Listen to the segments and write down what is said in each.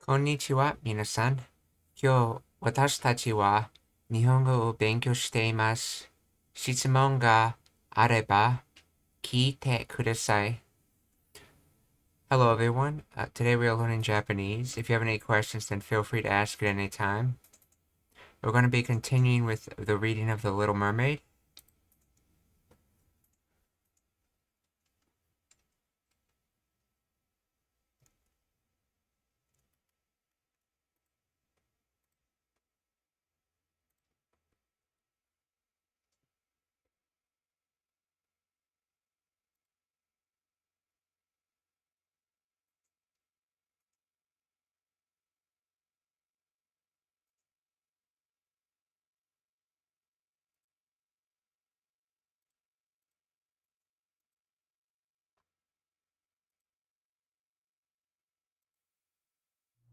こんにちは、皆さん。今日、私たちは日本語を勉強しています。質問があれば聞いてください。Hello, everyone. Today we are learning Japanese. If you have any questions, then feel free to ask at any time. We're going to be continuing with the reading of The Little Mermaid.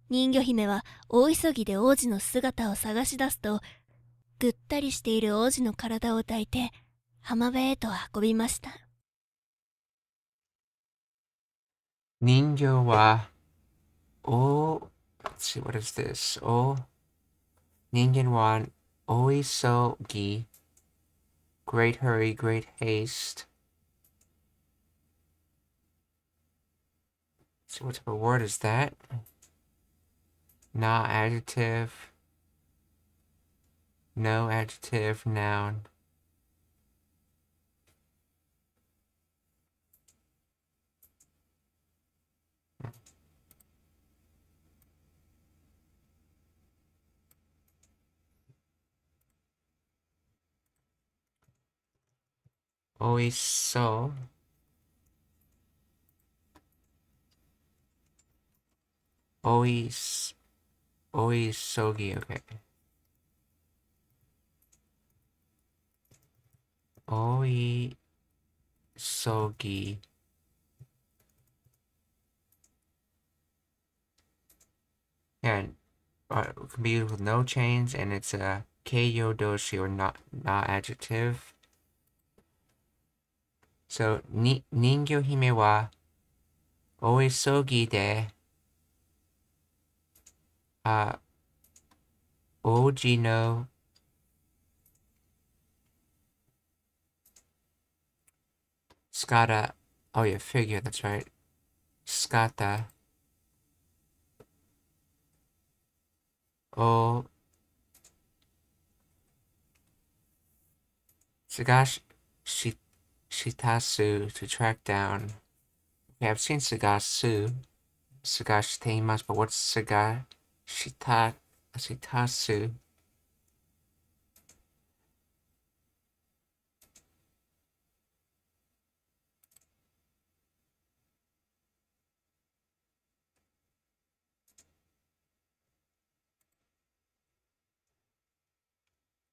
人魚姫は大急ぎで王子の姿を探し出すと、ぐったりしている王子の体を抱いて浜辺へと運びました。人魚は、let's see, what is this? 人間は、大急ぎ great hurry, great haste. So what type of word is that? Not adjective. No adjective, noun. Oiso. Oisogi, okay. Oisogi. And it can be used with no change, and it's a keiyo doshi or not adjective. So ningyo hime wa oisogi de oji no skata. Oh yeah, figure, that's right. Skata o sagash shitasu, to track down. Okay, I've seen sagasu, sagashiteimasu, but what's shitasu?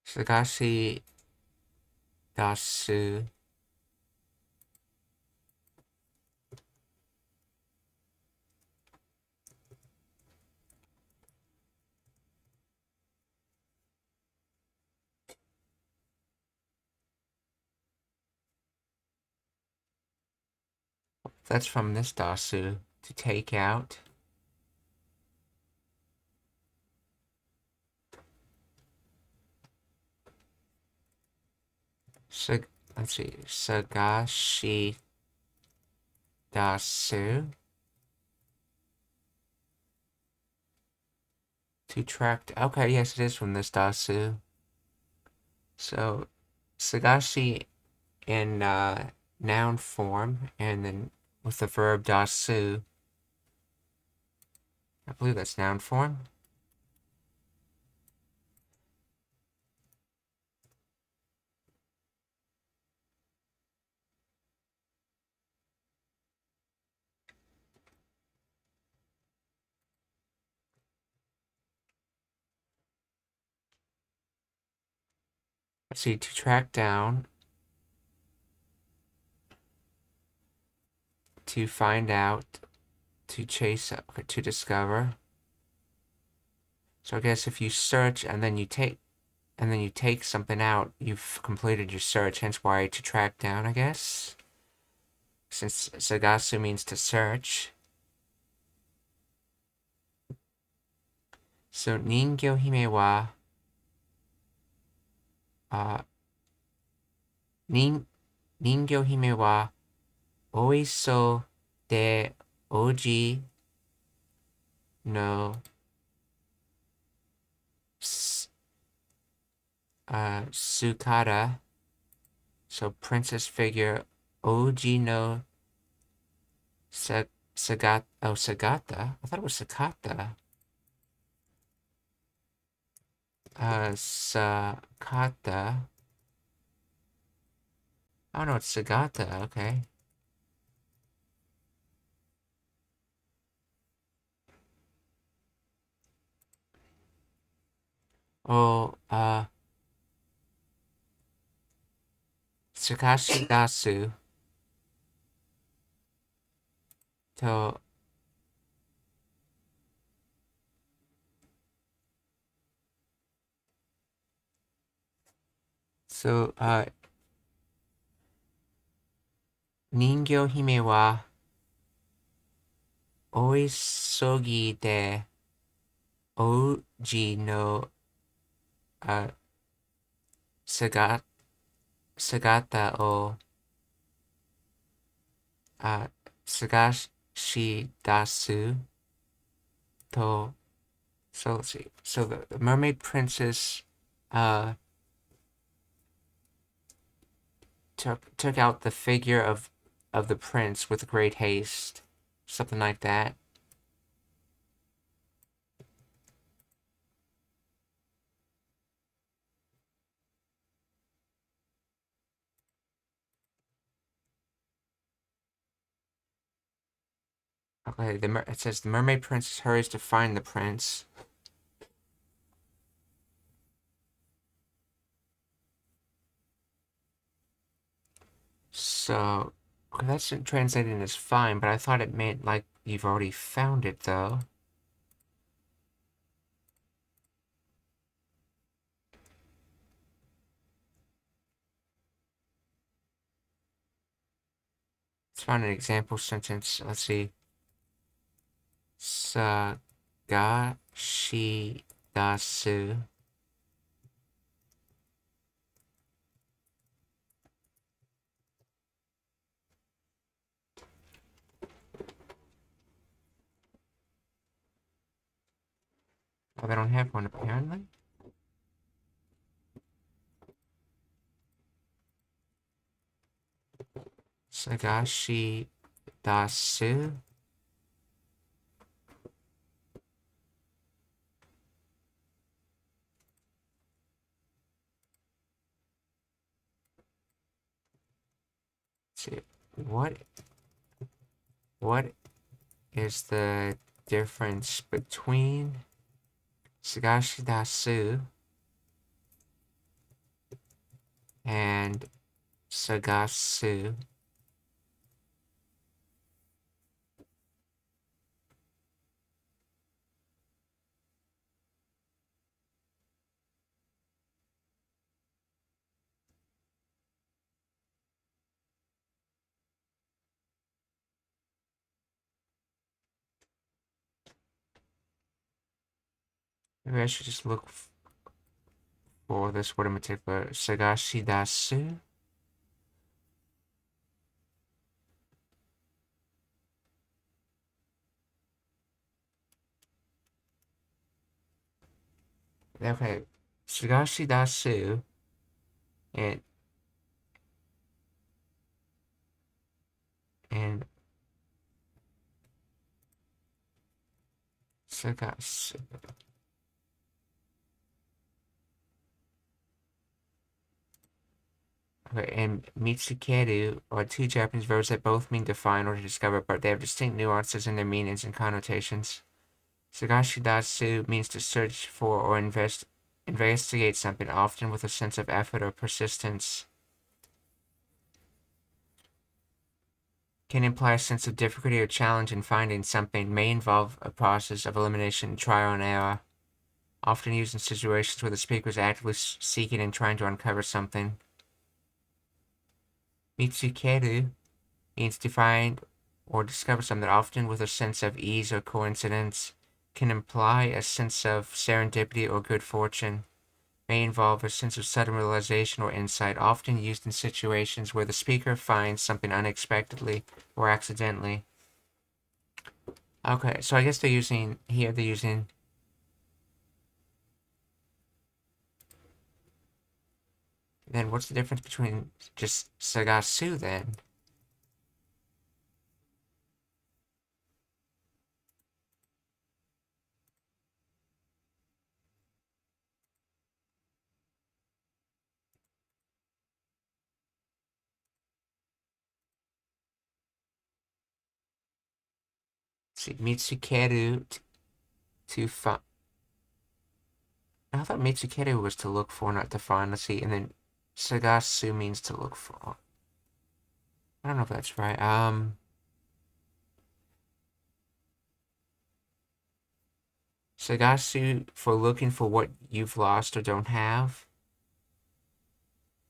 Sagashi dasu. That's from this dasu, to take out. Let's see, sagashi dasu, to track. Okay, yes, it is from this dasu. So sagashi in noun form, and then with the verb dasu. I believe that's noun form. Let's see, to track down, to find out, to chase, to discover. So I guess if you search and then you take something out, you've completed your search, hence why to track down, I guess. Since sagasu means to search. So, Ningyo Hime wa, Ningyo Hime wa oiso de oji no sukata. So, princess figure oji no sagata. Oh, sagata? I thought it was sakata. Sakata. Oh no, it's Sagata, okay. Oh, Sakashi Dasu to so Ningyo Hime wa oisogi de oji no uh, sagata o sagashi dasu to. So let's see. So the mermaid princess uh took out the figure of the prince with great haste, something like that. Okay, it says the mermaid princess hurries to find the prince. So, okay, that's translated as fine, but I thought it meant like you've already found it though. Let's find an example sentence. Let's see. Sagashi dasu. Oh, they don't have one apparently. Sagashi dasu. Let's see. What is the difference between Sagashi dasu and Sagasu? Maybe I should just look for this word in particular. Sagashi dasu. Okay, Sagashi dasu and and Sagasu. Okay, and Mitsukeru are two Japanese verbs that both mean to find or to discover, but they have distinct nuances in their meanings and connotations. Sagashi dasu means to search for or investigate something, often with a sense of effort or persistence. Can imply a sense of difficulty or challenge in finding something, may involve a process of elimination, trial and error, often used in situations where the speaker is actively seeking and trying to uncover something. Mitsukeru means to find or discover something, often with a sense of ease or coincidence. can imply a sense of serendipity or good fortune, may involve a sense of sudden realization or insight, often used in situations where the speaker finds something unexpectedly or accidentally. Okay, so I guess they're using then what's the difference between just sagasu then? Let's see, mitsukeru to find. I thought mitsukeru was to look for, not to find. Let's see, and then sagasu means to look for. I don't know if that's right. Sagasu for looking for what you've lost or don't have.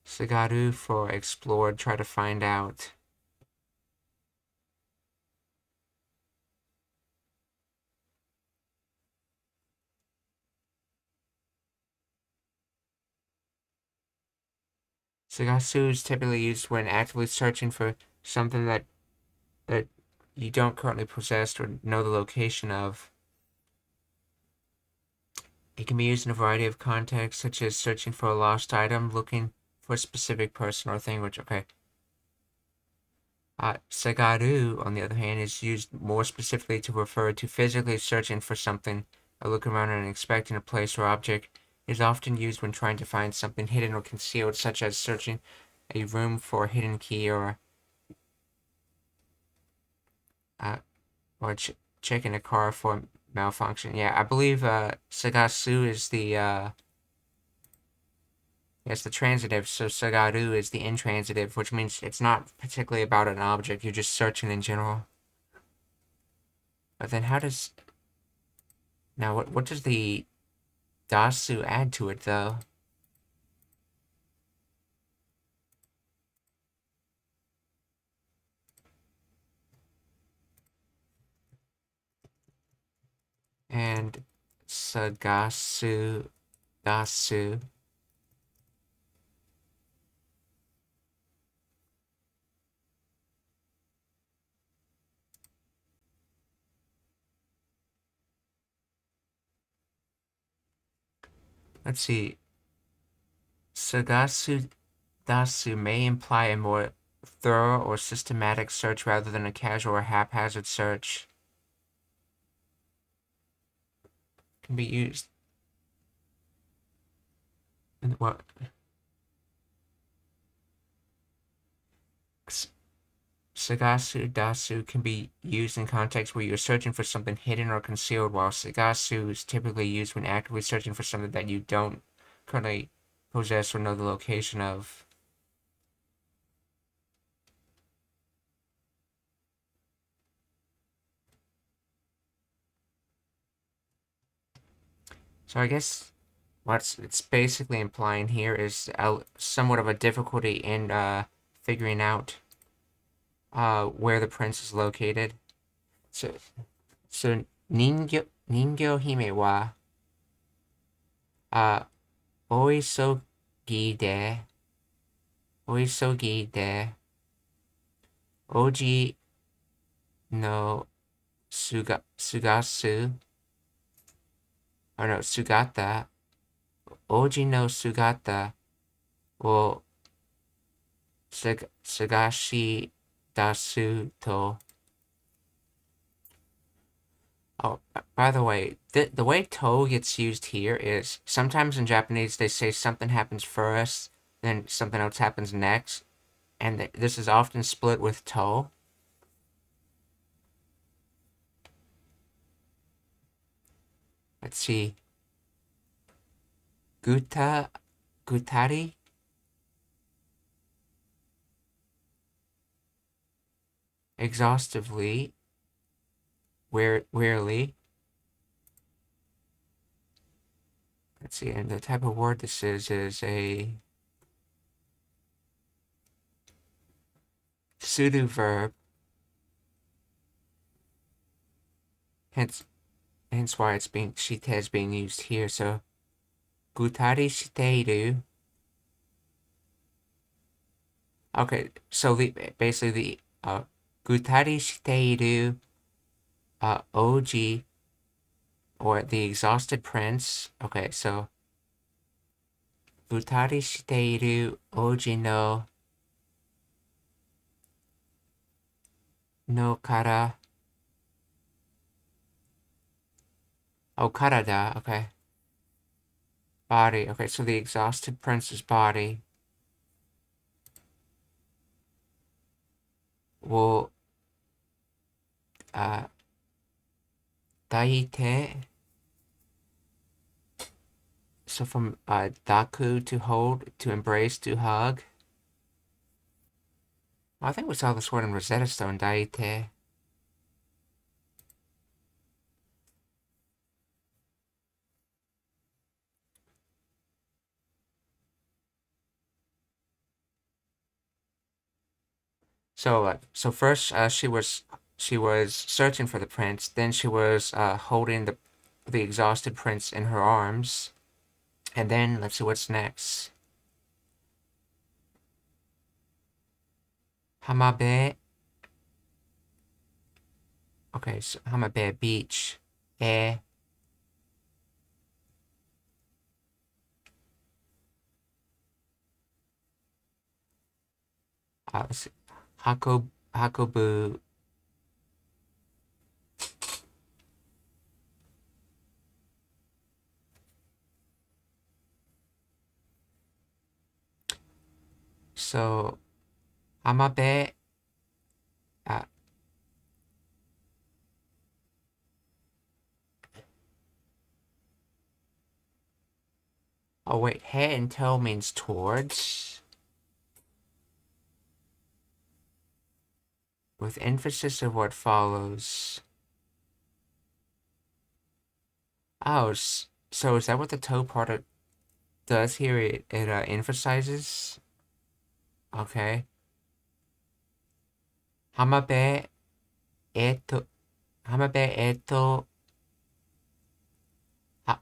Sagaru for explore, try to find out. Sagasu is typically used when actively searching for something that you don't currently possess or know the location of. It can be used in a variety of contexts, such as searching for a lost item, looking for a specific person or thing, which, okay. Sagaru, on the other hand, is used more specifically to refer to physically searching for something, or looking around and expecting a place or object. It is often used when trying to find something hidden or concealed, such as searching a room for a hidden key uh, or checking a car for malfunction. Yeah, I believe Sagasu is the yes, the transitive, so Sagaru is the intransitive, which means it's not particularly about an object, you're just searching in general. But then how does... Now, what does the Dasu add to it, though? And Sagasu, Dasu. Let's see. Sagasu, Dasu may imply a more thorough or systematic search rather than a casual or haphazard search. Can be used in what? Sagasu Dasu can be used in contexts where you're searching for something hidden or concealed, while Sagasu is typically used when actively searching for something that you don't currently possess or know the location of. So I guess what it's basically implying here is somewhat of a difficulty in figuring out where the prince is located. So, so Ningyo Hime wa uh, oisogi de oisogi de oji no sugasu, or no, sugata, oji no sugata wo sagashi dasu to. Oh, by the way, the way to gets used here is sometimes in Japanese they say something happens first, then something else happens next, and this is often split with to. Let's see. Gutari, exhaustively, wearily. Let's see, and the type of word this is a pseudo verb. Hence, hence why shite is being used here. So, gutari shiteiru. Okay, so basically the gutari shiteiru oji, or the exhausted prince. Okay, so gutari shiteiru oji no kara. Oh, karada. Okay, body. Okay, so the exhausted prince's body will daite. So from daku, to hold, to embrace, to hug. Well, I think we saw this word in Rosetta Stone, daite. So first she was searching for the prince. Then she was holding the exhausted prince in her arms. And then let's see what's next. Hamabe. Okay, so Hamabe beach. E. Let's see. Hakobu. So Hamabe. Oh wait, head and toe means towards, with emphasis of what follows. Oh, so is that what the toe part does here? It emphasizes. Okay. Hamabe eto, hamabe eto, ha,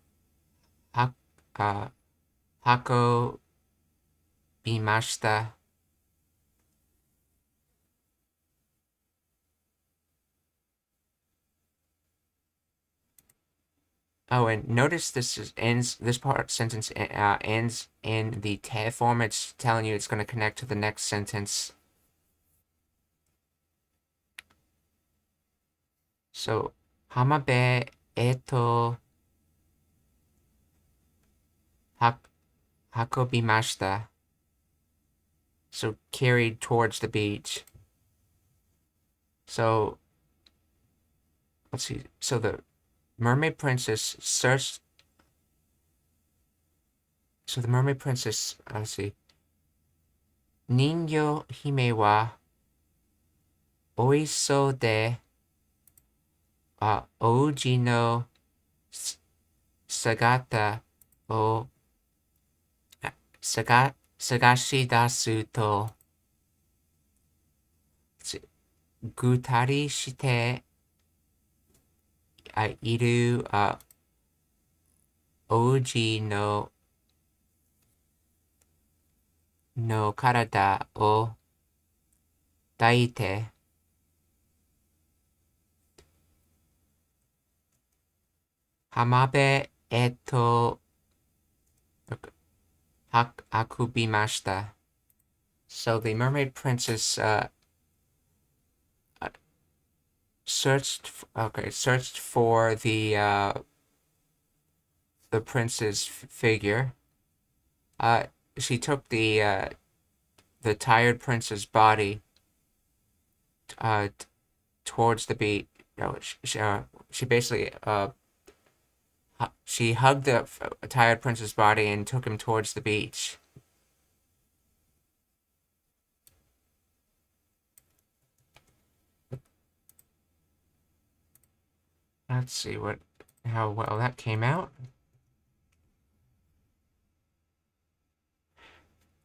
ha, hako bimashita. Oh, and notice this sentence ends in the te form. It's telling you it's going to connect to the next sentence. So, hamabe eto hakobimashita. So, carried towards the beach. So, let's see. So the mermaid princess searched. So the mermaid princess, let's see. Ningyo hime wa oiso de oji no sagata o sagashi dasu to gutari shite iru oji no karada o daite. Hamabe eto akubimashita. So the mermaid princess searched for the prince's figure. She took the tired prince's body towards the beach. She basically she hugged the tired prince's body and took him towards the beach. Let's see how well that came out.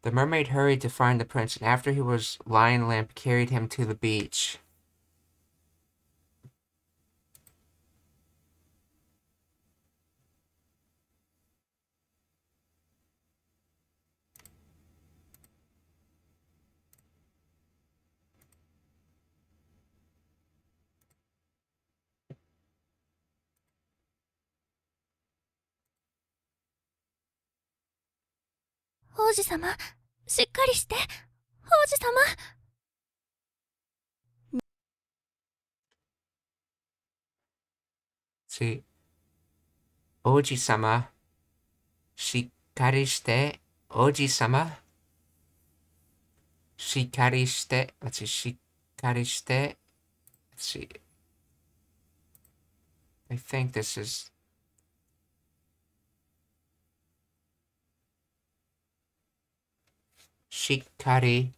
The mermaid hurried to find the prince, and after he was lying limp, carried him to the beach. 王子様、しっかりして、王子様。See, Oji-sama, shikari shite, Oji-sama, shikari shite, let's see, shikari shite, let's see, I think this is, shikari,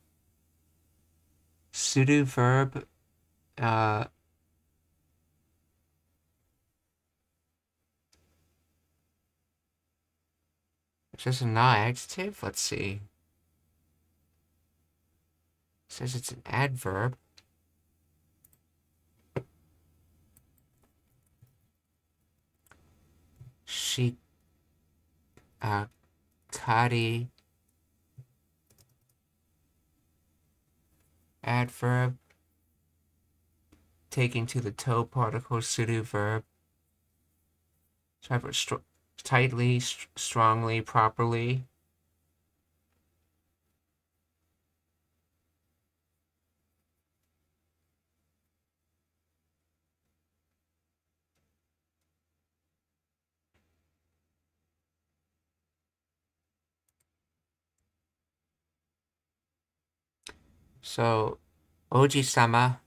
suru verb, is this a non-adjective? Let's see. It says it's an adverb. Shikari, adverb, taking to the toe particle, suru verb. So I put tightly, strongly, properly. So, Oji-sama,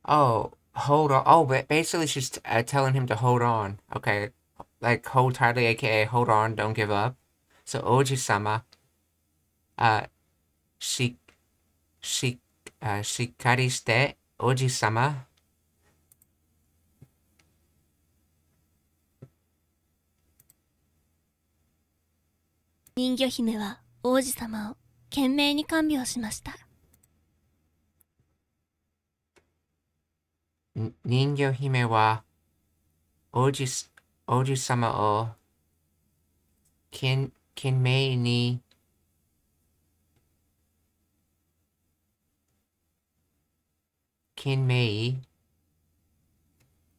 oh, hold on. Oh, but basically she's telling him to hold on. Okay, like hold tightly, aka hold on, don't give up. So Oji-sama, uh, shi, shi, shikari shite, Oji-sama. 人魚姫は王子様を懸命に看病しました。人魚姫は王子様を懸命に懸命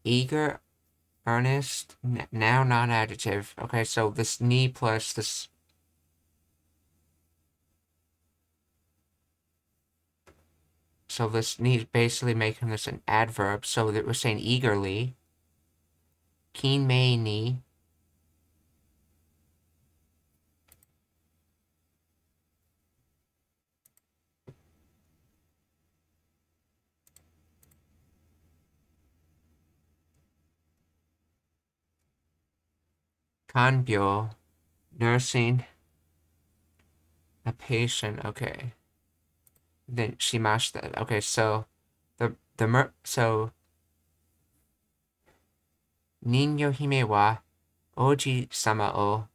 eager, earnest, now non-adjective. Okay, so this ni plus this. So this ni basically making this an adverb. So that we're saying eagerly. Kinmei ni. Kanbyo, nursing a patient. Okay. Then shimashita. Okay, so so Ninyo hime wa oji sama o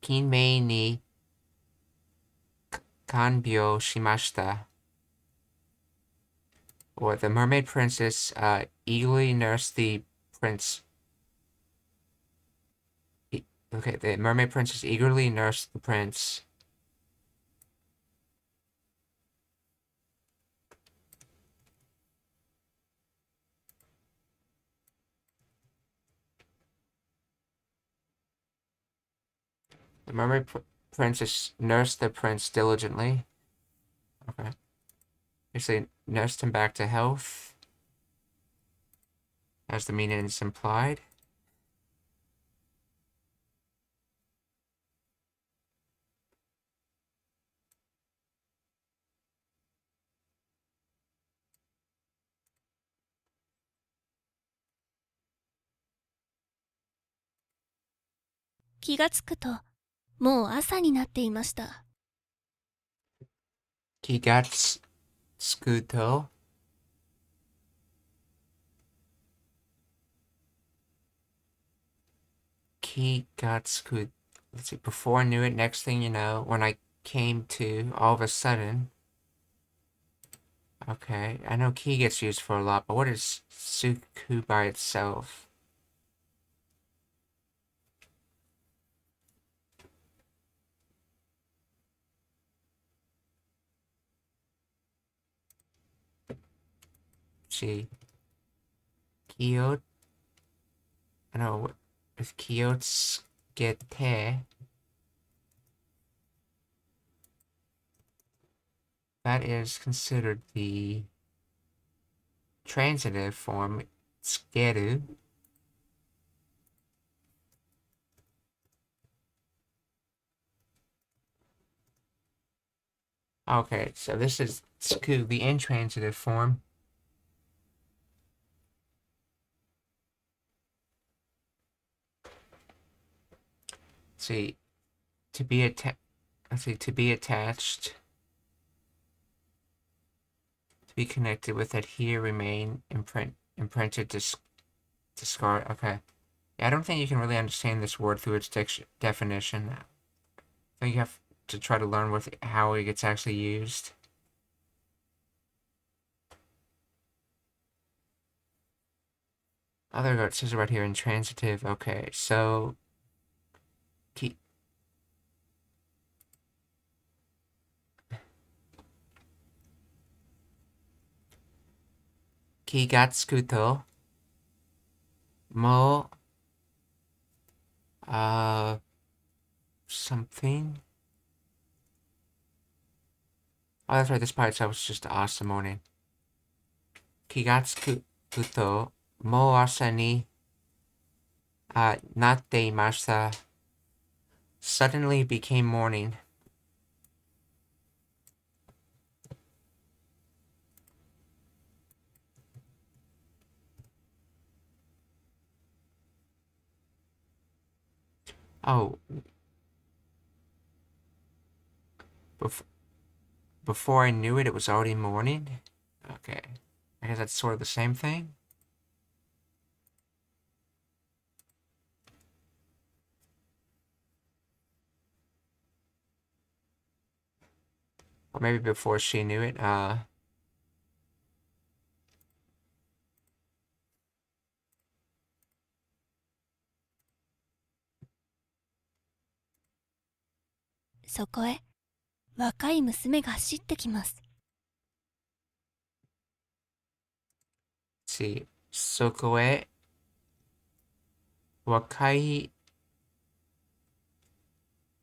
kinmei ni kanbyo shimashita. Or the mermaid princess eagerly nursed the prince. Okay, the mermaid princess eagerly nursed the prince. The mermaid princess nursed the prince diligently. Okay. Basically, nursed him back to health, as the meaning is implied.「気がつくと、もう朝になっていました。Kigatsukuto. Kigatsuku. Let's see. Before I knew it, next thing you know, when I came to, all of a sudden. Okay, I know ki gets used for a lot, but what is suku by itself? see. Kyo, no, with Kyotsuke, that is considered the transitive form, tsukeru. Okay, so this is tsuku, the intransitive form. Let's see, to be to be attached, to be connected with, adhere, remain, imprinted, discard. Okay. Yeah, I don't think you can really understand this word through its definition. I think you have to try to learn how it gets actually used. Oh, there we go. It says right here, intransitive. Okay, so ki kigatsukuto mo something. Oh, that's right. This part itself was just asa morning. Kigatsukuto mo asa ni natte imashita. Suddenly became morning. Oh, bef before I knew it, it was already morning? Okay. I guess that's sort of the same thing? Or maybe before she knew it,そこへ若い娘が走ってきます。see, そこへ若い、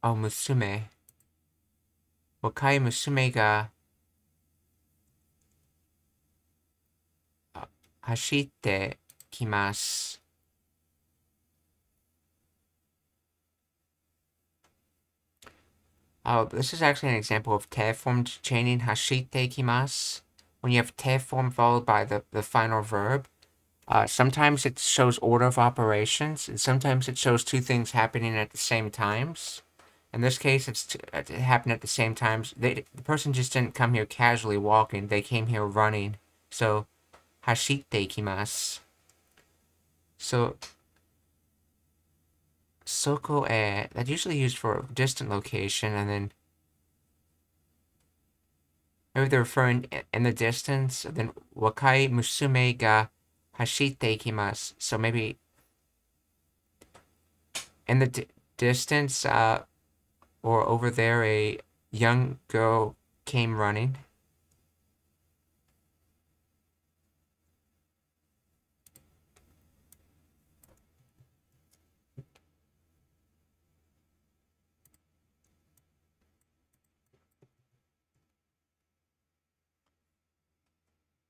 娘、若い娘が走ってきます。Oh, this is actually an example of te form chaining, hashite kimasu. When you have te form followed by the final verb, sometimes it shows order of operations, and sometimes it shows two things happening at the same times. In this case, it happened at the same times. The person just didn't come here casually walking; they came here running. So, hashite kimasu. So, soko e, that's usually used for a distant location, and then maybe they're referring in the distance. Then wakai musume ga hashite kimasu. So maybe in the distance, or over there, a young girl came running.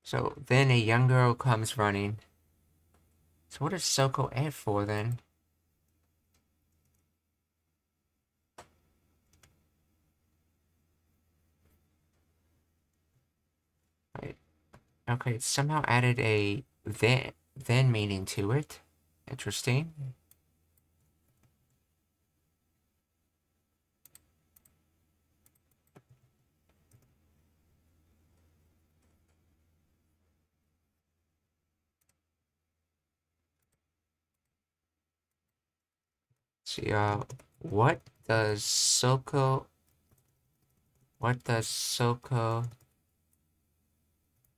So then a young girl comes running. So what is Soko Ed for then? Right. Okay, it somehow added a then meaning to it. Interesting. See, what does Soko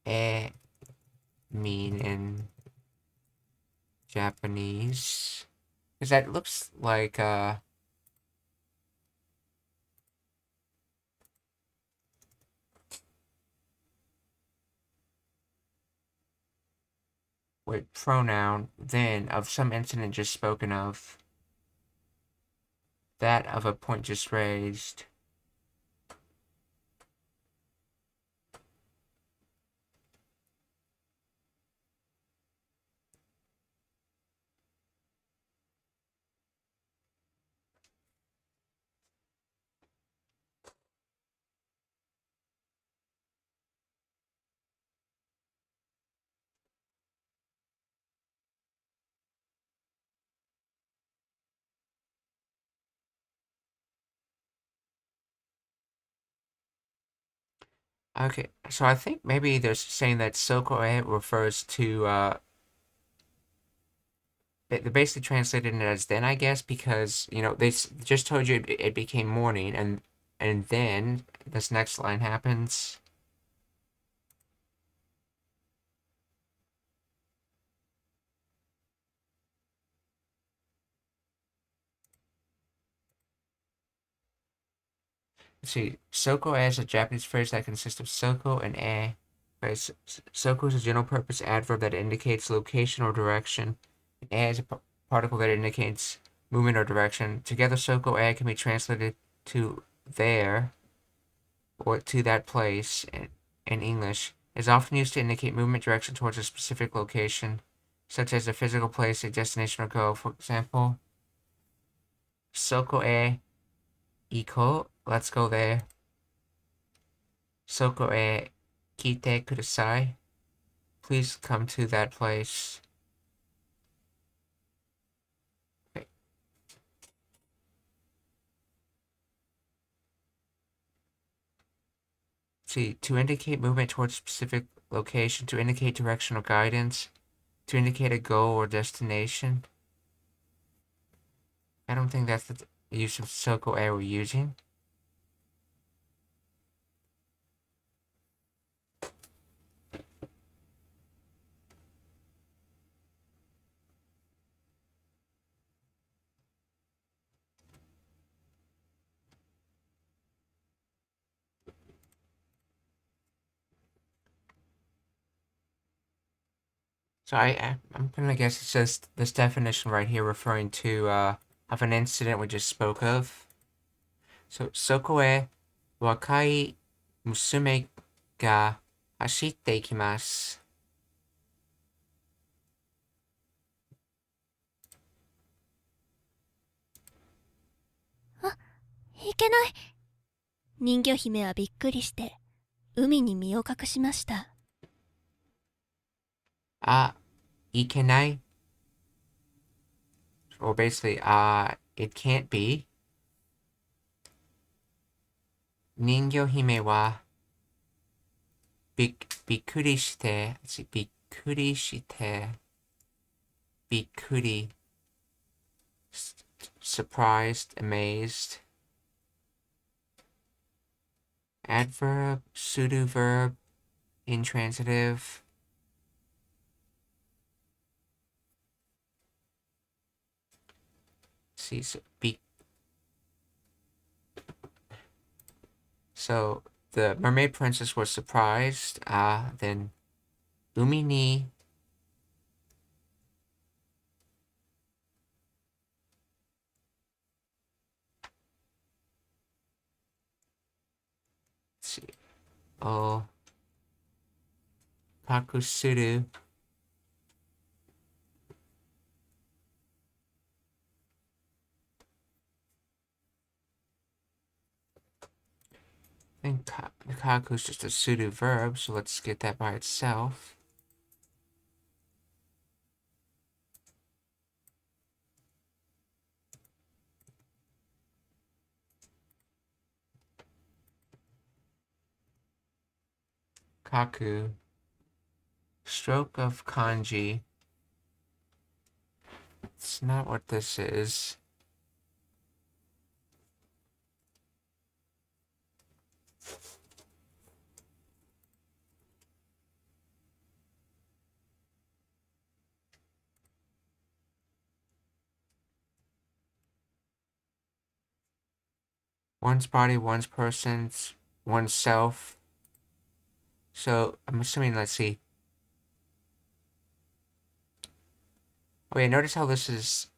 E mean in Japanese? Because that looks like with pronoun then of some incident just spoken of, that of a point just raised. Okay, so I think maybe they're saying that sokoe refers to they basically translated it as then, I guess, because they just told you it became morning, and then this next line happens. Let's see, soko is a Japanese phrase that consists of soko and e. Right? Soko is a general purpose adverb that indicates location or direction. E is a particle that indicates movement or direction. Together, soko e can be translated to there or to that place in English. It is often used to indicate movement direction towards a specific location, such as a physical place, a destination, or goal. For example, soko e iko, let's go there. Soko e kite kudasai, please come to that place. Okay. See, to indicate movement towards a specific location, to indicate directional guidance, to indicate a goal or destination. I don't think that's the use of soko e we're using. So I'm gonna guess it's just this definition right here referring to of an incident we just spoke of. So soko e wakai musume ga hashite ikimasu. あ、いけない。人魚姫はびっくりして海に身を隠しました。Ikenai, or basically, it can't be. Ningyo hime wa bikkuri shite, let's see, bikkuri shite, bikkuri, surprised, amazed. Adverb, pseudo verb, intransitive. See, so the mermaid princess was surprised. Then umi ni let's see, oh pakusuru. I think kaku is just a pseudo verb, so let's get that by itself. Kaku, stroke of kanji. It's not what this is. One's body, one's person's, oneself. So I'm assuming, let's see. Okay, notice how this is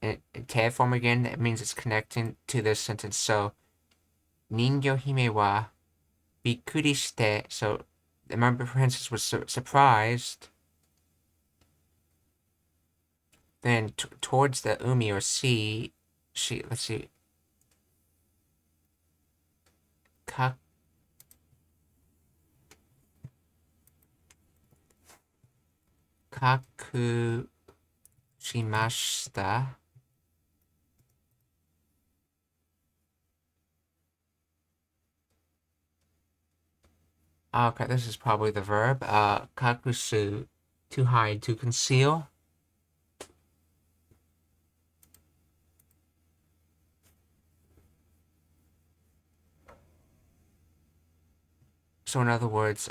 in tab form again. That means it's connecting to this sentence. So, Ningyo hime wa bikkuri shite. So, the mermaid princess was surprised. Then towards the umi or sea, let's see. Kaku shimashita. Okay, this is probably the verb. Kakusu, to hide, to conceal. So in other words,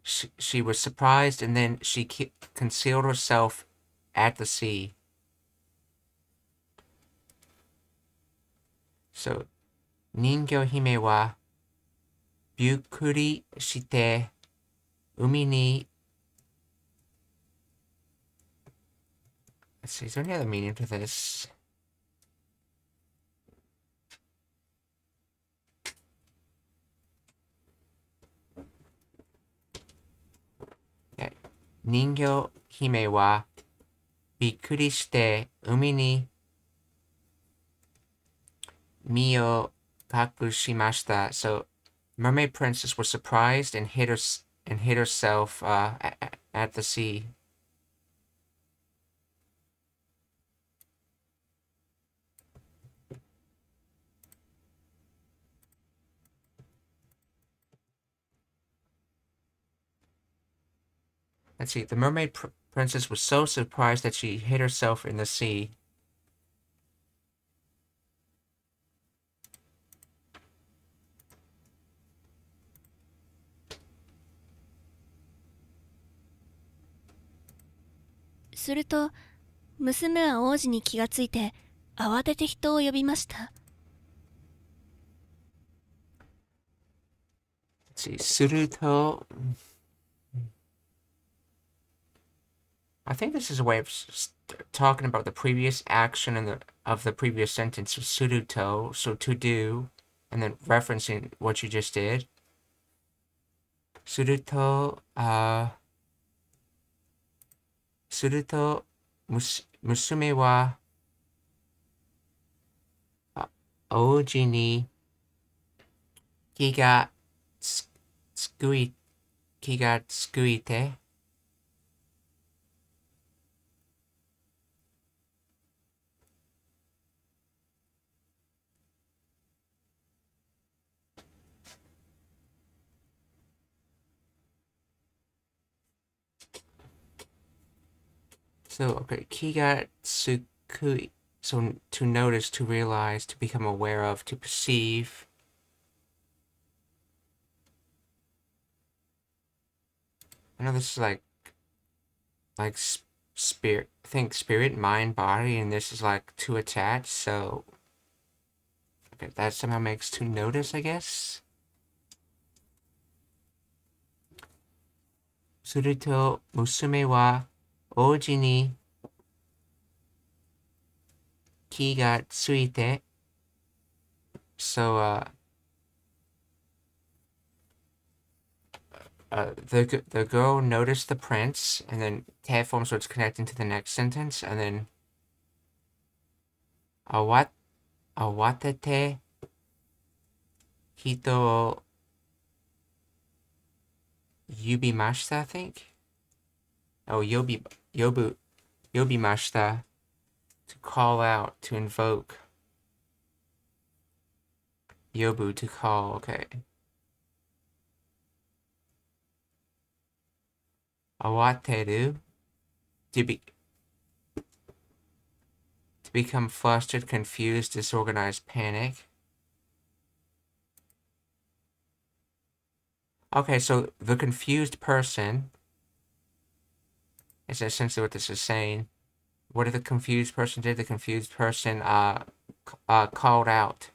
she was surprised and then she concealed herself at the sea. So, Ningyo hime wa byukkuri shite umi ni. Let's see, is there any other meaning to this? Yeah. Ningyo hime wa bikkuri shite umi ni mi o kakushimashita. So, Mermaid Princess was surprised and hid herself at the sea. Let's see. The mermaid princess was so surprised that she hid herself in the sea.すると、娘は王子に気がついて、慌てて人を呼びました。Let's see. Suruto. I think this is a way of talking about the previous action of the previous sentence. Suruto, so to do, and then referencing what you just did. Suruto, musume wa ouji ni kiga tsukuite. So, okay, kiga tsukui. So, to notice, to realize, to become aware of, to perceive. I know this is like spirit. Think spirit, mind, body, and this is like to attach. So, okay, that somehow makes to notice, I guess. Suruto musume wa ouji ni ki ga tsuite. So, the girl noticed the prince, and then tab form, so it's connecting to the next sentence, and then awatete hito o yubimashita, I think. Oh, yobimashita, to call out, to invoke. Yobu, to call, okay. Awateru, to become flustered, confused, disorganized, panic. Okay, so the confused person is essentially what this is saying. What did the confused person do? The confused person called out.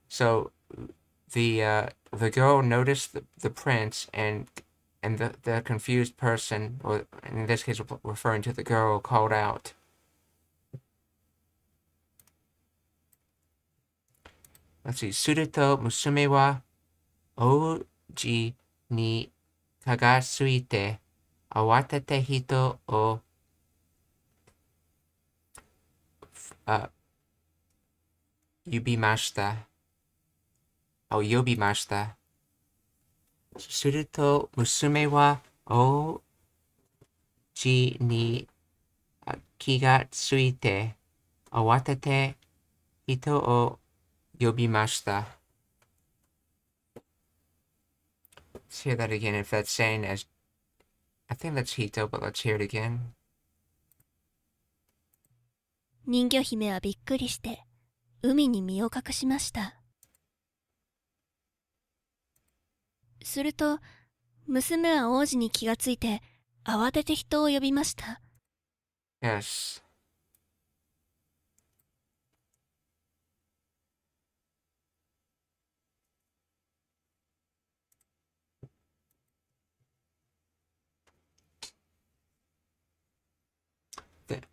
So the girl noticed the prince and and the confused person, or in this case referring to the girl, called out. Let's see. すると娘は王子にかがついて慌てて人をあ呼びました。呼びました。すると娘は王子に気がついて慌てて人を呼びました。Let's hear that again if that's saying as I think that's Hito, but let's hear it again. 人魚姫はびっくりして海に身を隠しました。すると娘は王子に気がついて慌てて人を呼びました。Yes.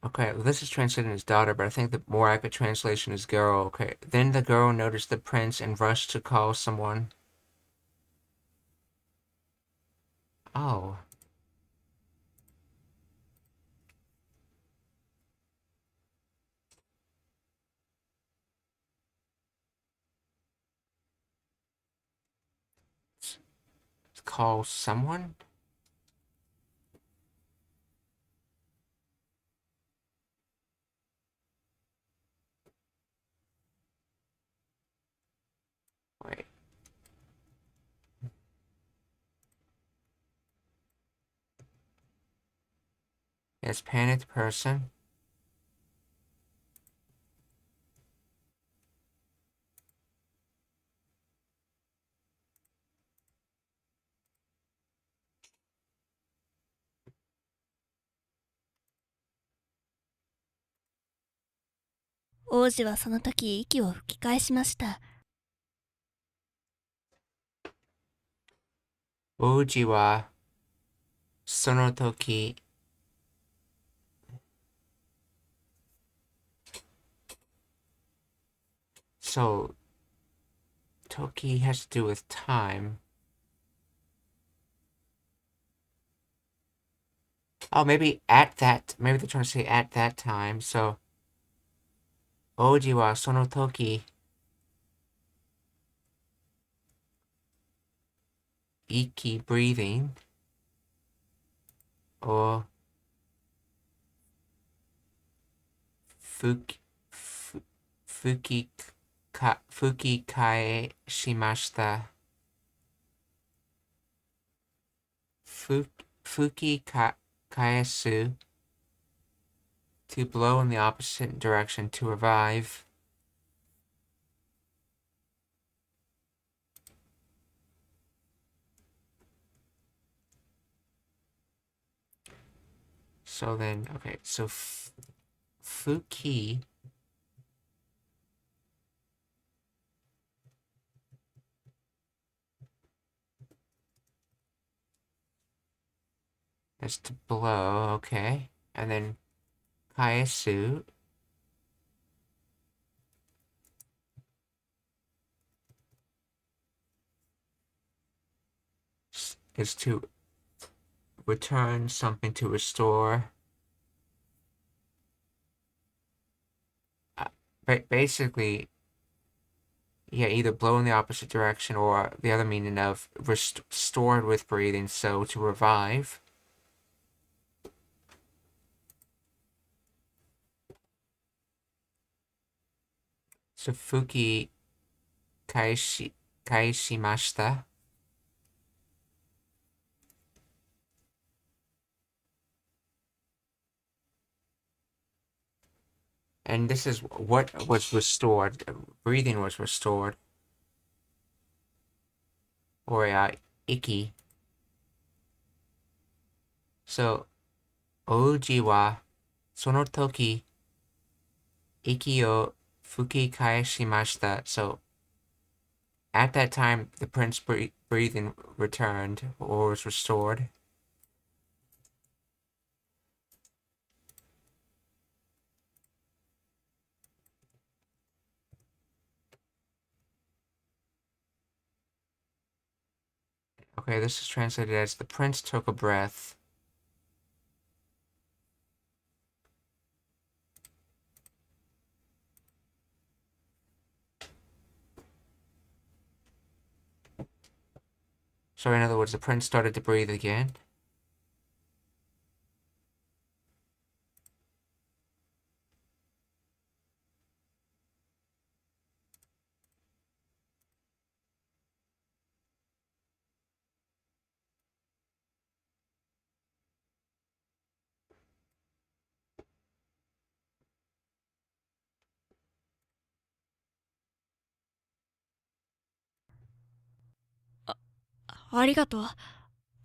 Okay, well, this is translated as daughter, but I think the more accurate translation is girl. Okay, then the girl noticed the prince and rushed to call someone. Oh. Call someone? Wait. Yes, panicked person.「王子はその時息を吹き返しました。王子はその時So, Toki has to do with time. Oh, maybe maybe they're trying to say at that time. So, Oji wa sono toki iki breathing or fuki kae shimashita. Fuki kaesu, to blow in the opposite direction to revive. So then, okay, so fuki is to blow, okay, and then kaesu is to return something, to restore. But basically, yeah, either blow in the opposite direction or the other meaning of restored with breathing, so to revive. So fuki kaeshimashita. And this is what was restored. Breathing was restored. Or iki. So, Ouji wa sono toki iki o fuki kaeshimashita. So, at that time, the prince breathing returned or was restored. Okay, this is translated as the prince took a breath. So in other words, the prince started to breathe again.ありがとう。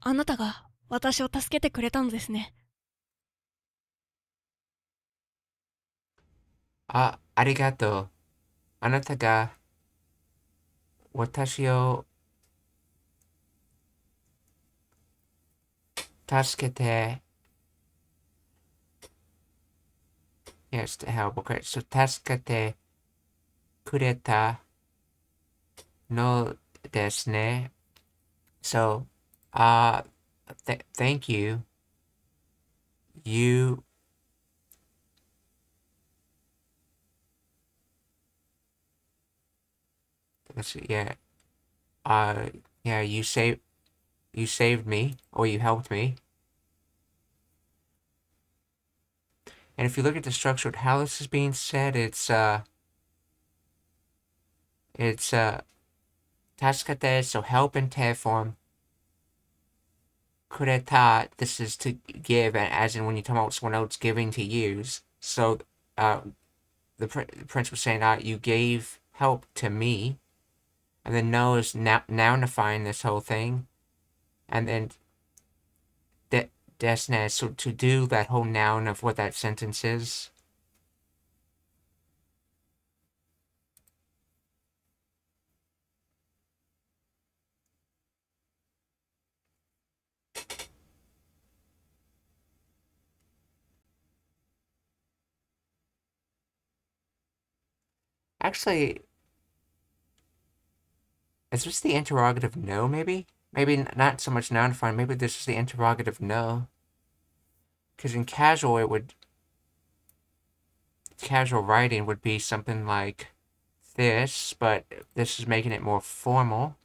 あなたが私を助けてくれたのですね。ありがとう。あなたが私を助けて Yes, to help. Okay, so 助けてくれたのですね. So, thank you. You, let's see, yeah, you saved me, or you helped me. And if you look at the structure of how this is being said, it's, 助けて, so help in te form. くれた, this is to give, as in when you talk about someone else giving to use. So, the prince was saying, you gave help to me. And then no is nounifying this whole thing. And then desne, so to do that whole noun of what that sentence is. Actually, is this the interrogative no, maybe? Maybe not so much nounifying, maybe this is the interrogative no. Because in casual, casual writing would be something like this, but this is making it more formal.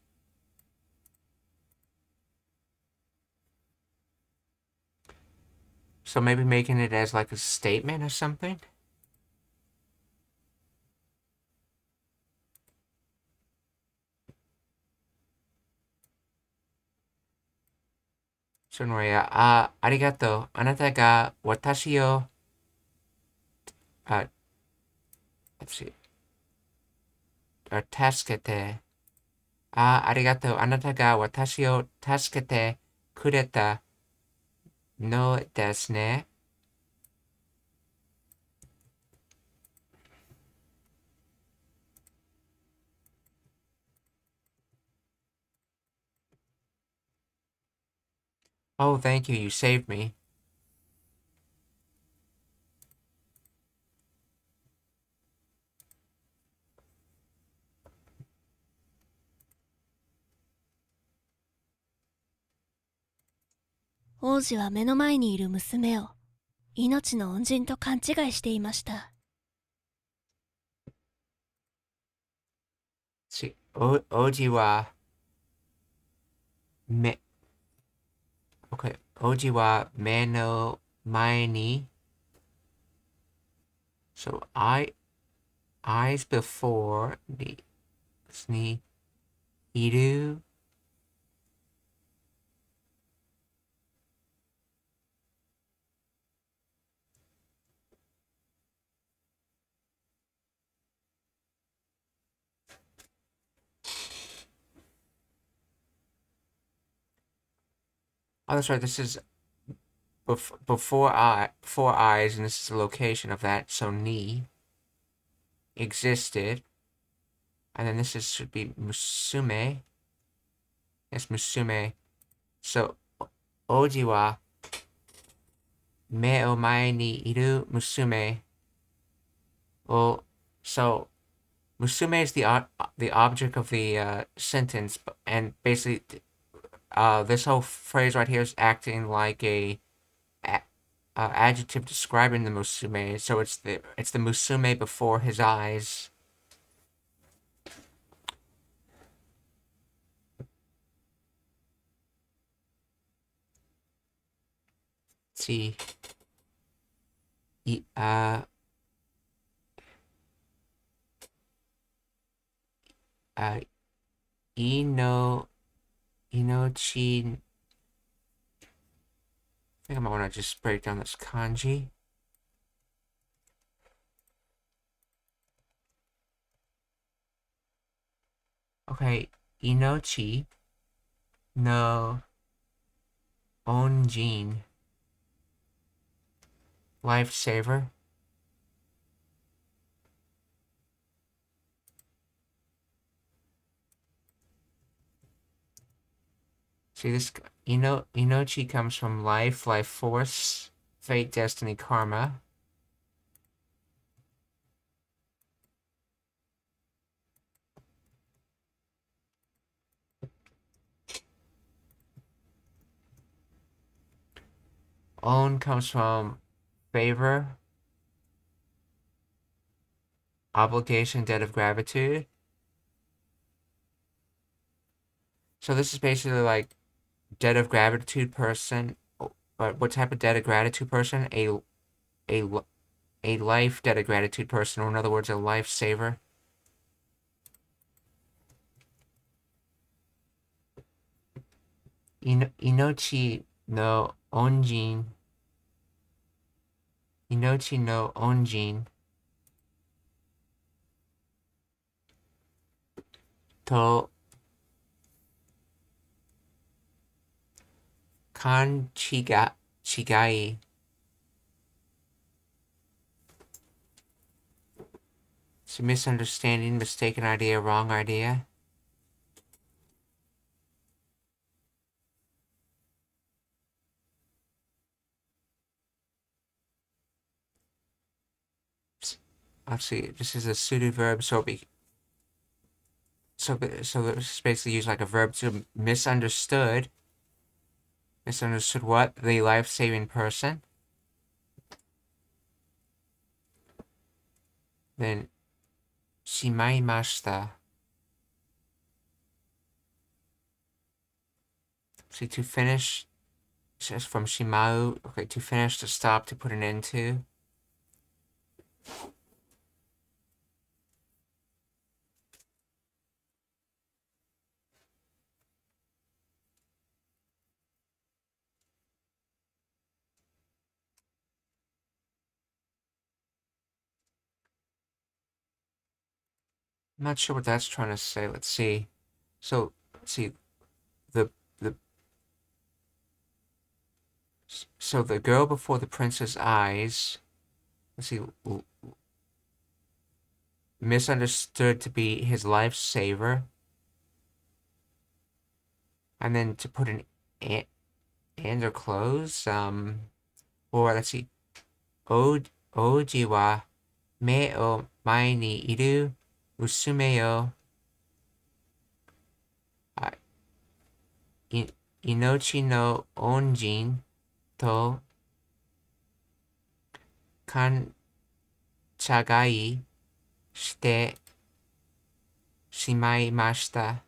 So maybe making it as like a statement or something? So anyway, ありがとう。あなたが私を、let's see, 助けて、ありがとう。あなたが私を助けてくれたのですね。Oh, thank you. You saved me. 王子は目の前にいる娘を命の恩人と勘違いしていました。王子はOK。王子は目の前に So eyes before にいる Oh, that's right. This is before eyes, and this is the location of that. So ni existed, and then this should be musume. Yes, musume. So, oji wa me o mae ni iru musume. Well, so musume is the object of the sentence, and basically, this whole phrase right here is acting like a adjective describing the musume. So it's the musume before his eyes. Let's see. I, uh, uh, inochi. I think I might want to just break down this kanji. Okay, inochi no onjin, lifesaver. See this, inochi comes from life, life force, fate, destiny, karma. On comes from favor, obligation, debt of gratitude. So this is basically like debt of gratitude person. But what type of debt of gratitude person? A a life debt of gratitude person, or in other words, a lifesaver. Inochi no onjin. Inochi no onjin to chigai. It's a misunderstanding, mistaken idea, wrong idea. Let's see. This is a pseudo verb, so this is basically used like a verb to misunderstood. Misunderstood what? The life-saving person. Then shimaimashita. See, to finish, says from shimau. Okay, to finish, to stop, to put an end to. I'm not sure what that's trying to say. Let's see. So, let's see. The the So the girl before the prince's eyes. Let's see. Misunderstood to be his lifesaver, and then to put an and or close. Or let's see. Oji wa me o mae ni iru musume yo inochi no onjin to kanchagai shite shimaimashita.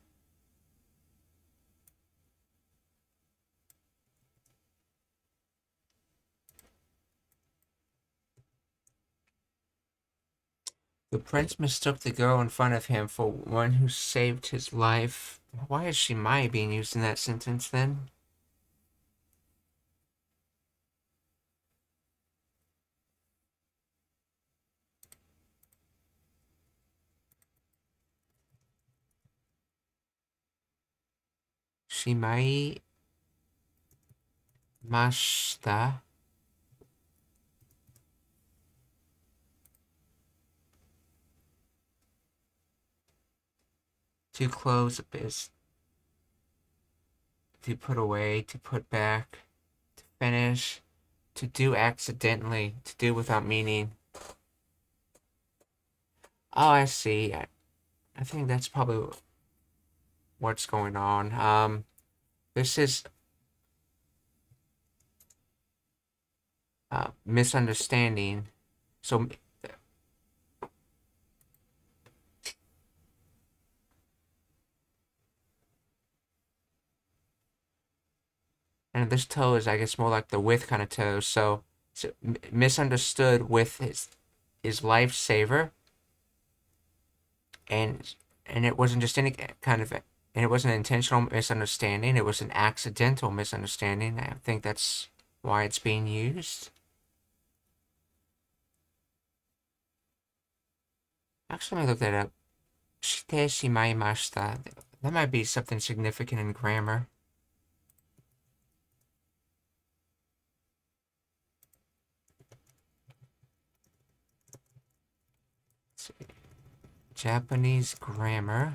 The prince mistook the girl in front of him for one who saved his life. Why is shimai being used in that sentence then? Shimai mashita. To close a business. to put away, to put back, to finish, to do accidentally, to do without meaning. Oh, I see. I think that's probably what's going on. This is misunderstanding. So, and this toe is, I guess, more like the with kind of toe. So misunderstood with his lifesaver, and it wasn't just any kind of, and it wasn't an intentional misunderstanding. It was an accidental misunderstanding. I think that's why it's being used. Actually, let me look that up. してしまいました. That might be something significant in grammar. Let's see. Japanese grammar.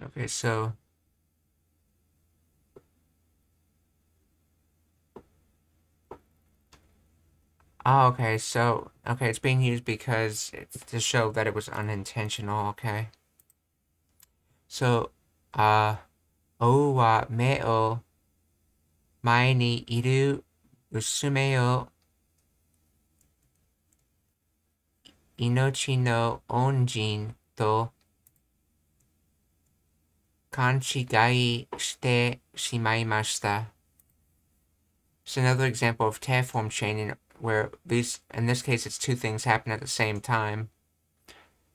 Okay, so okay, so okay, it's being used because it's to show that it was unintentional. Okay, so O は目を前にいる娘を命の恩人と勘違いしてしまいました. It's another example of te form chaining where these, in this case, it's two things happen at the same time.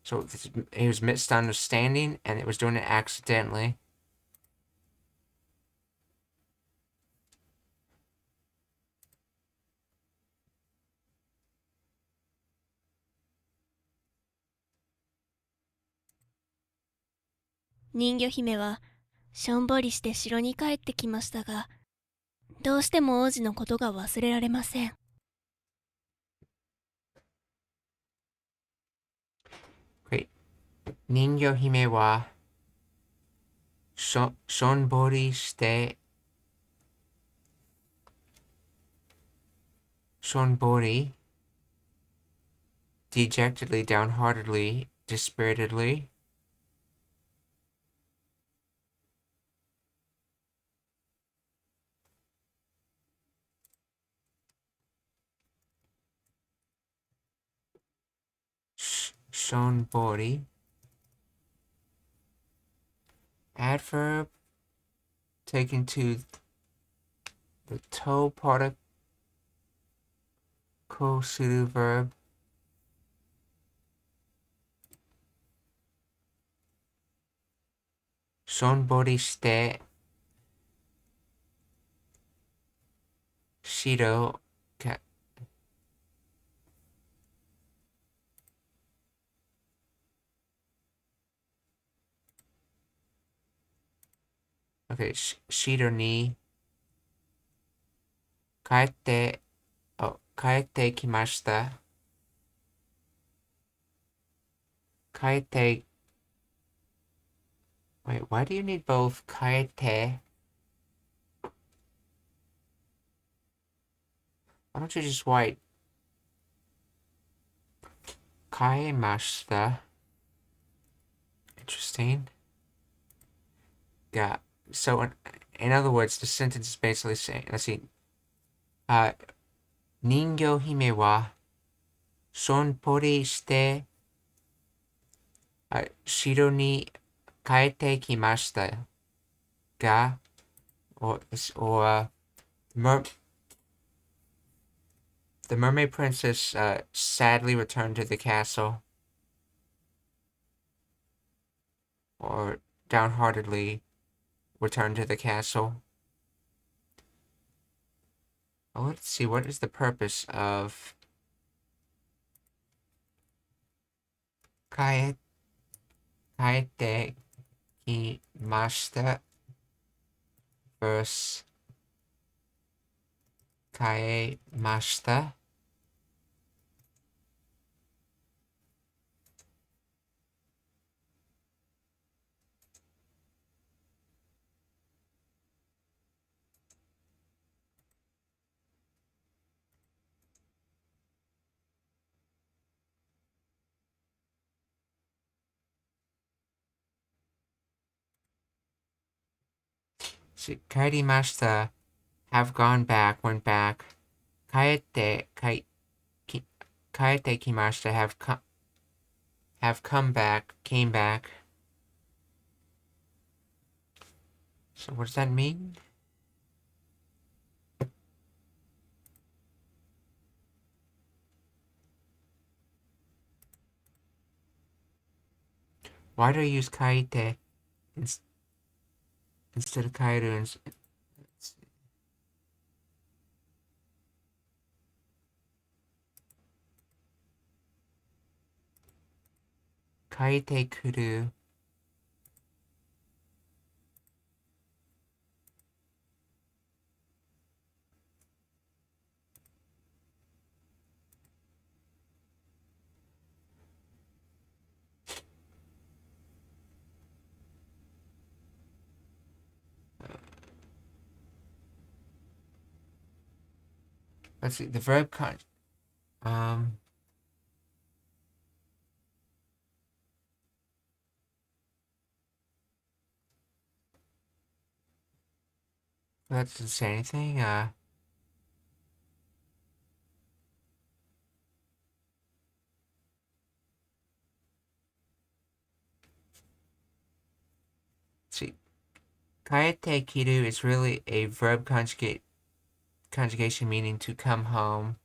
So he was misunderstanding and it was doing it accidentally. Ningyō姫はしょんぼりして城に帰ってきましたが、どうしても王子のことが忘れられません。Great. 人魚姫はしょんぼりしてしょんぼり dejectedly, downheartedly, dispiritedly. Shonbori. Adverb taken to the to particle suru verb. Shonbori shite shiro ka. Okay, shiro ni kaete, kaete kimashita. Kaete. Wait, why do you need both kaete? Why don't you just write kaemashita? Interesting. Yeah. So, in other words, the sentence is basically saying, let's see. 人魚姫はしょんぼりして城に帰ってきましたが、or the The mermaid princess sadly returned to the castle, or downheartedly returned to the castle. Well, let's see, what is the purpose of kaete kimashita versus kaemashita? See, kaerimashita have gone back, went back. Kaete kimashita have come back, came back. So what does that mean? Why do I use kaete instead of kaeru? Kaete kuru. Let's see, the verb that doesn't say anything. See, kaete kiru is really a verb conjugation meaning to come home.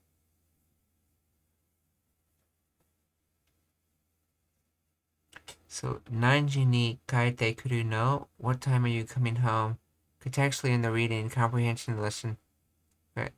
So, nanji ni kaete kuru no? What time are you coming home? Contextually in the reading, comprehension, the lesson. Right,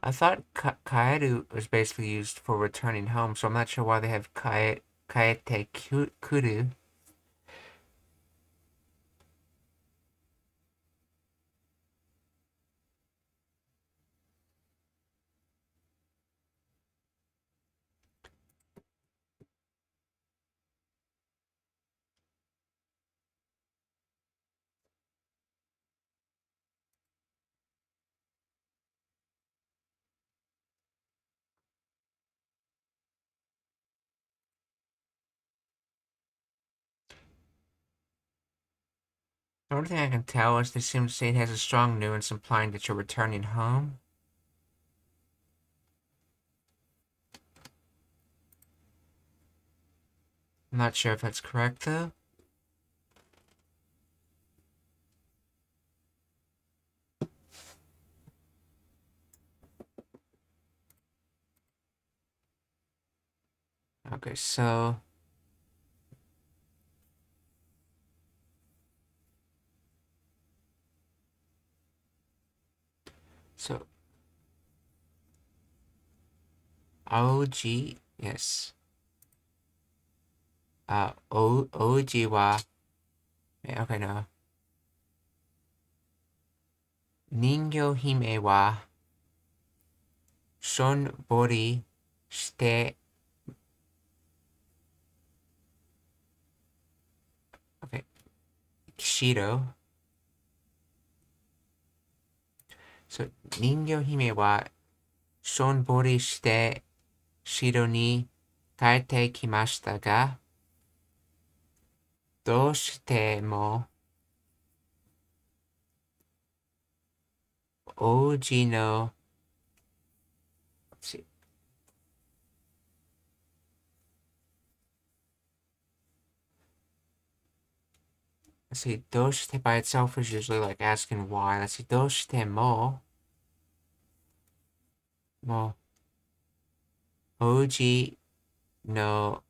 I thought kaeru was basically used for returning home, so I'm not sure why they have kaete kuru. The only thing I can tell is they seem to say it has a strong nuance implying that you're returning home. I'm not sure if that's correct though. Okay, so so OG, yes. OG wa, okay, no. Ningyo hime wa shonbori shite, okay, Kishiro. So, Ningyo hime wa shonbori shite Shiro ni 帰ってきましたが、どうしても王子の、let's see, どうして by itself is usually like asking why. Let's see, どうしても、王子の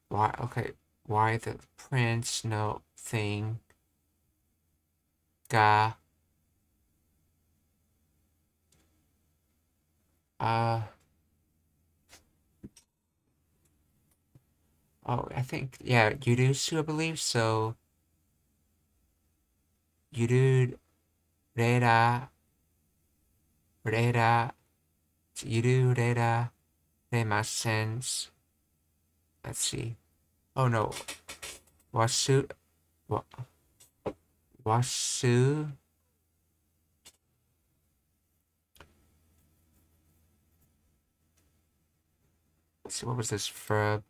why okay why the prince no thing が oh I think yeah Yurusu I believe so Yuru rera Yuru rera remasen let's see oh no wasu wasu let's see what was this verb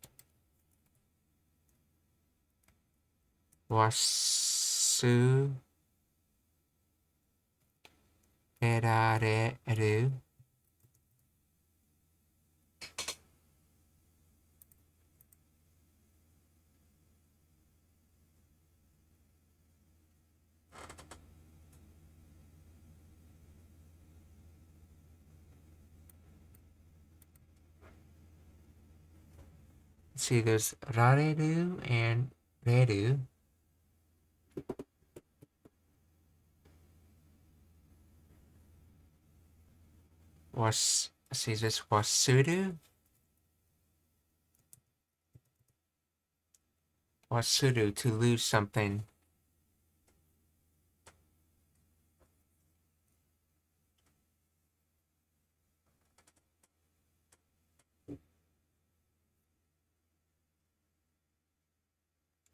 wasu rera reru let's see there's rareru and reru was see this wasuru wasuru to lose something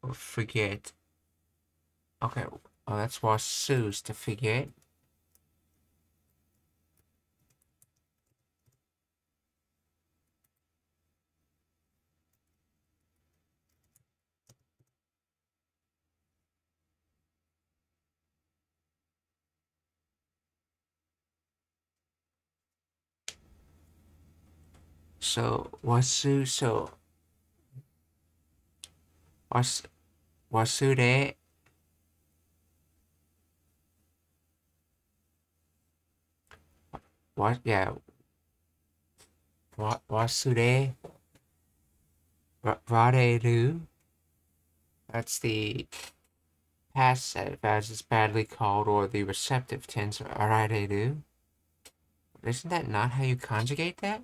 or forget okay oh that's wasu's to forget so wasu so was wasure what yeah wasure rareru that's the passive as it's badly called or the receptive tense rareru isn't that not how you conjugate that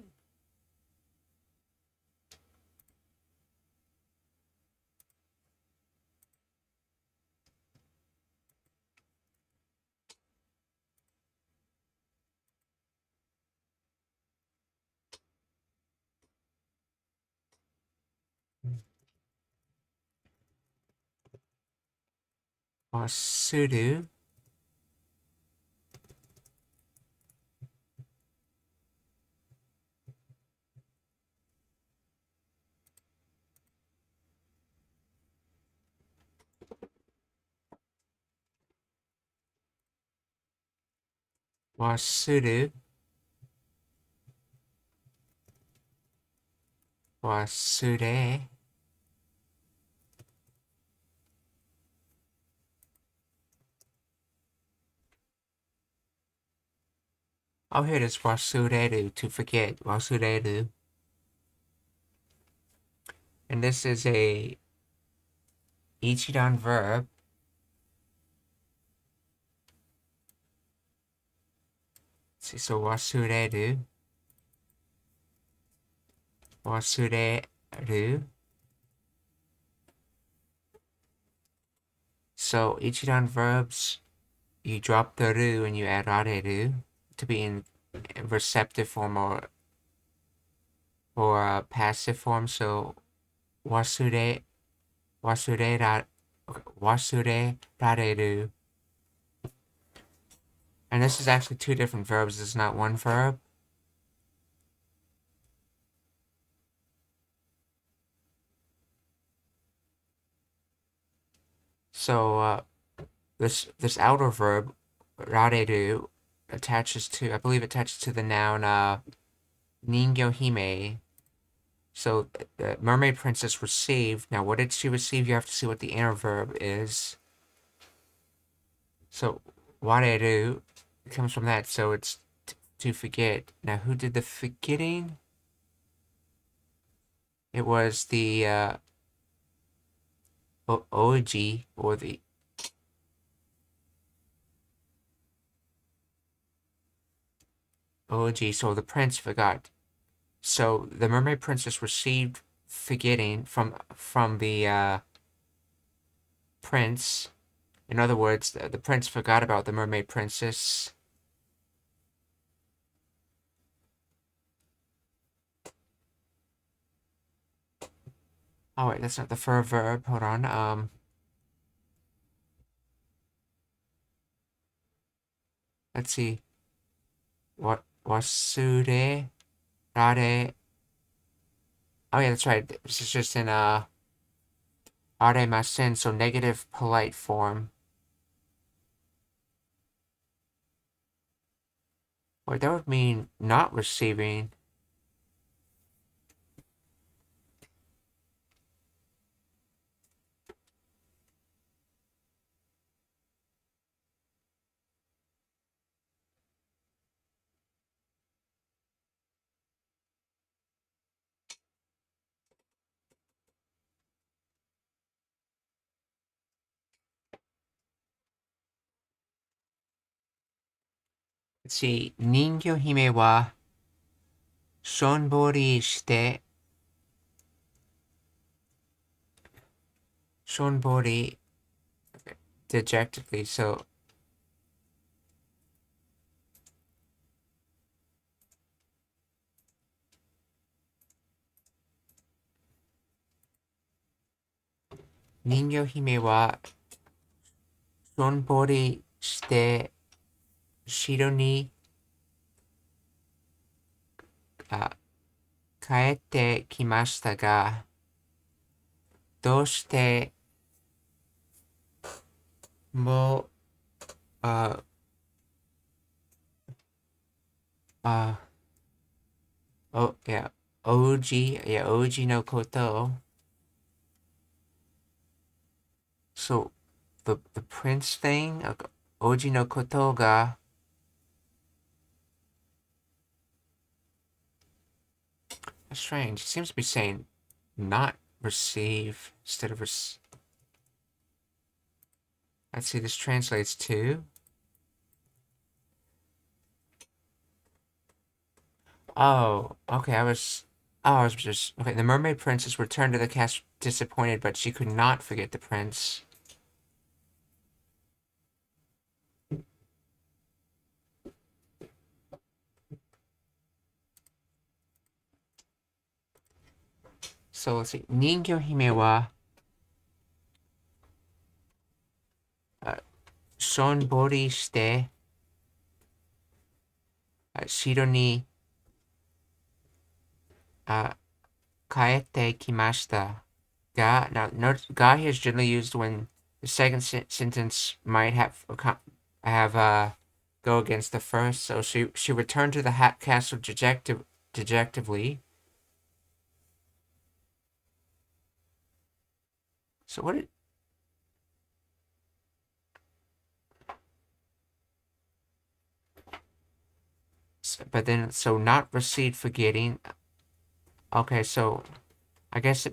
wasuru wasuru wasure oh here it is wasureru to forget wasureru and this is a ichidan verb see so wasureru so ichidan verbs you drop the ru and you add rareru to be in receptive form or passive form so wasure wasure wasure rareru and this is actually two different verbs it's not one verb So this outer verb, rareru, attaches to, I believe it attaches to the noun ningyo hime. So the mermaid princess received. Now, what did she receive? You have to see what the inner verb is. So wareru comes from that. So it's to forget. Now, who did the forgetting? It was the oji, or the oji. So the prince forgot. So the mermaid princess received forgetting from the prince. In other words, the prince forgot about the mermaid princess. Oh wait, that's not the verb. Hold on. Let's see. What wasure rare. Oh yeah, that's right. This is just in aremasen, so negative polite form. Wait, that would mean not receiving. Let's see. Ningyo hime wa shonbori shite. Shonbori dejectedly. So Ningyo hime wa shonbori shite shiro ni kaete kimashita ga, どうしてもああおいや王子のことを so the prince thing 王子のことが that's strange. It seems to be saying not receive instead of let's see, this translates to I was just okay. The mermaid princess returned to the castle disappointed, but she could not forget the prince. So let's see. Ningyo hime wa shonbori shite shiro ni kaete kimashita. Ga, now note ga here is generally used when the second sentence might have go against the first. So she returned to the castle dejectively. So what did but then so not received forgetting. Okay, so I guess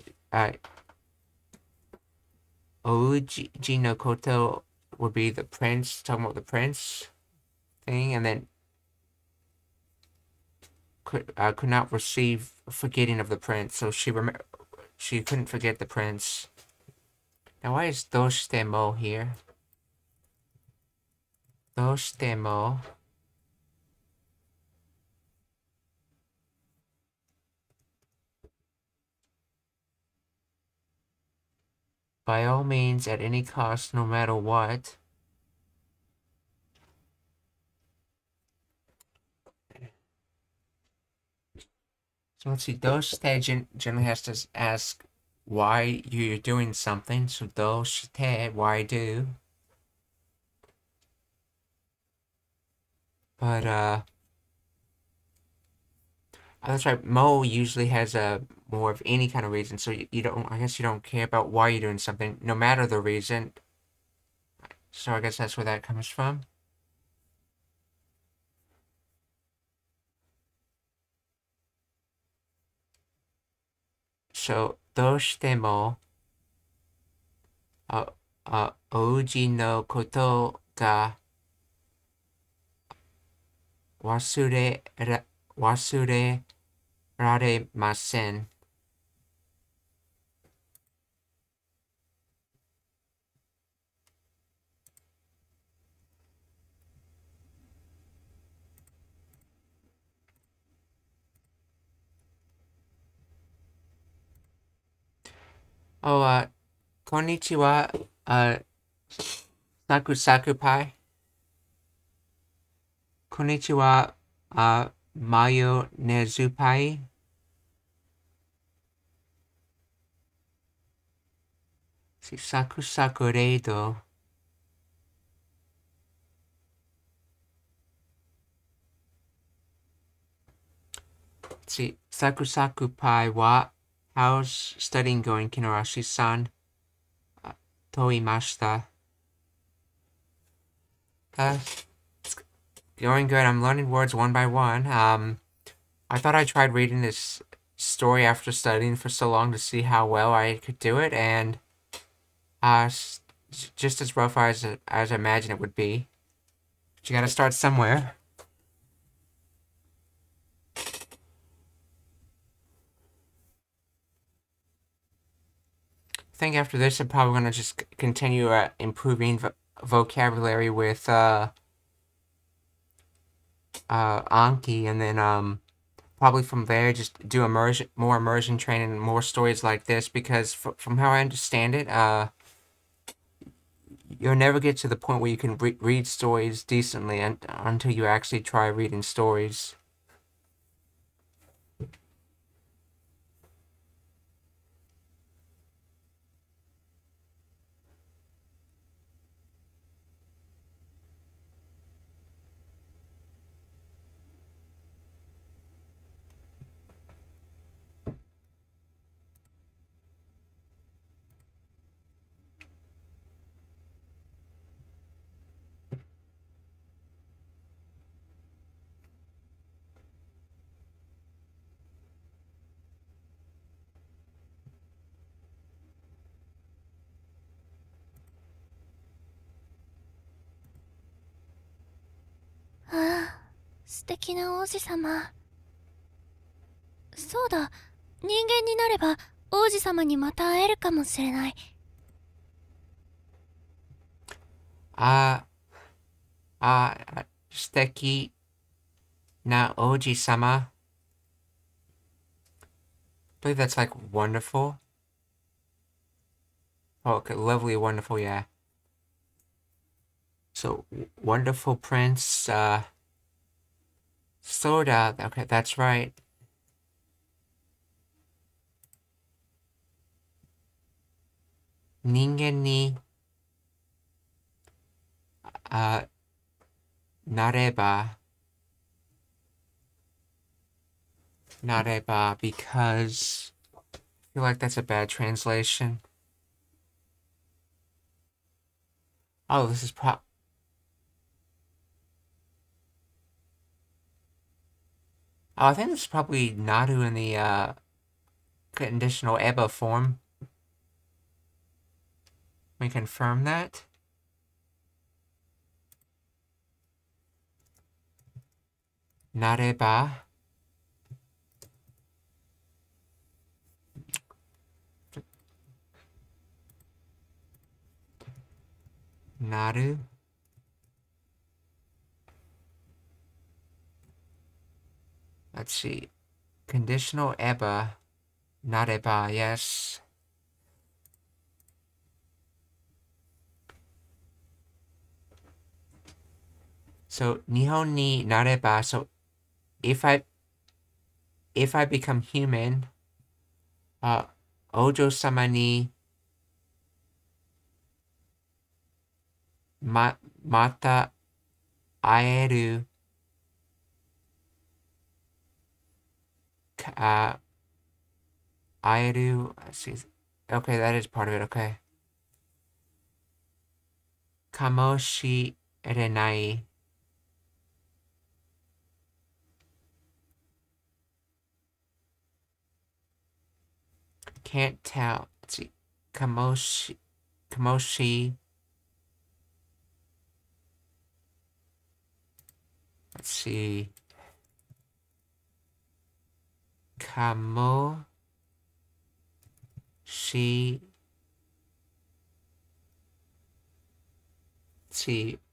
Ouji no Koto would be the prince, talking about the prince thing, and then could not receive forgetting of the prince, so she couldn't forget the prince. Now why is doshitemo here? Doshitemo. By all means, at any cost, no matter what. So let's see, doshite generally has to ask why you're doing something. So do shite, why do. But that's right. Mo usually has a more of any kind of reason. So you don't. I guess you don't care about why you're doing something, no matter the reason. So I guess that's where that comes from. So どうしてもおうじのことが忘れら忘れられません。Oh, こんにちは。サクサクパイ。こんにちは。マヨネーズパイ。サクサクレード。サクサクパイは How's studying going, Kinorashi-san? と言いました。It's going good. I'm learning words one by one. I thought I tried reading this story after studying for so long to see how well I could do it, and just as rough as I imagine it would be. But you gotta start somewhere. I think after this, I'm probably gonna just continue improving vocabulary with Anki, and then probably from there just do more immersion training, more stories like this. Because from how I understand it, you'll never get to the point where you can read stories decently until you actually try reading stories.「素敵な王子様。そうだ、人間になれば王子様にまた会えるかもしれない。素敵な王子様. I believe that's like wonderful. Oh, okay, lovely, wonderful, yeah. So, wonderful prince, soda, okay, that's right. Ningen ni, nareba, because I feel like that's a bad translation. Oh, this is oh, I think this is probably Nadu in the conditional eba form. We confirm that. Nareba. Naru. Let's see. Conditional eba. Nareba, yes. So, Nihon ni nareba. So, if I become human, Ojo-sama ni mata aeru aeru. Okay, that is part of it. Okay. Kamoshi renai. Can't tell. Let's see. Kamoshi. Let's see. Kamoshi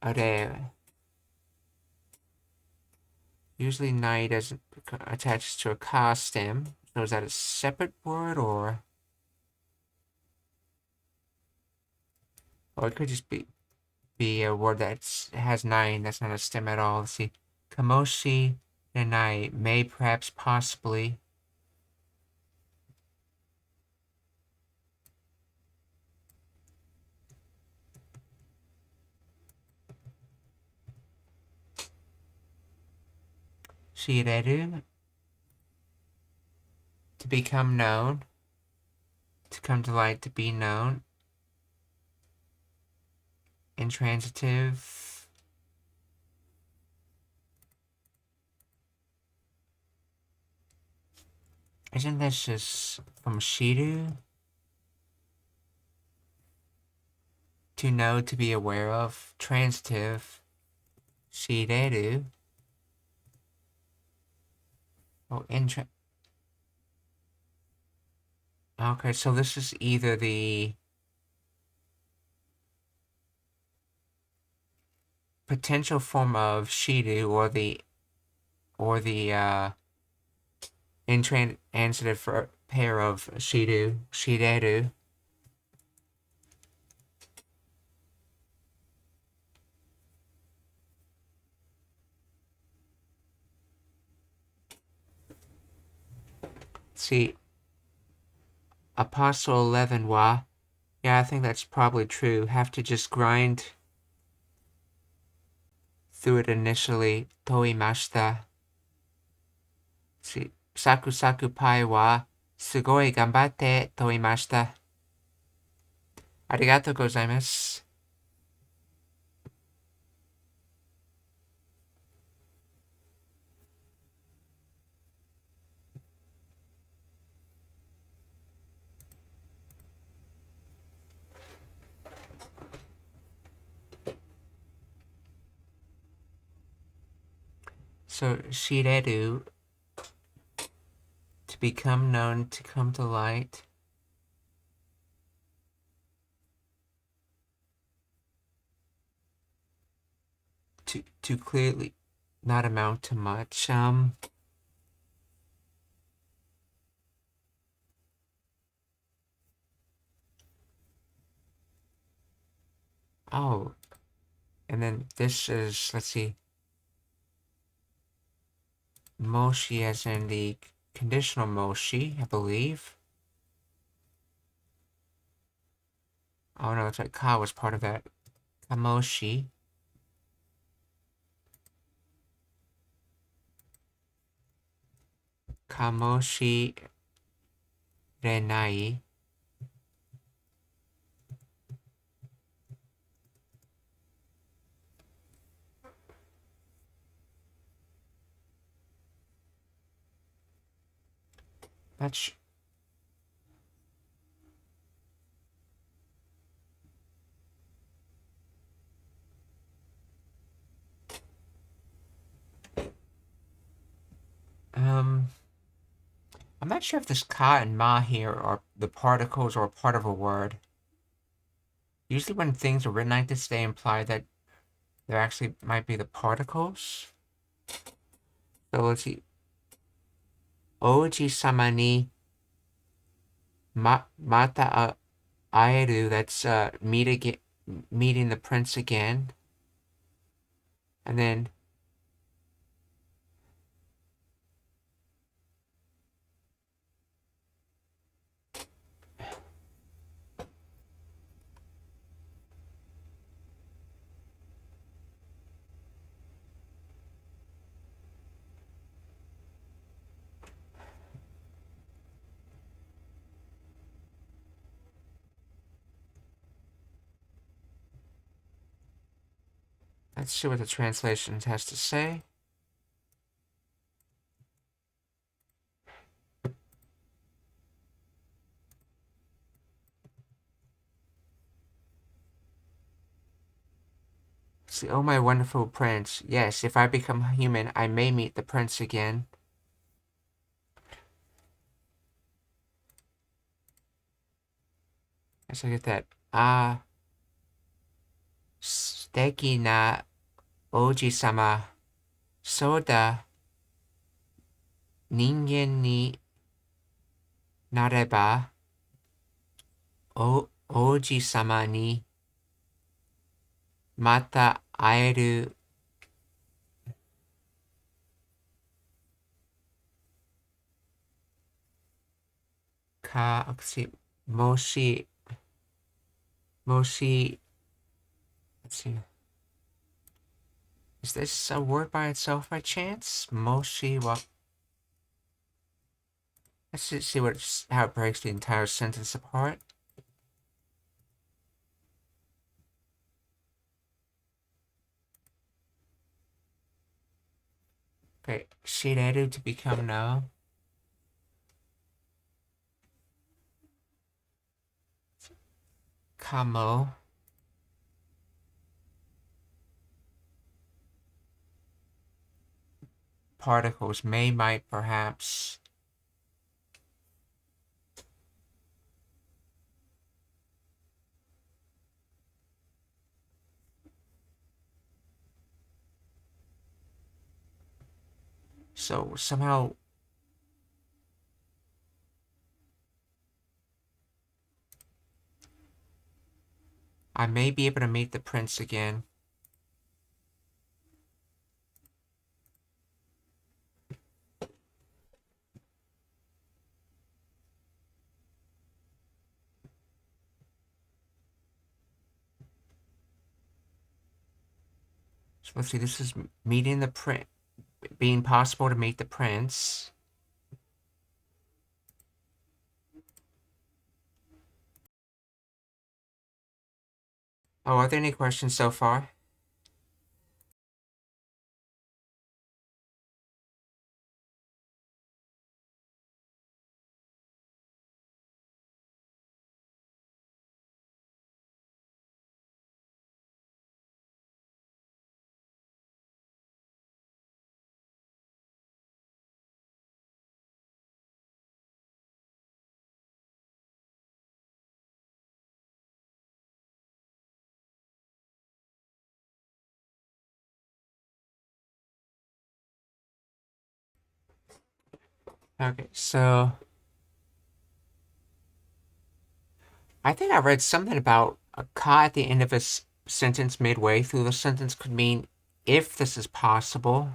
are. Usually nai doesn't attach to a ka stem. So is that a separate word or it could just be a word that has nine that's not a stem at all. Let's see. Kamoshi renai may perhaps possibly. Shireru, to become known, to come to light, to be known. Intransitive. Isn't this just from shiru? To know, to be aware of. Transitive. Shireru. Oh, okay, so this is either the potential form of shiru or the intransitive pair of shireru. See, Apostle 11 wa. Yeah, I think that's probably true. Have to just grind through it initially. Toimashita. See, Saku Saku Pai wa sugoi gambatte toimashita. Arigatou gozaimasu. So, shireru, to become known, to come to light. To clearly not amount to much. Oh, and then this is, let's see, moshi as in the conditional moshi, I believe. Oh no, that's right, ka was part of that. Kamoshi. Kamoshi renai. That's I'm not sure if this ka and ma here are the particles or part of a word. Usually when things are written like this, they imply that there actually might be the particles. So let's see. Oji-sama ni mata aeru, that's meeting the prince again. And then Let's see what the translation has to say. See, oh my wonderful prince. Yes, if I become human, I may meet the prince again. Let's look at that. Suteki na oji-sama. Soda ningen ni nareba oji-sama ni mata aeru ka. Let's see. Moshi. Let's see. Is this a word by itself by chance? Moshi wa. Let's see how it breaks the entire sentence apart. Okay, shireru to become no. Kamo. Particles may, might, perhaps. So somehow I may be able to meet the prince again. So let's see, this is meeting the prince, being possible to meet the prince. Oh, are there any questions so far? Okay, so I think I read something about a ka at the end of a sentence midway through the sentence could mean if this is possible.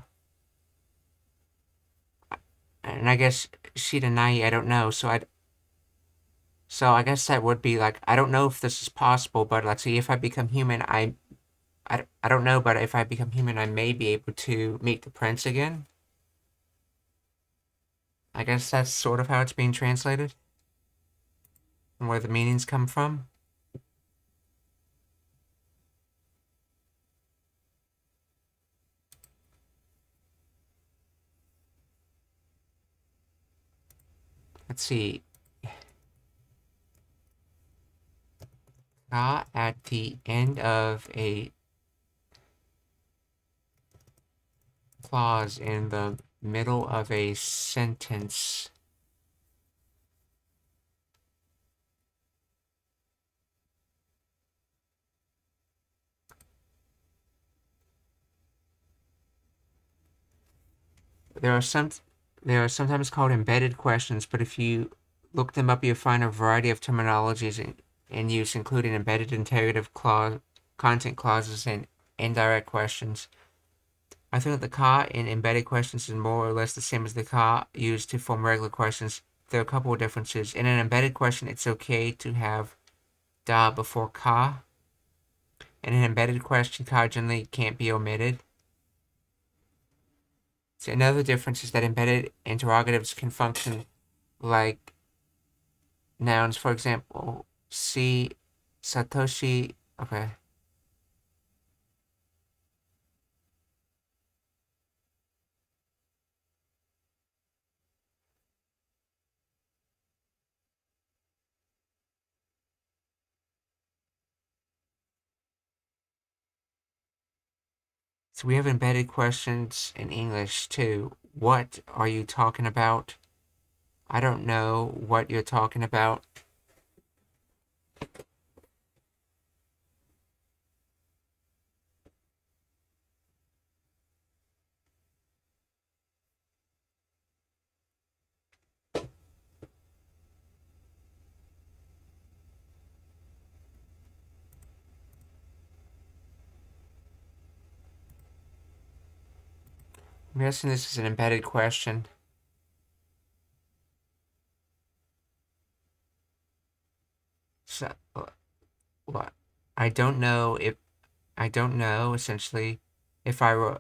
And I guess shiranai, I don't know. So I guess that would be like, I don't know if this is possible, but let's see, if I become human, I don't know, but if I become human, I may be able to meet the prince again. I guess that's sort of how it's being translated and where the meanings come from. Let's see. Ka at the end of a clause in the middle of a sentence. They are sometimes called embedded questions, but if you look them up, you'll find a variety of terminologies in use, including embedded interrogative content clauses and indirect questions. I think that the ka in embedded questions is more or less the same as the ka used to form regular questions. There are a couple of differences. In an embedded question, it's okay to have da before ka. In an embedded question, ka generally can't be omitted. So another difference is that embedded interrogatives can function like nouns. For example, see Satoshi. Okay. So we have embedded questions in English too. What are you talking about? I don't know what you're talking about. I'm guessing this is an embedded question. So, what? I don't know essentially if I will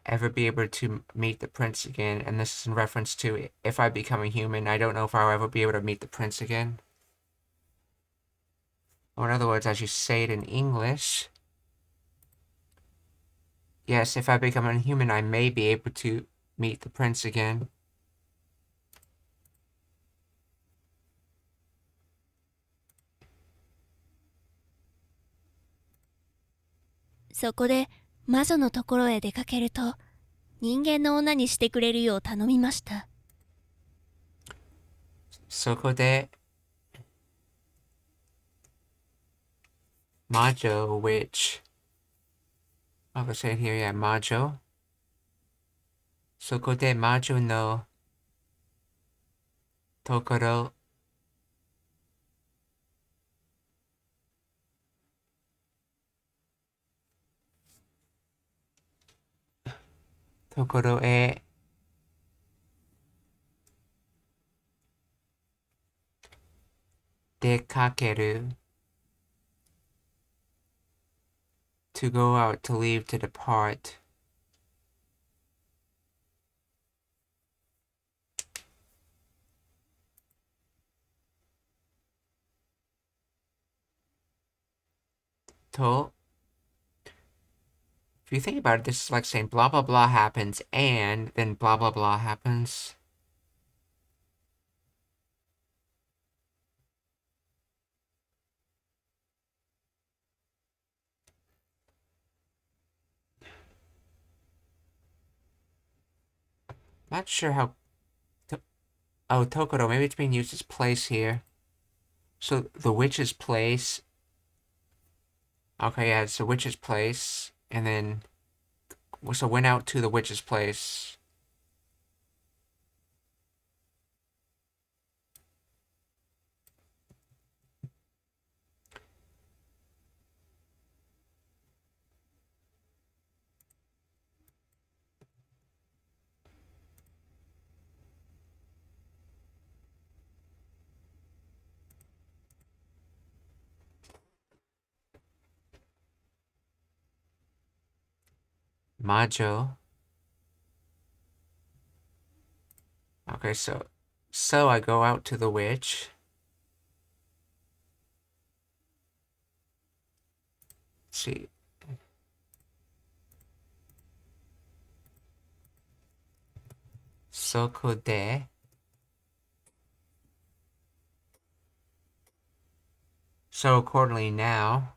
ever be able to meet the prince again, and this is in reference to if I become a human, I don't know if I'll ever be able to meet the prince again. Or in other words, as you say it in English, yes, if I become a human, I may be able to meet the prince again. そこで魔女のところへ出かけると、人間の女にしてくれるよう頼みました。そこで、魔女 which I'll say it here, yeah, 魔女。そこで魔女のところへ出かける to go out, to leave, to depart. と If you think about it, this is like saying blah blah blah happens and then blah blah blah happens. Not sure how. Oh, Tokoro. Maybe it's being used as place here. So the witch's place. Okay, yeah, it's the witch's place, and then so went out to the witch's place. Majo. Okay, so I go out to the witch. Let's see. Soko de. So accordingly now.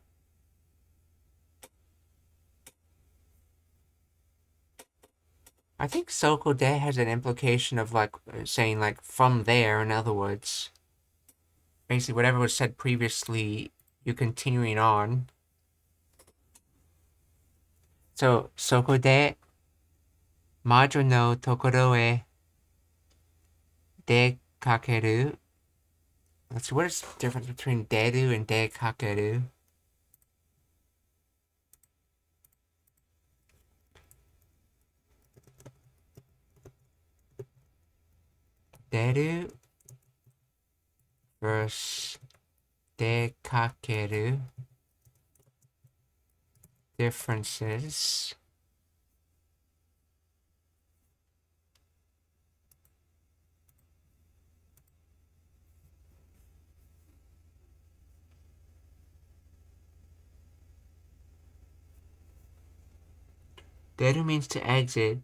I think Soko de has an implication of like saying like from there, in other words. Basically whatever was said previously, you're continuing on. So, そこで魔女のところへ出かける. Let's see, what is the difference between 出る and 出かける? Deru versus 出かける. Differences. Deru means to exit.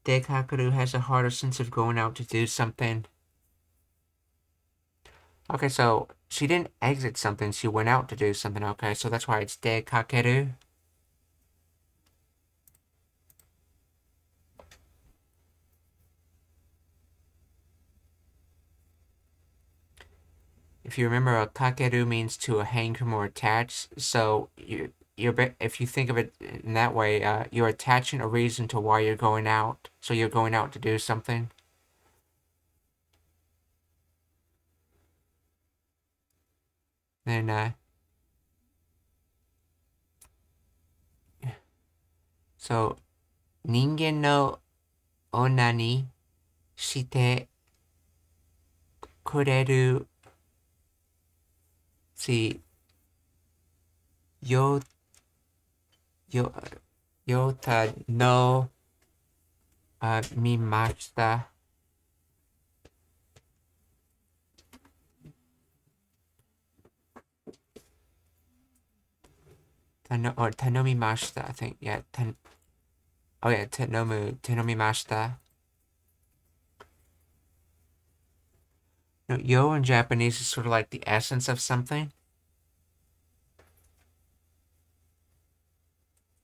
Dekakeru has a harder sense of going out to do something. Okay, so she didn't exit something, she went out to do something. Okay, so that's why it's dekakeru. if you remember, kakeru means to hang from or attach. So if you think of it in that way, you're attaching a reason to why you're going out. So you're going out to do something. Then so 人間の女にしてくれる see よよよたの見ました。or 頼みました I think yeah oh yeah 頼みました no, yo in Japanese is sort of like the essence of something.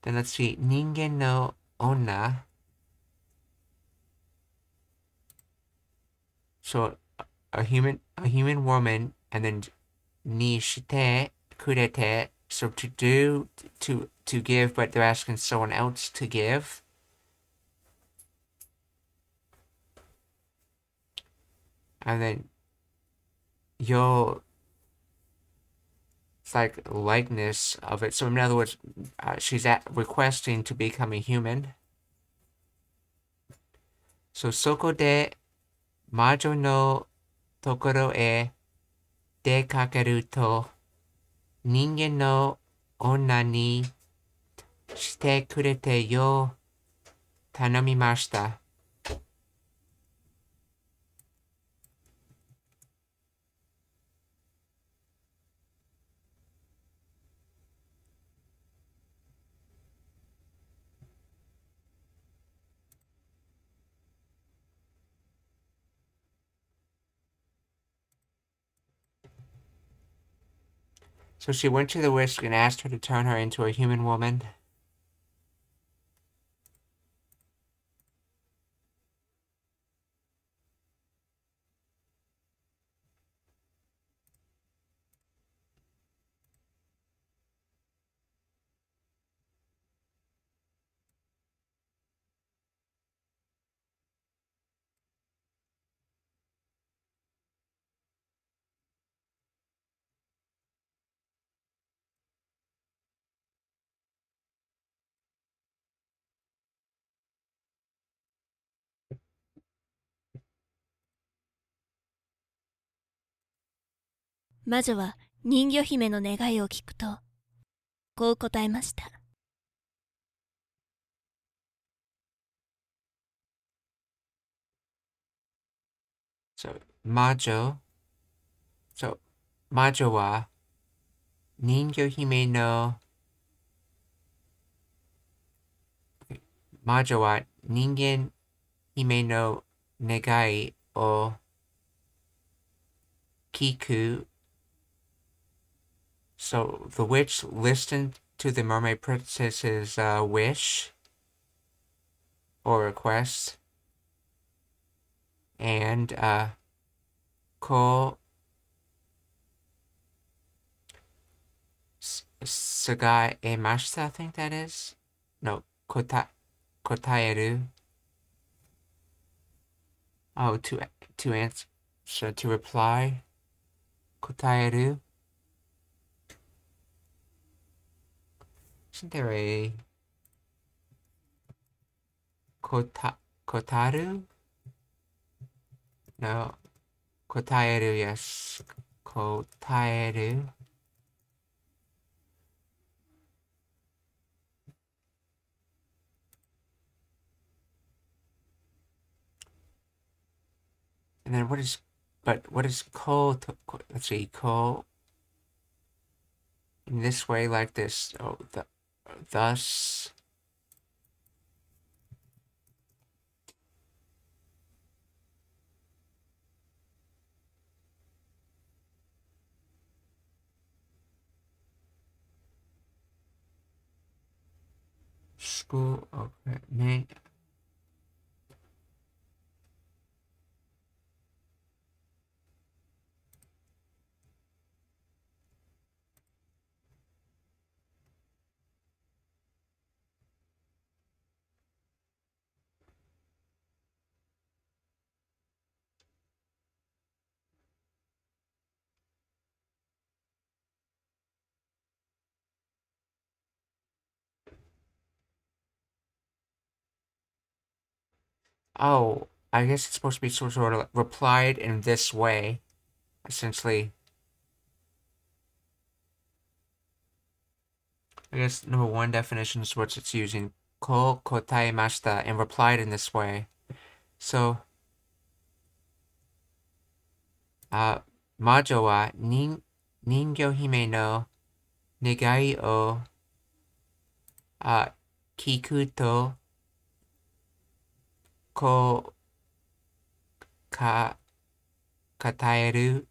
Then let's see 人間の女 so a human woman and then にしてくれて so to do to give but they're asking someone else to give and then yo it's like likeness of it. So in other words, she's requesting to become a human. So そこで魔女のところへ出かけると人間の女にしてくれてよ頼みました。So she went to the whisk and asked her to turn her into a human woman.「魔女は人魚姫の願いを聞くとこう答えました。So 魔女 So 魔女は人魚姫の魔女は人間姫の願いを聞く So the witch listened to the mermaid princess's wish or request and こうすがえました I think that is no 答える oh to answer so to reply 答える Isn't there a 答る No 答える yes 答える And then what is ko? Let's see, ko in this way, like this. Oh, thus. School. Okay. Oh, I guess it's supposed to be sort of replied in this way, essentially. I guess number one definition is what it's using. Ko kotaemashita, and replied in this way. So, 魔女は人魚姫の願いを聞くと、こか答える、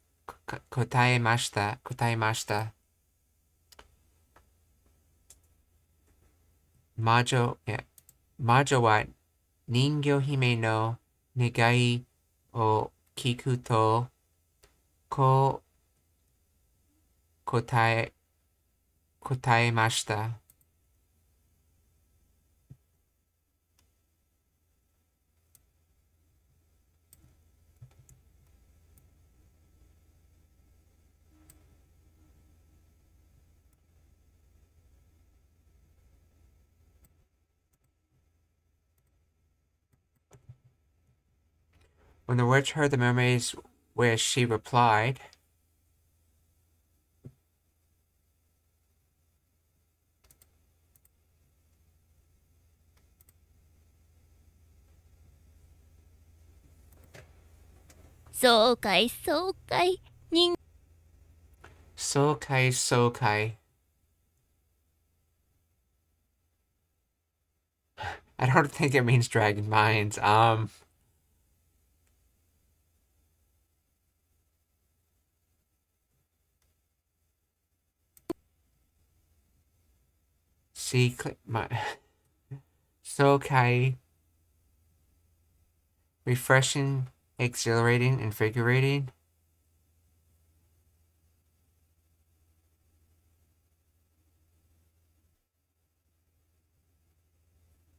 答えました。答えました。魔女、いや、魔女は人魚姫の願いを聞くと、こ答え、答えました。When the witch heard the mermaid's wish, she replied, そうかいそうかい。そうかい、そうかい。I don't think it means dragon minds. See, my so kai, refreshing, exhilarating, invigorating.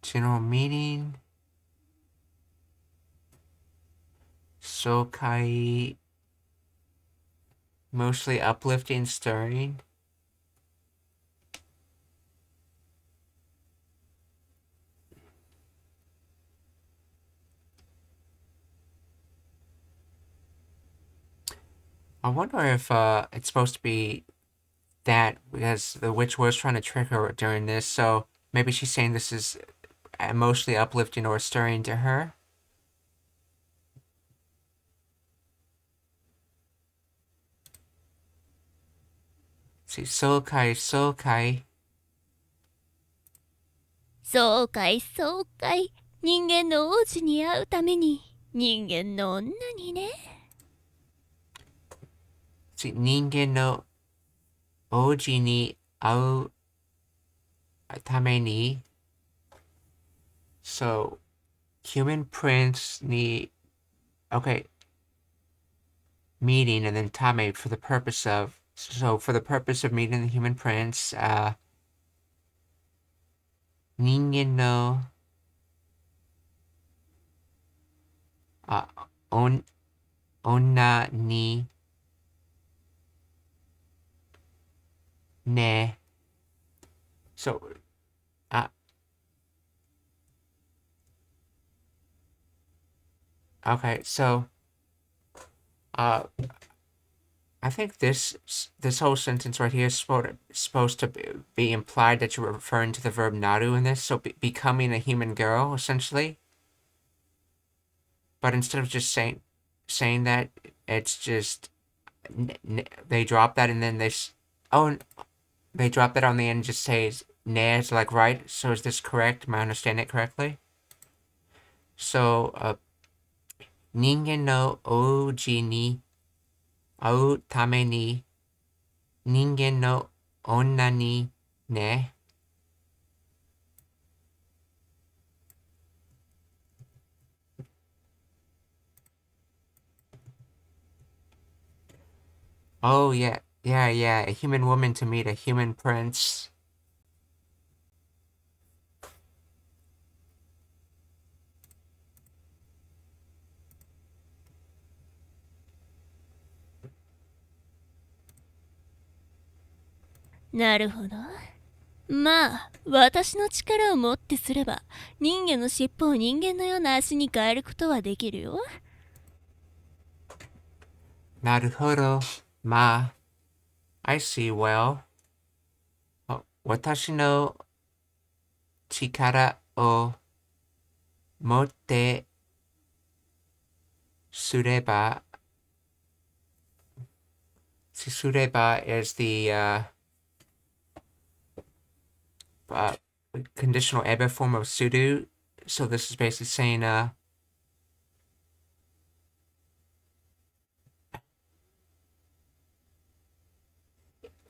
General meaning. So kai, mostly uplifting, stirring. I wonder if it's supposed to be that because the witch was trying to trick her during this, so maybe she's saying this is emotionally uplifting or stirring to her. See, so kai, so kai. そうかいそうかい。人間の王子に会うために人間の女にね。See, 人間の王子に会うために so human prince need okay meeting and then tame for the purpose of so for the purpose of meeting the human prince 人間のおん女にね so okay so uh I think this whole sentence right here is supposed to be implied that you're referring to the verb naru in this, so becoming a human girl essentially. But instead of just saying that, it's just they drop that and then they drop that on the end and just say ne is like right. So is this correct? Am I understanding it correctly? So 人間の王子に会うために人間の女にね。Oh yeah, yeah, yeah. A human woman to meet a human prince. なるほど。まあ、私の力をもってすれば、人魚の尻尾を人間のような足に変えることはできるよ。なるほど。まあ、I see. Well, 私の力をもってすれば、すれば is the uh, conditional adverb form of sudo. So this is basically saying,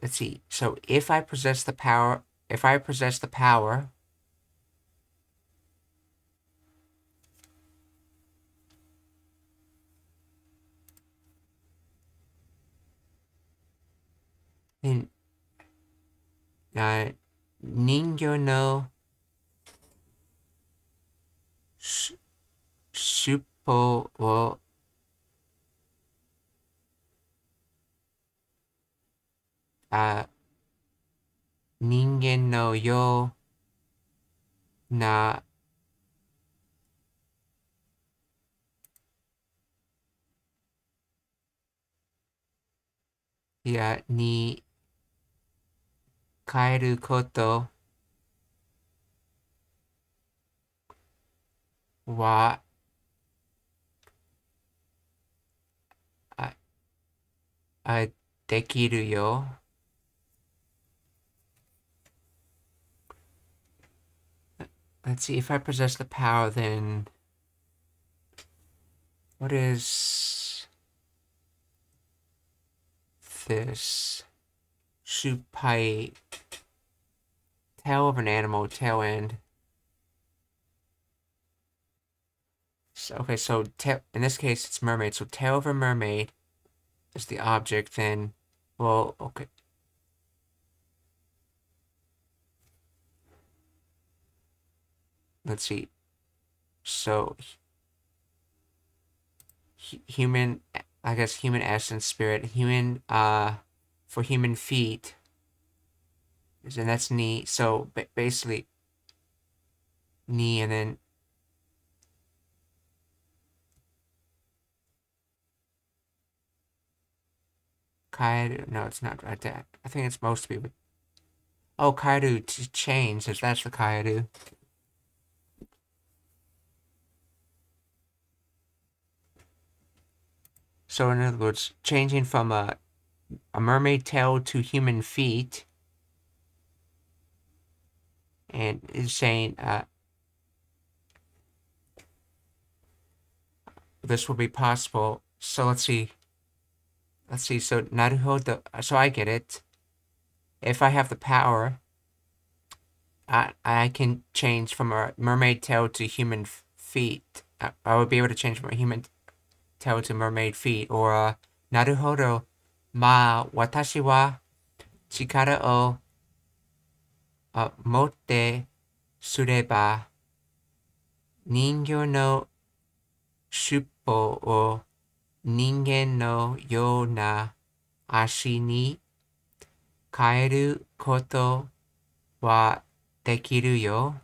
let's see. So if I possess the power, then 人魚の尻尾を人間のような、に変えることは、あ、できるよ。Let's see, if I possess the power, then what is this? Shupai, tail of an animal, tail end. So, okay, so in this case it's mermaid, so tail of a mermaid is the object, then, well, okay. Let's see. So, human, I guess human essence, spirit, human, for human feet, and that's knee. So basically, knee, and then kairu. No, it's not right there. I think it's supposed to be. Oh, kairu to change. That's the kairu. So in other words, changing from a mermaid tail to human feet, and is saying this will be possible. So let's see. So naruhodo. So I get it. If I have the power, I can change from a mermaid tail to human feet. I would be able to change from a human tail to mermaid feet. Or naruhodo. Ma watashi wa chikara o motte sureba ningyo no shuppo o ningen no yo na ashi ni kaeru koto wa dekiru yo.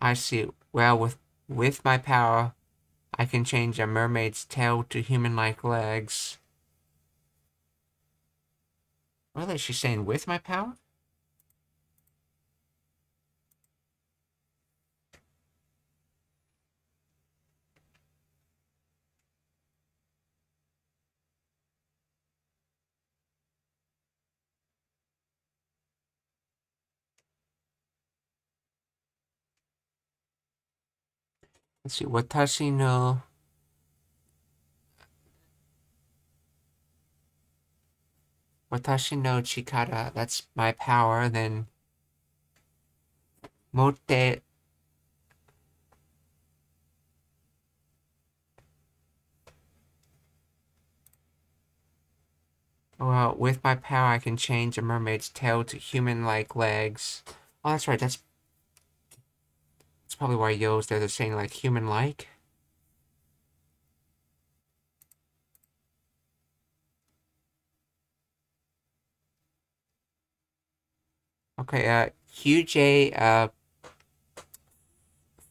I see. Well, with my power, I can change a mermaid's tail to human-like legs. Really? She's saying with my power? Let's see. Watashi no chikara. That's my power. Then motte. Well, with my power, I can change a mermaid's tail to human-like legs. Oh, that's right. That's probably why yo's there. They're saying like human-like. Okay, QJ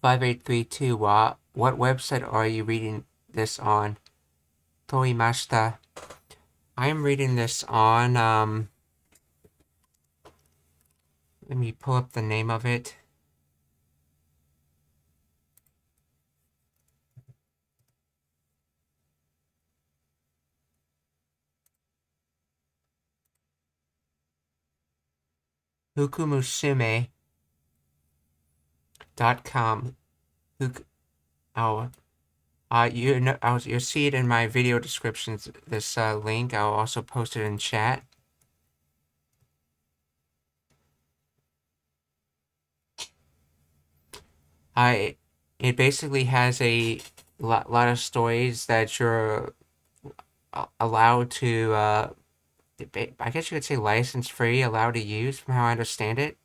5832 wa what website are you reading this on? Toimashita. I am reading this on let me pull up the name of it. Hukumusume.com. Oh, you'll see it in my video descriptions. This link, I'll also post it in chat. It basically has a lot of stories that you're allowed to, I guess you could say license free, allowed to use, from how I understand it.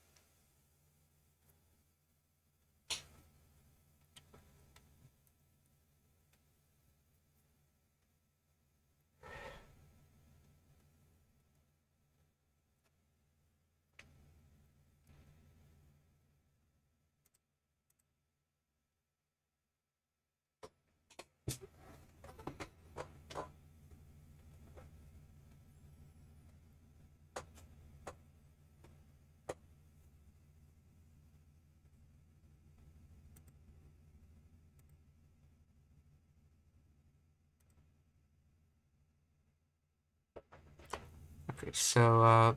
Okay, so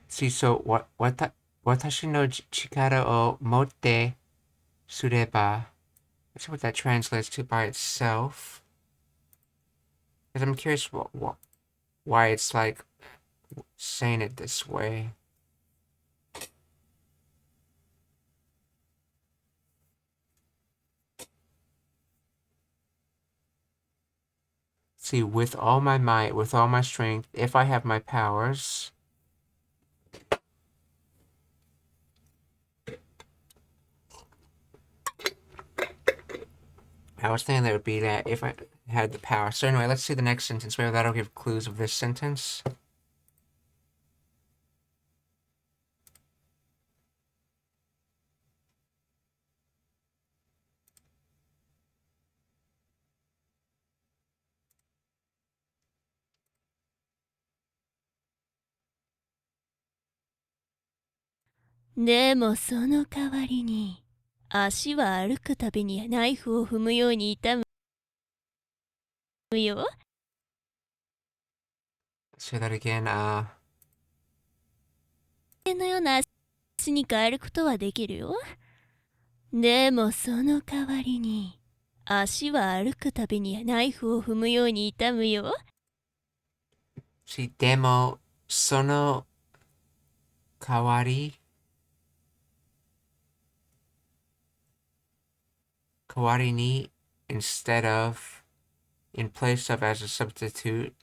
see, so watashi no chikara o motte sureba. Let's see what that translates to by itself. Because I'm curious why it's like saying it this way. See, with all my might, with all my strength, if I have my powers. I was thinking that would be that if I had the power. So anyway, let's see the next sentence. Maybe that'll give clues of this sentence.でもその代わりに、足は歩くたびにナイフを踏むように痛むよ。Say that again. のような足に変えることはできるよ。でもその代わりに、足は歩くたびにナイフを踏むように痛むよ。See, demo sono kawari. Kawari ni instead of, in place of, as a substitute.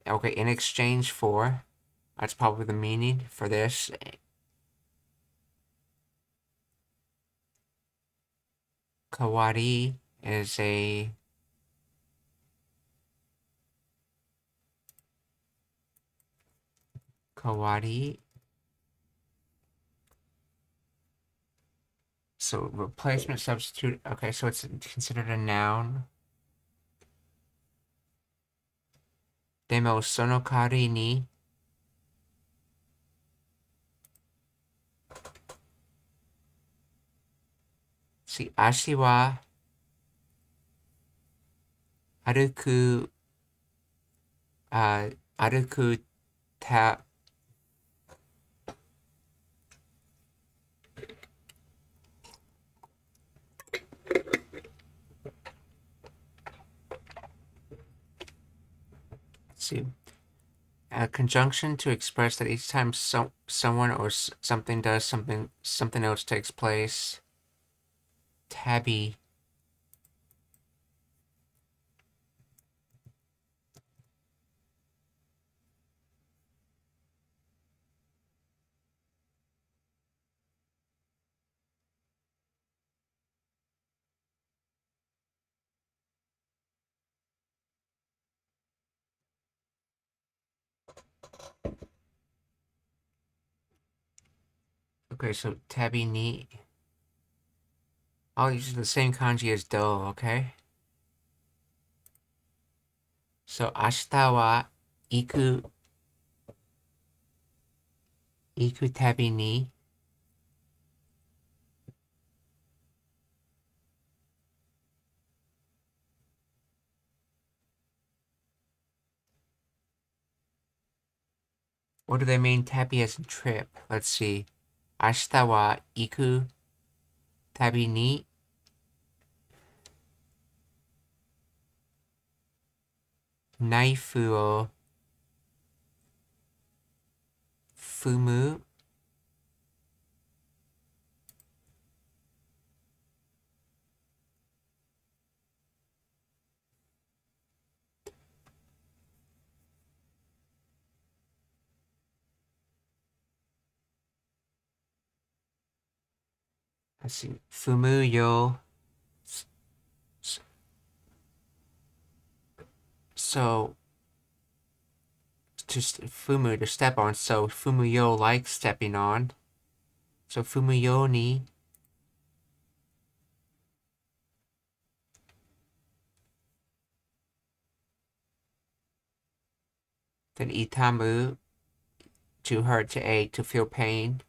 Okay, in exchange for. That's probably the meaning for this. Kawari is a kawari. So replacement substitute. Okay, so it's considered a noun. Demo sono kari ni. See, ashi wa aruku, aruku ta. Let's see. a conjunction to express that each time someone or something does something else takes place. Tabby. Okay, so tabby ni. I'll use the same kanji as do, okay? So, 明日は行く旅に What do they mean tabi as in trip? Let's see. 明日は行く旅にナイフを踏む Let's see. 踏むよ So, fumu, to step on. So, fumuyo, like stepping on. So, fumuyo ni. Then itamu, to hurt, to ache, to feel pain.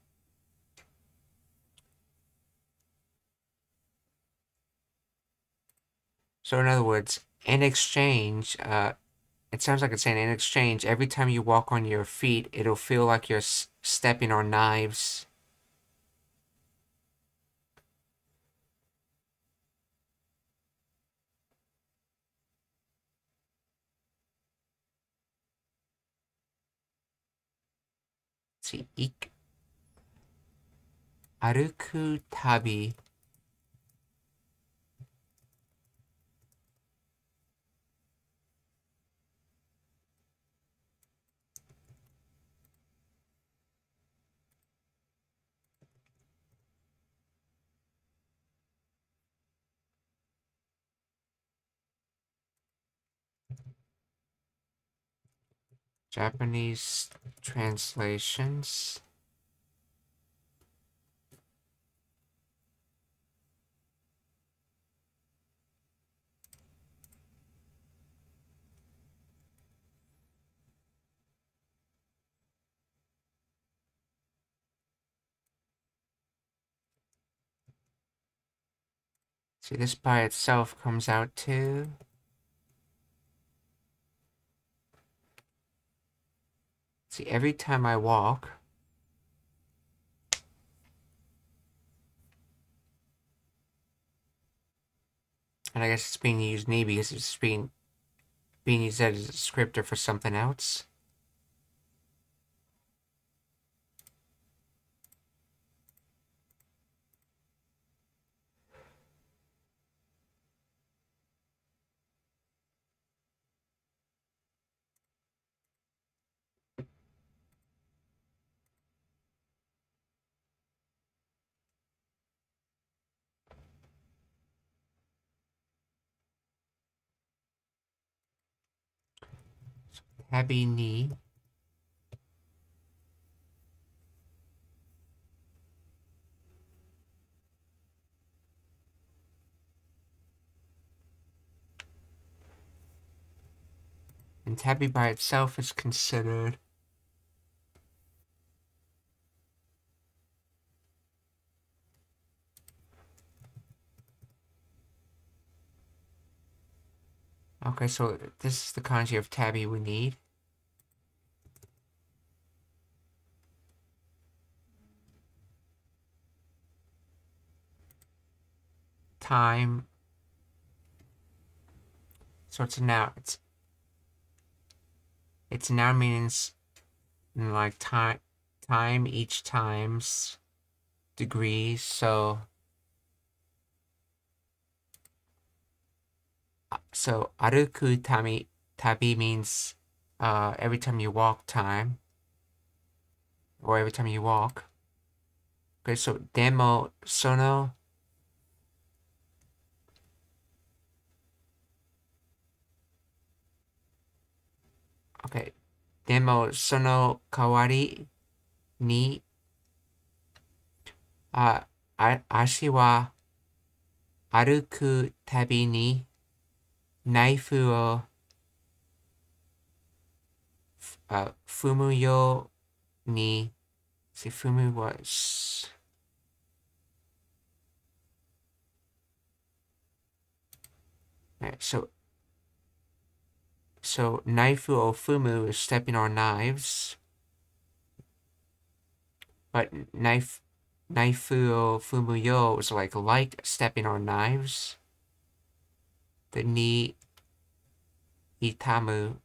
So, in other words, in exchange, it sounds like it's saying in exchange, every time you walk on your feet, it'll feel like you're stepping on knives. See, 歩く旅 Japanese translations. See, this by itself comes out to see, every time I walk, and I guess it's being used ni because it's being used as a descriptor for something else. Tabi ni. And tabi by itself is considered okay, so this is the kanji of tabi we need. Time. So it's a noun. It's now means like time each times degrees. So aruku tabi means every time you walk time, or every time you walk. Okay, so demo sono. Okay, demo sono kawari ni ashi wa aruku tabi ni naifu o fumu yo ni. See, fumu was. Right, so naifu o fumu is stepping on knives, but naifu o fumu yo is like stepping on knives. The ni itamu,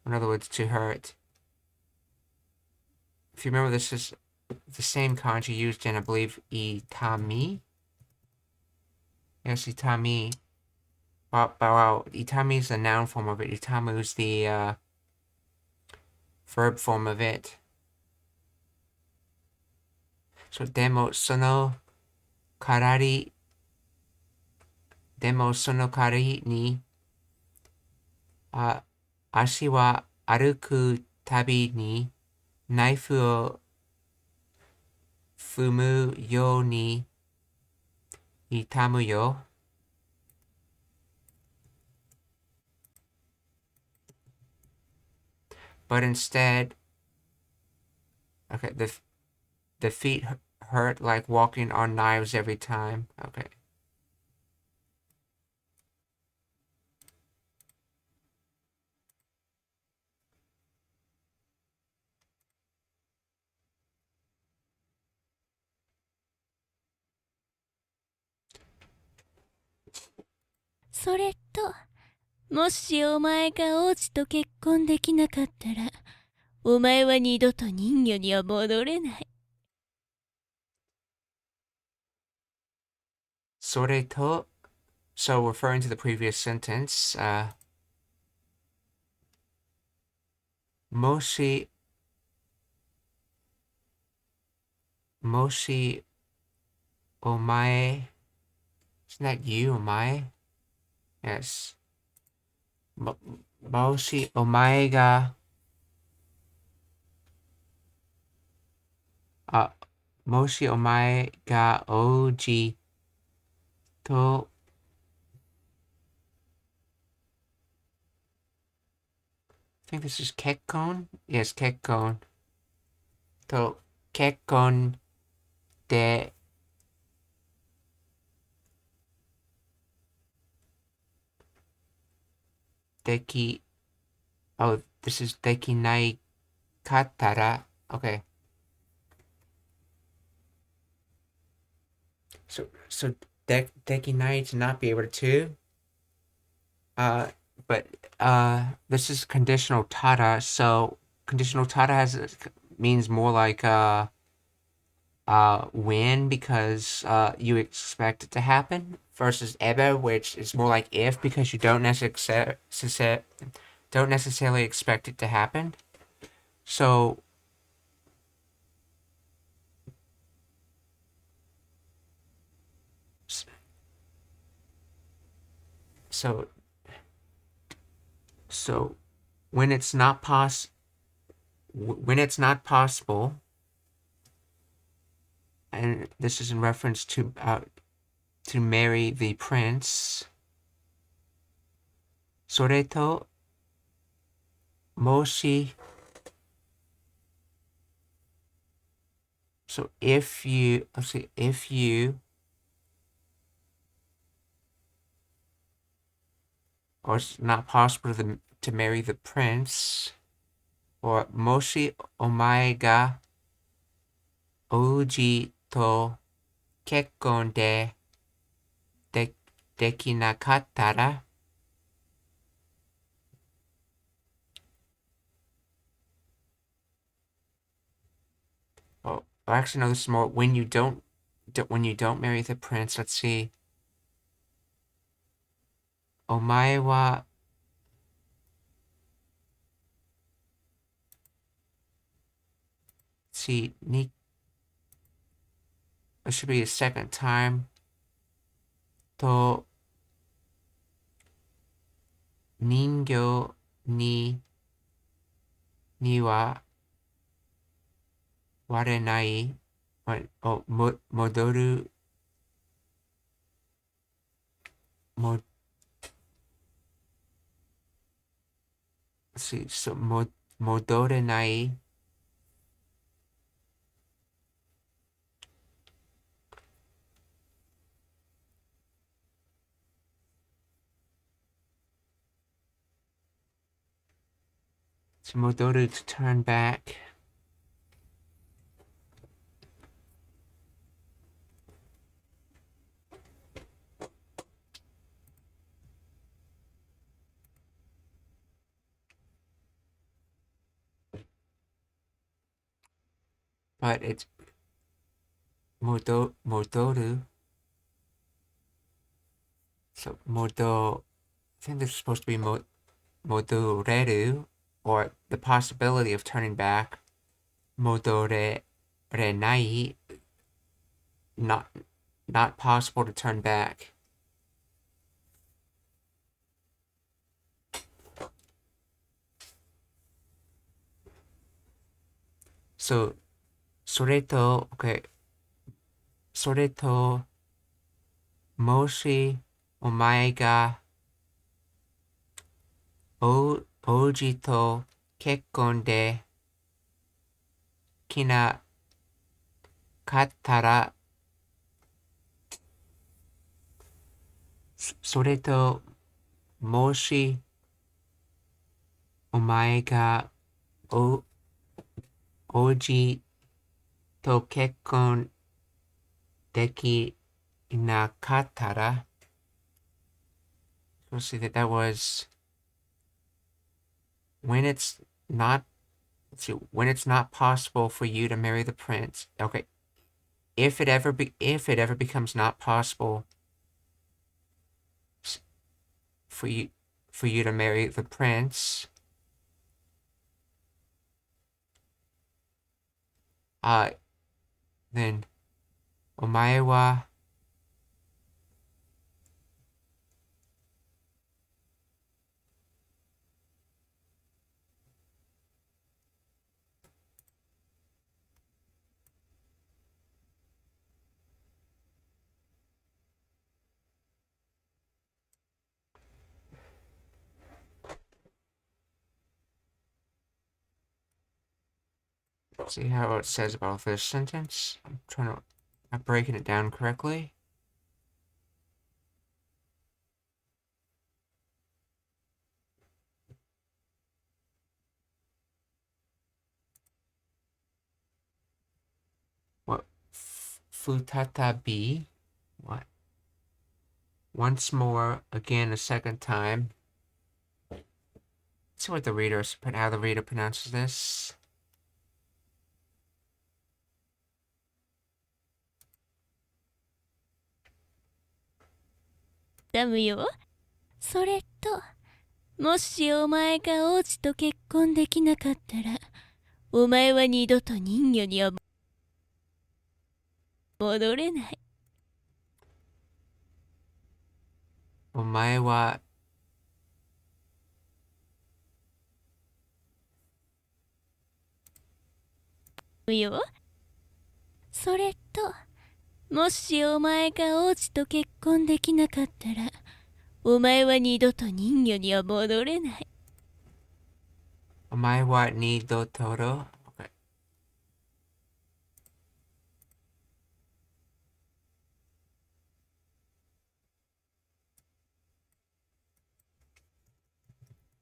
in other words, to hurt. If you remember, this is the same kanji used in, I believe, itami. Yes, itami. Wow, itami is the noun form of it. Itamu is the verb form of it. So demo sono karari ni ashi wa aruku tabi ni naifu o fumu yo ni itamu yo. But instead, okay, the feet hurt like walking on knives every time. Okay.それと、もしお前が王子と結婚できなかったら、お前は二度と人魚には戻れない。それと, so referring to the previous sentence, もしお前, isn't that you, お前? Yes. もしお前がもしお前が王子と I think this is 結婚? Yes, 結婚と結婚でoh, this is できないかったら okay. So できない to not be able to, but this is conditional tada, so conditional tada means more like when, because you expect it to happen, versus ebe, which is more like if, because you don't necessarily expect it to happen. So when it's not possible, and this is in reference to marry the prince. それともし so if you, let's see, if you or it's not possible to marry the prince, or もしお前が王子と結婚できなかったら Oh, actually, no, this is more when you don't marry the prince. Let's see. Omae wa. Let's see, ni. It should be a second time. To ningyo ni wa warenai. Oh, modoru. Let's see, so modorenai. So modoru to turn back. But it's modoru. So I think this is supposed to be modoreru, or the possibility of turning back. Modorenai, not possible to turn back. So, それと、okay. それと、もし、お前が、王子と結婚できなかったら、それと、もし、お前が、王子と結婚できなかったら, we'll see that was when it's not possible for you to marry the prince. Okay, if it ever becomes not possible for you to marry the prince, then お前はsee how it says about this sentence. I'm breaking it down correctly. What? Futatabi? What? Once more, again, a second time. Let's see how the reader pronounces this. ダムよ。それと、もしお前が王子と結婚できなかったら、お前は二度と人魚には戻れない。お前はよ。それと、もしお前が王子と結婚できなかったら、お前は二度と人魚には戻れない。お前は二度とokay.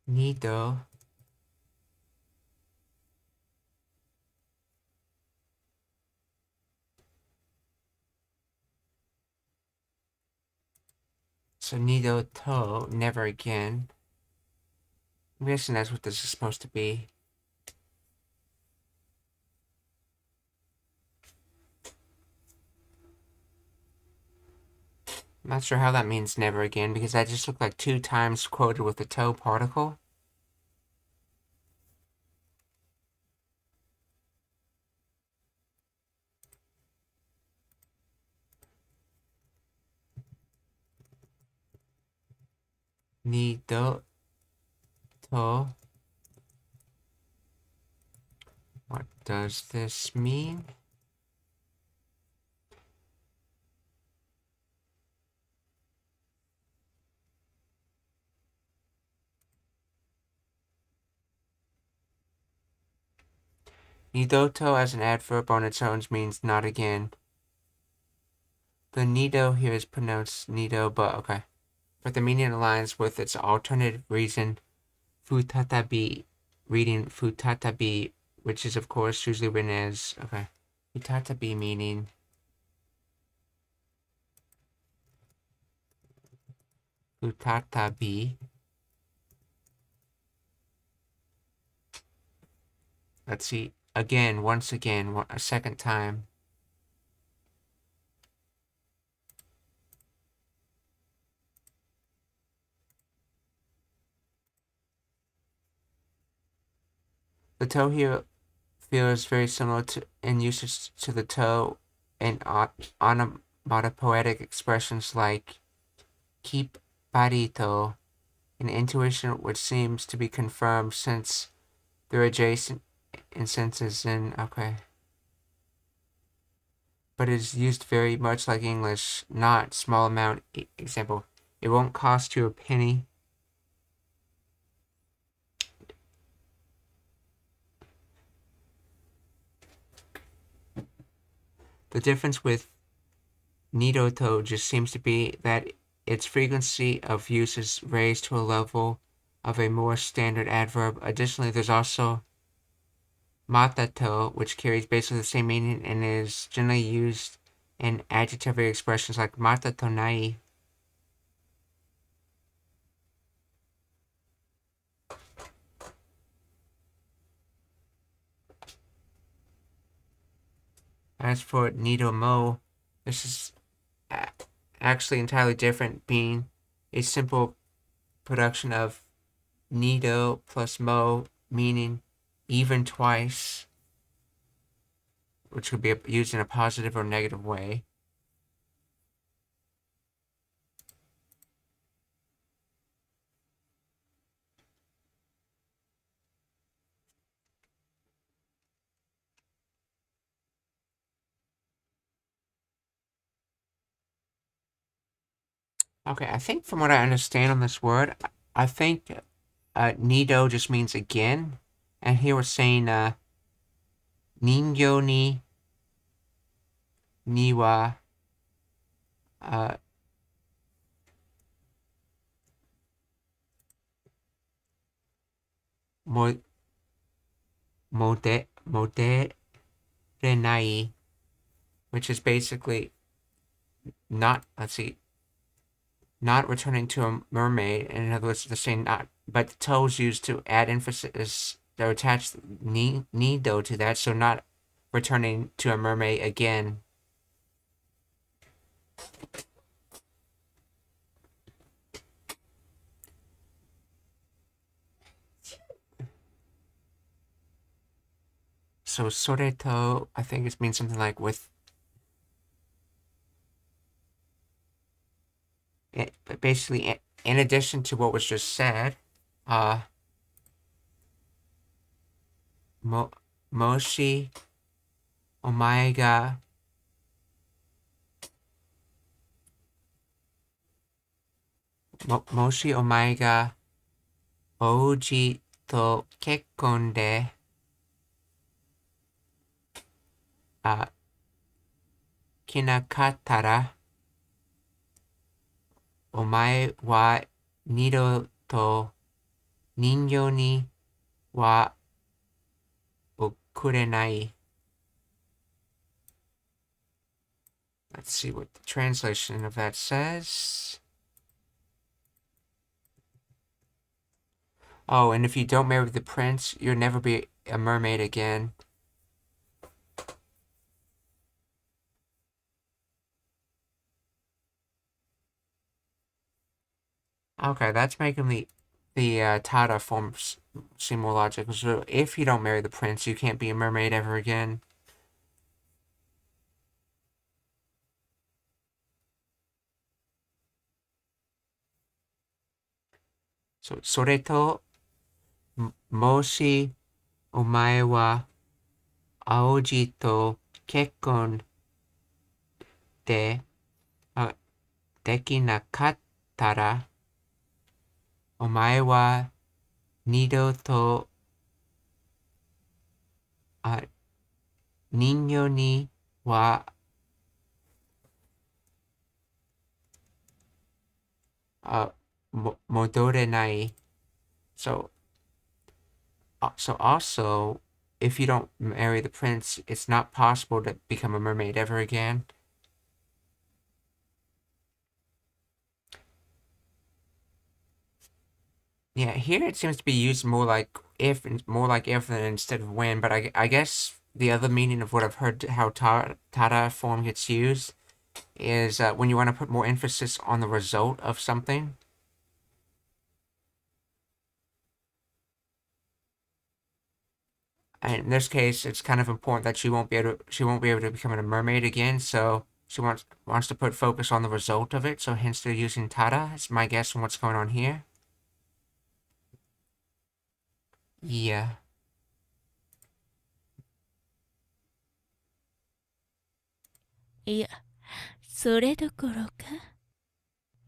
二度 So nido to, never again. I'm guessing that's what this is supposed to be. I'm not sure how that means never again, because that just looked like 2 times quoted with the to particle. Nido to. What does this mean? Nidoto as an adverb on its own means not again. The nido here is pronounced nido, but okay. But the meaning aligns with its alternative reason, futatabi, reading futatabi, which is of course usually written as, okay, futatabi meaning futatabi. Let's see, again, once again, a second time. The toe here feels very similar to in usage to the toe in onomatopoetic expressions like keep barito, an intuition which seems to be confirmed since they're adjacent in senses in okay. But it is used very much like English, not small amount. Example, it won't cost you a penny. The difference with nidoto just seems to be that its frequency of use is raised to a level of a more standard adverb. Additionally, there's also matato, which carries basically the same meaning and is generally used in adjectivary expressions like matato nai. As for nidomo, this is actually entirely different, being a simple production of nido plus mo, meaning even twice, which could be used in a positive or negative way. Okay, I think from what I understand on this word, I think nido just means again, and here we're saying ninyo ni wa uh, mo, moderenai, which is basically not, let's see, not returning to a mermaid. In other words, the same not, but the toes used to add emphasis. They're attached nido to that, so not returning to a mermaid again. So soreto, I think it means something like with. Basically, in addition to what was just said, moshi omae ga moshi omae ga ouji to kekkon de kinakattara, omae wa nido ninyo ni wa okurenai. Let's see what the translation of that says. Oh, and if you don't marry the prince, you'll never be a mermaid again. Okay, that's making the Tada form seem more logical. So if you don't marry the prince, you can't be a mermaid ever again. So それともしお前は青じと結婚でできなかったら、お前は二度とあ人形には戻れない。So, so also, if you don't marry the prince, it's not possible to become a mermaid ever again. Yeah, here it seems to be used more like if than instead of when. But I guess the other meaning of what I've heard how tada form gets used is when you want to put more emphasis on the result of something. And in this case, it's kind of important that she won't be able to become a mermaid again. So she wants to put focus on the result of it. So hence they're using tada. It's my guess on what's going on here. Yeah. いや、それどころか。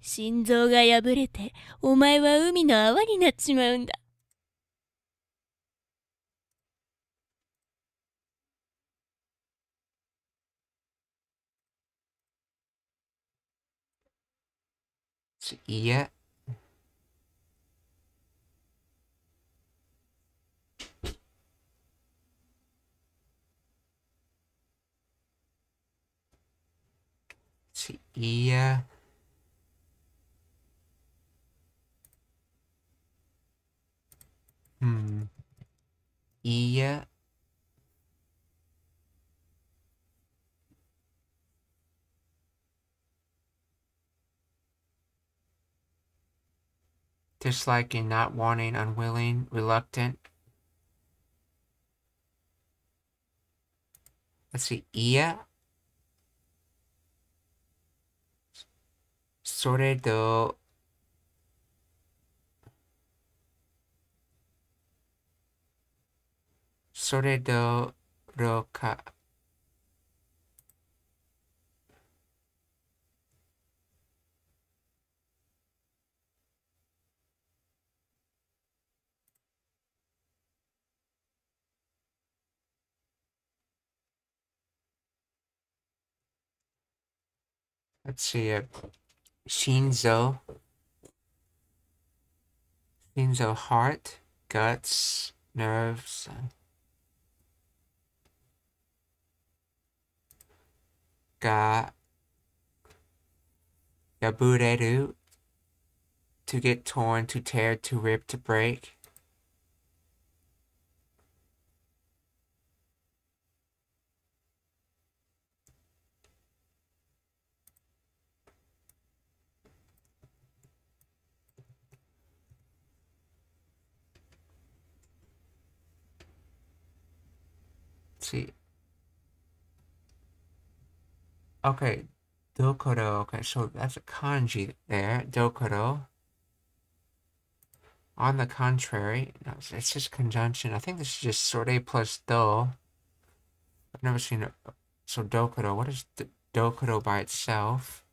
心臓が破れて、お前は海の泡になっちまうんだ。Yeah. Yeah. Hmm. Yeah. Disliking, not wanting, unwilling, reluctant. Let's see. Yeah. それど、それどろか。Let's see. Shinzo. Shinzo, heart, guts, nerves. Ga yabureru, to get torn, to tear, to rip, to break. Let's see. Okay, dokoro. Okay, so that's a kanji there. Dokoro. On the contrary, no, it's just conjunction. I think this is just sore plus do. I've never seen it. So dokoro. What is dokoro by itself?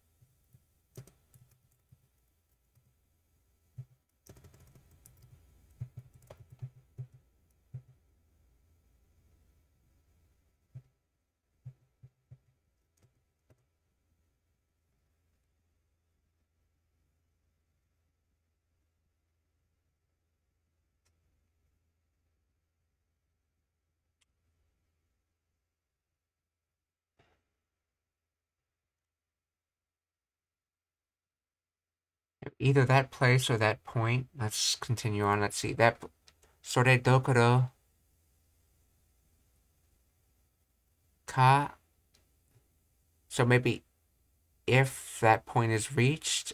Either that place or that point. Let's continue on. Let's see. That sore dokoro ka. So maybe if that point is reached,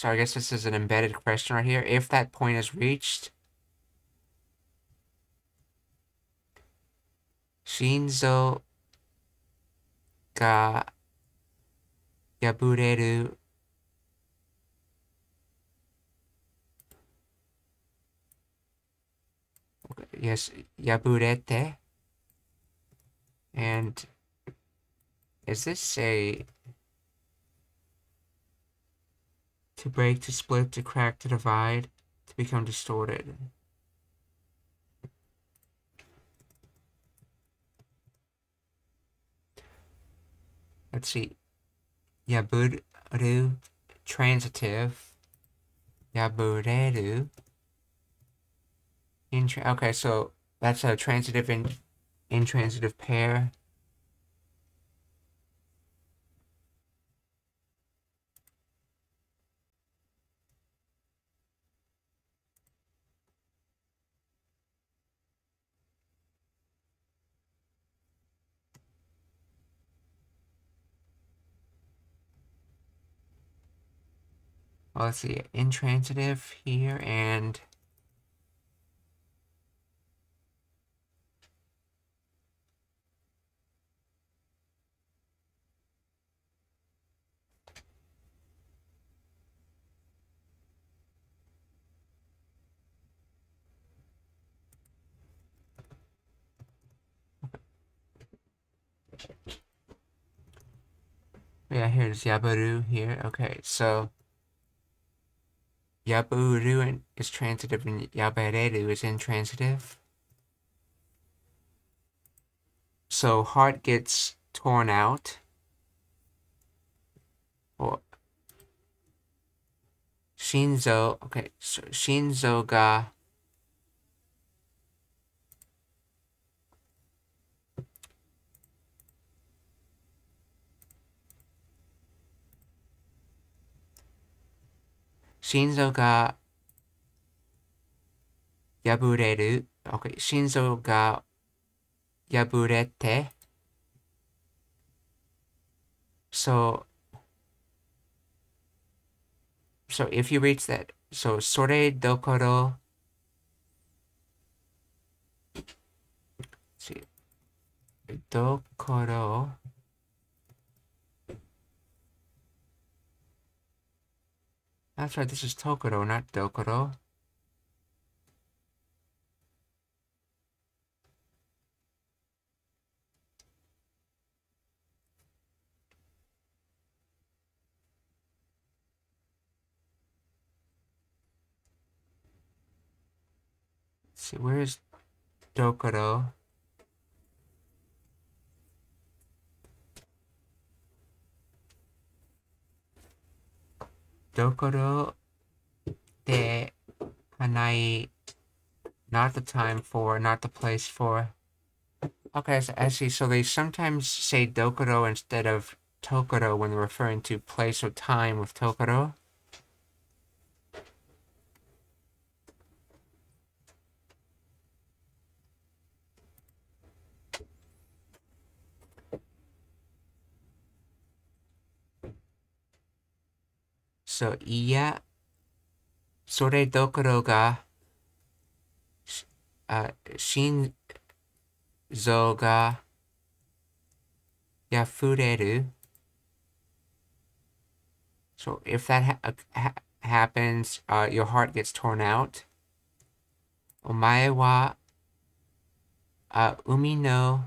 So I guess this is an embedded question right here. If that point is reached, Shinzo ga yabureru. Yes, yaburete. And is this a to break, to split, to crack, to divide, to become distorted? Let's see. Yaburu, transitive. Yabureru. Okay, so that's a transitive and intransitive pair. Well, let's see. Intransitive here and yeah, here's Yaburu here. Okay, so Yaburu is transitive and Yabereru is intransitive. So heart gets torn out. Or Shinzo, okay, so Shinzo ga Shinzo ga yabureru. Okay, Shinzo ga yaburete. So if you reach that, so sore dokoro, see, dokoro, that's right, this is tokoro, not dokoro. Let's see, where is dokoro? Dokoro de hanai, not the time for, not the place for. Okay, so I see. So they sometimes say dokoro instead of tokoro when they're referring to place or time with tokoro. So iya, sore dokoro ga shinzo ga yafureru. So if that happens, your heart gets torn out. Omae wa umi no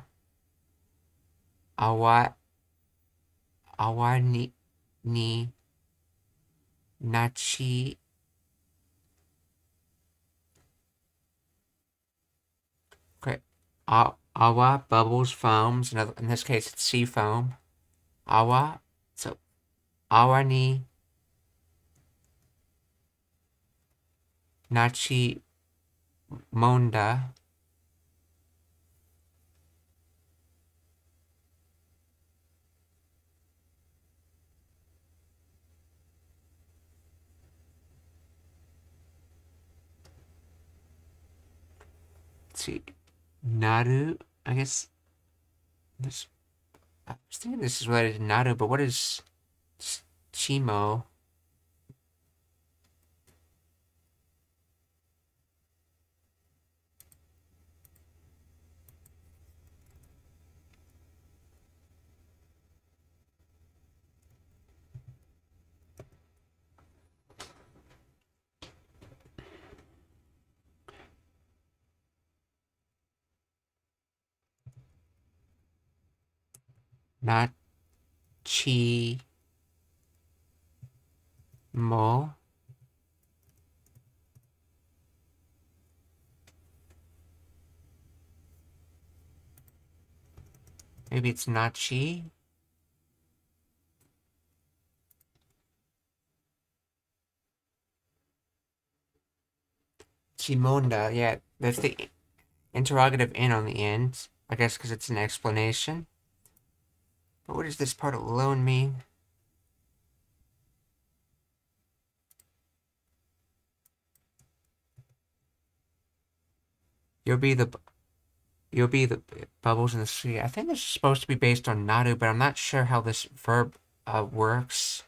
awa ni nachi. Okay, awa, bubbles, foams. In this case, it's sea foam. Awa, so awa ni nachi monda. Let's see, naru. I guess this. I was thinking this is related to naru, but what is chimo? Nachi mo. Maybe it's nachi. Chimonda, yeah, that's the interrogative in on the end. I guess because it's an explanation. But what does this part alone mean? You'll be the bubbles in the sea. I think this is supposed to be based on naru, but I'm not sure how this verb works.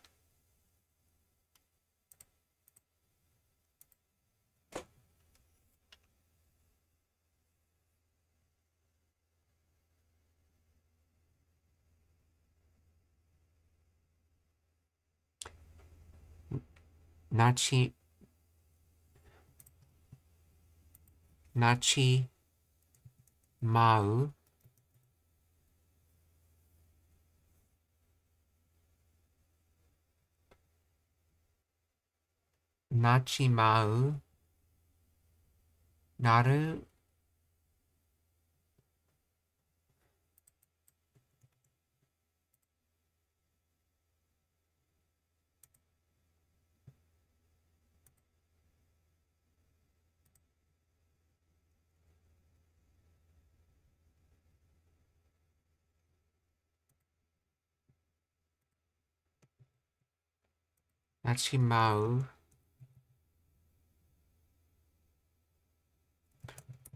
Nachi mau. Nachi mau. Naru. Nachi mau.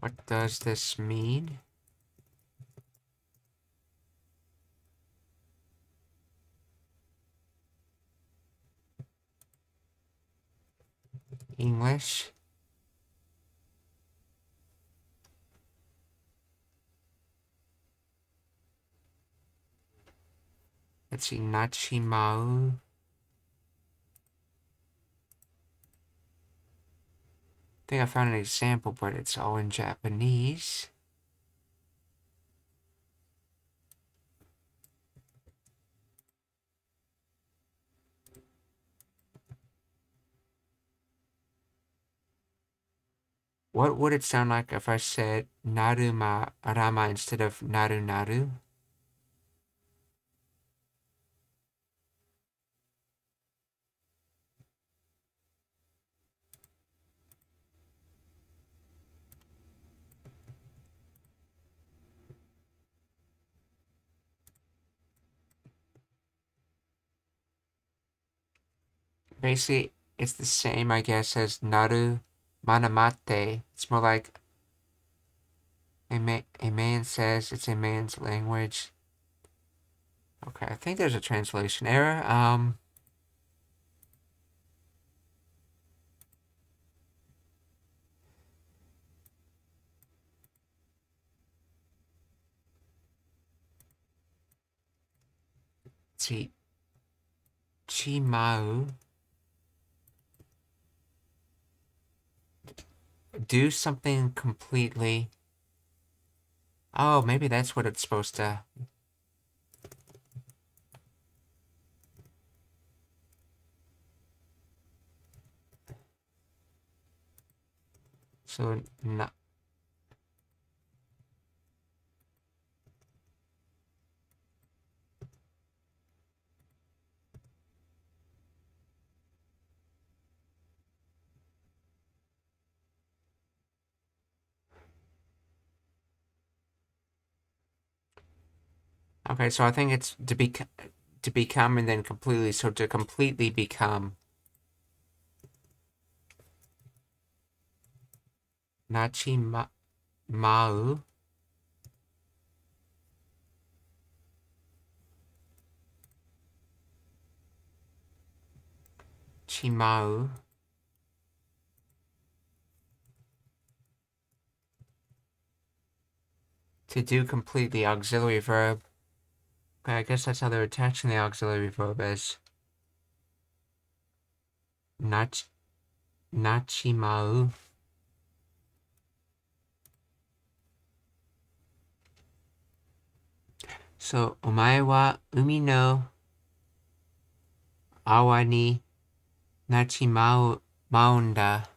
What does this mean? English. Let's see, nachi mau. I think I found an example, but it's all in Japanese. What would it sound like if I said naruma rama instead of naru naru? Basically, it's the same, I guess, as naru manamate. It's more like a man says. It's a man's language. Okay, I think there's a translation error. Let's see. Chimau. Do something completely. Oh, maybe that's what it's supposed to. So, not. Okay, so I think it's to become and then completely. So to completely become. Nachi mau. Chimau. To do completely auxiliary verb. Okay, I guess that's how they're attaching the auxiliary verb as nachimau. So, お前は海の泡になっちまうんだ。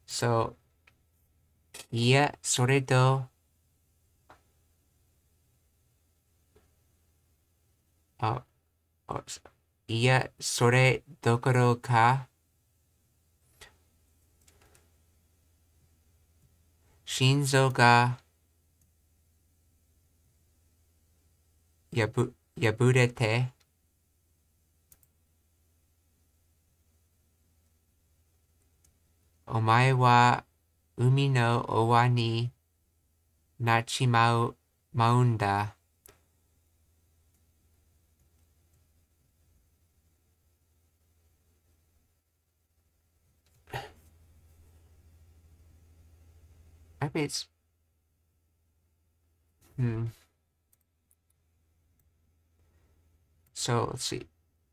So, いや、それと、あ、いや、それどころか、心臓が破れて、お前は海の泡になっちまうんだ。I mean, hmm. So let's see.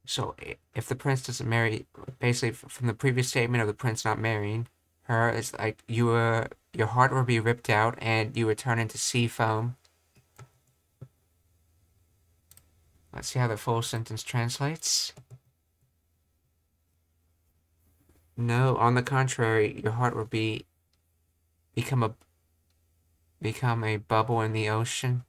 So if the prince doesn't marry, basically from the previous statement of the prince not marrying her, it's like your heart will be ripped out and you would turn into sea foam. Let's see how the full sentence translates. No, on the contrary, your heart will become a become a bubble in the ocean.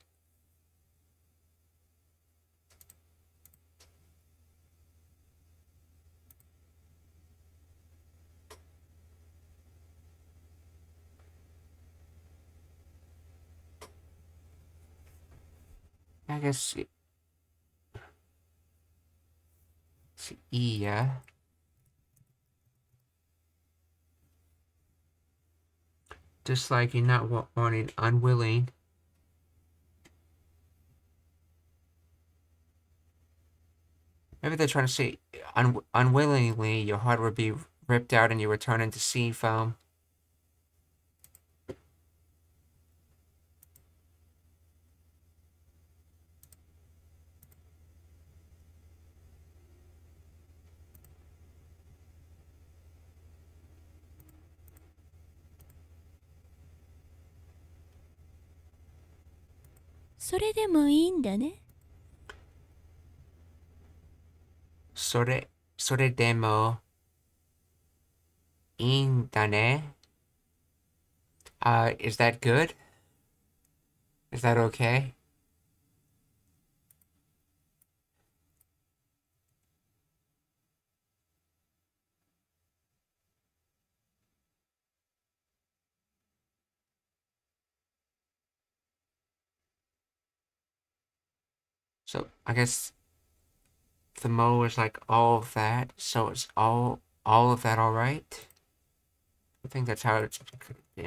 I guess yeah. Just like you're not wanting, unwilling. Maybe they're trying to say unwillingly your heart would be ripped out and you would turn into sea foam. それでもいいんだね。それでもいいんだね. Is that good? Is that okay? So I guess the mo is like all of that. So it's all of that all right? I think that's how it's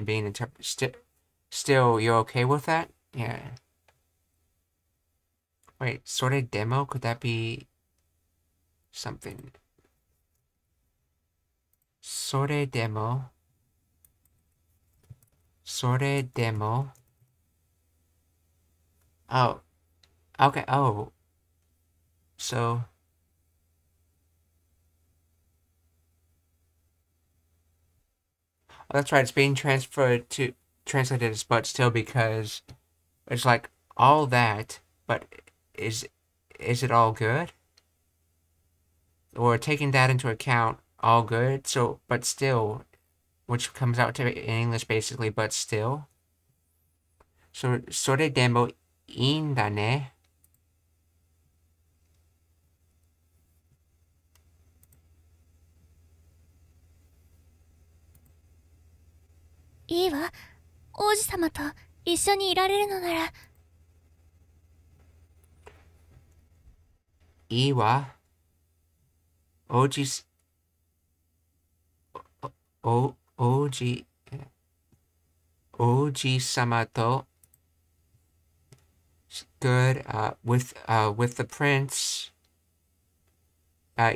being interpreted. Still, you're okay with that? Yeah. Wait, sort of demo? Could that be something? Sort of demo. Sort of demo. Oh, okay. Oh, so that's right. It's being translated as but still because it's like all that, but is is it all good? Or taking that into account, all good. So, but still, which comes out to in English basically, but still. So, それでもいいんだね. いいわ。王子様と一緒にいられるのなら。いいわ。おじ、おじ、おじさまと good with the prince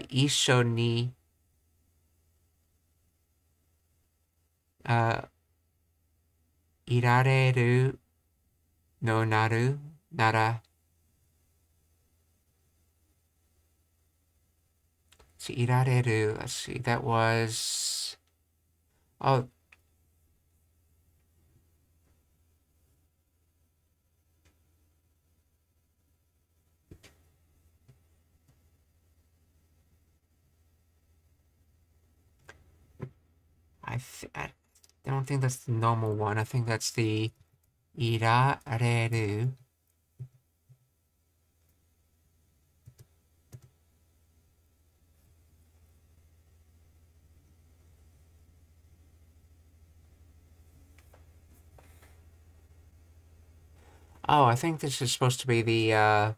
一緒にいられるのなら see いられる let's see that was oh I don't think that's the normal one. I think that's the irareru. Oh, I think this is supposed to be the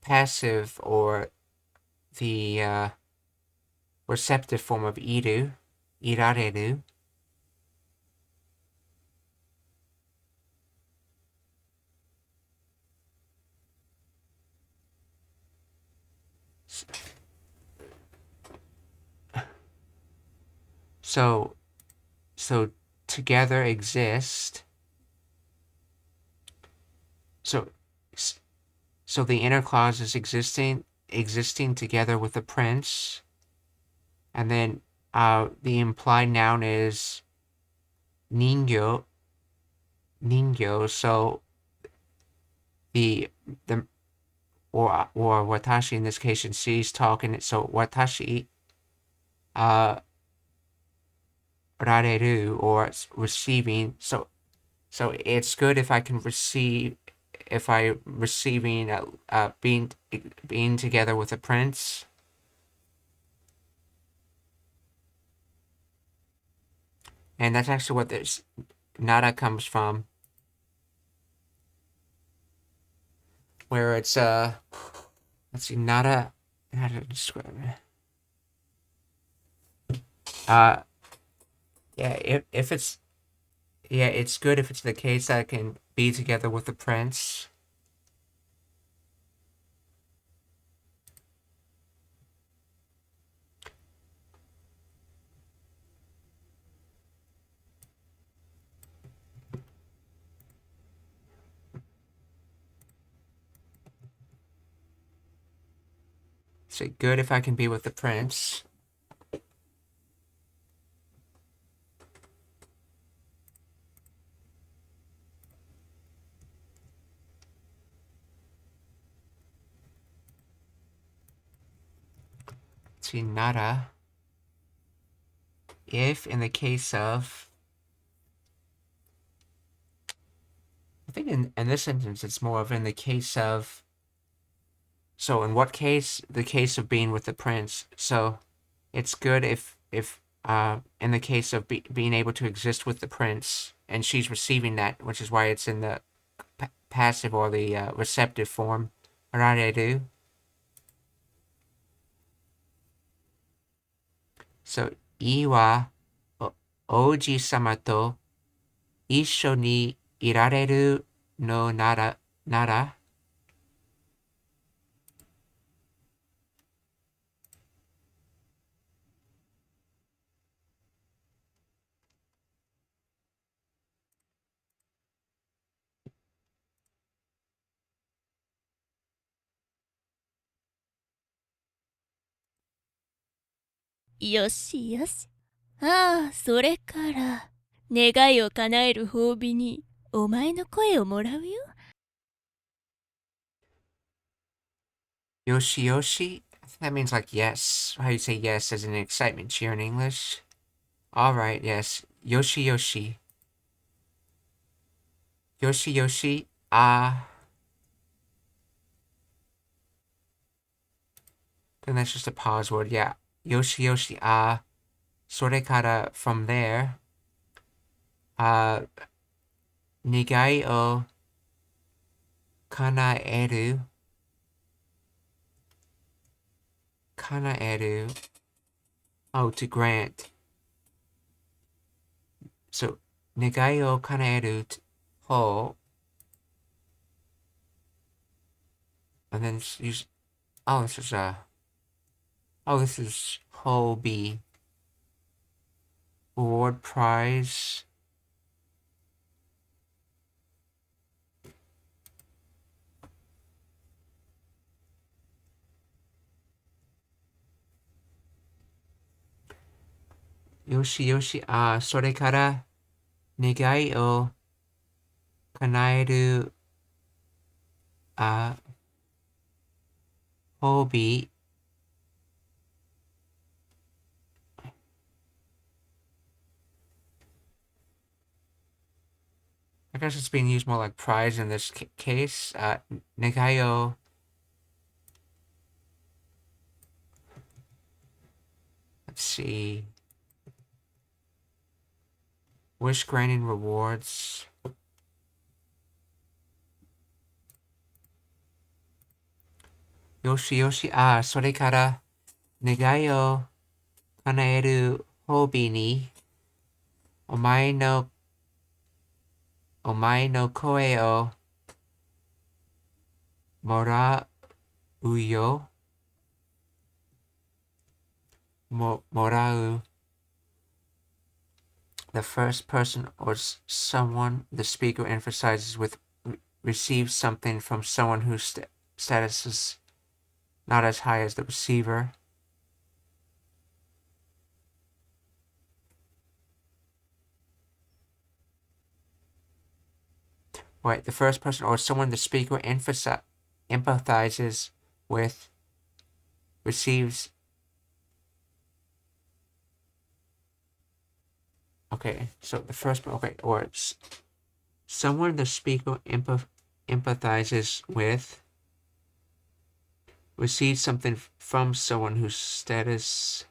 passive or the receptive form of irareru. So, so together exist. So, so the inner clause is existing together with the prince, and then the implied noun is ningyo. So the or watashi in this case, and she's talking. So watashi rareru or receiving. So it's good if I can receive if I receiving being together with a prince. And that's actually what this nara comes from, where it's let's see, nara, how to describe it. Yeah, if it's yeah, it's good if it's the case that I can be together with the prince. So good if I can be with the prince. Let's see, nara. If in the case of, I think in this sentence it's more of in the case of. So in what case? The case of being with the prince. So it's good if in the case of being able to exist with the prince, and she's receiving that, which is why it's in the passive or the receptive form. Rareru. So いいは王子様と一緒にいられるのなら、よしよし。ああ、それから、願いを叶える褒美に、お前の声をもらうよ。Yoshi Yoshi? That means like yes. How you say yes as an excitement cheer in English? Alright, yes. Yoshi Yoshi. Yoshi Yoshi. Then that's just a pause word. Yeah. Yoshi Yoshi. Sorekara from there. Nigai o kanaeru. Kanaeru. Oh, to grant. So, nigai o kanaeru ho. And then use. Oh, this is this is whole B. Award prize. Yoshi Yoshi. それから願いを叶える褒美 guess it's being used more like prize in this case. Negayo. Let's see. Wish granting rewards. Yoshi yoshi. それから、願いを叶える褒美に、お前の、お前の声をもらうよ。もらう. The first person or someone the speaker emphasizes with receives something from someone whose status is not as high as the receiver. Right, the first person or someone the speaker empathizes with receives. Okay, so the first, okay, or it's someone the speaker empathizes with receives something from someone whose status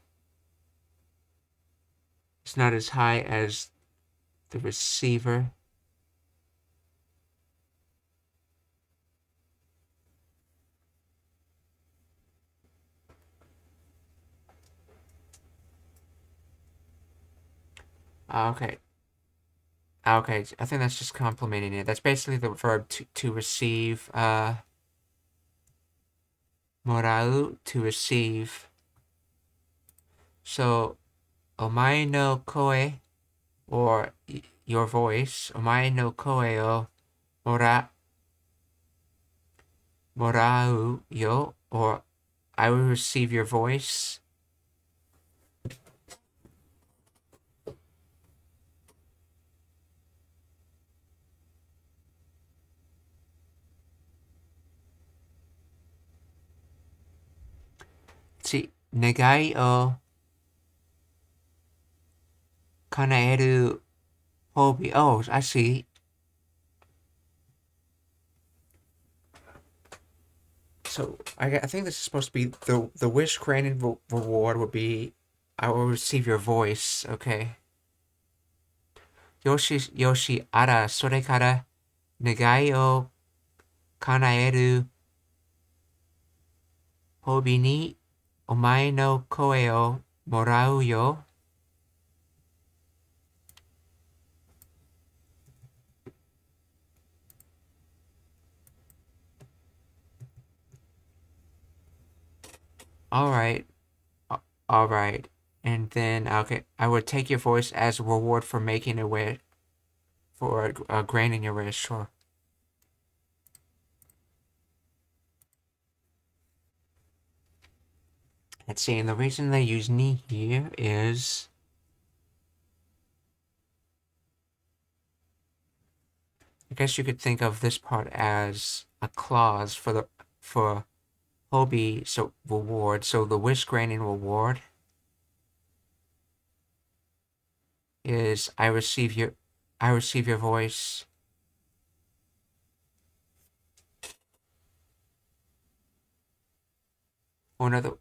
is not as high as the receiver. Okay. Okay, I think that's just complimenting it. That's basically the verb to receive. Morau, to receive. So, omae no koe, or your voice. Omae no koe o morau yo, or I will receive your voice. See, negai o kanaeru hobi. Oh, I see. So I think this is supposed to be the wish granted reward would be I will receive your voice. Okay. Yoshi ara それから願いを叶える褒美にお前の声をもらうよ。All right. All right. And then, okay, I would take your voice as a reward for making a wish, for granting your wish, sure. Let's see, and the reason they use ni here is I guess you could think of this part as a clause for hobi, so reward. So the wish granting reward is I receive your voice. Or another,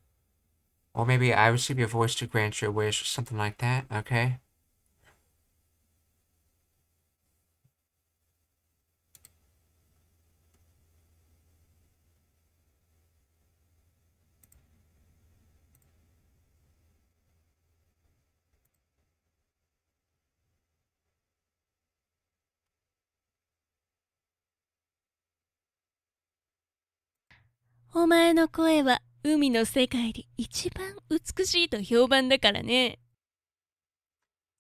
or maybe I receive your voice to grant your wish, or something like that. Okay.「お前の声は海の世界で一番美しいと評判だからね」。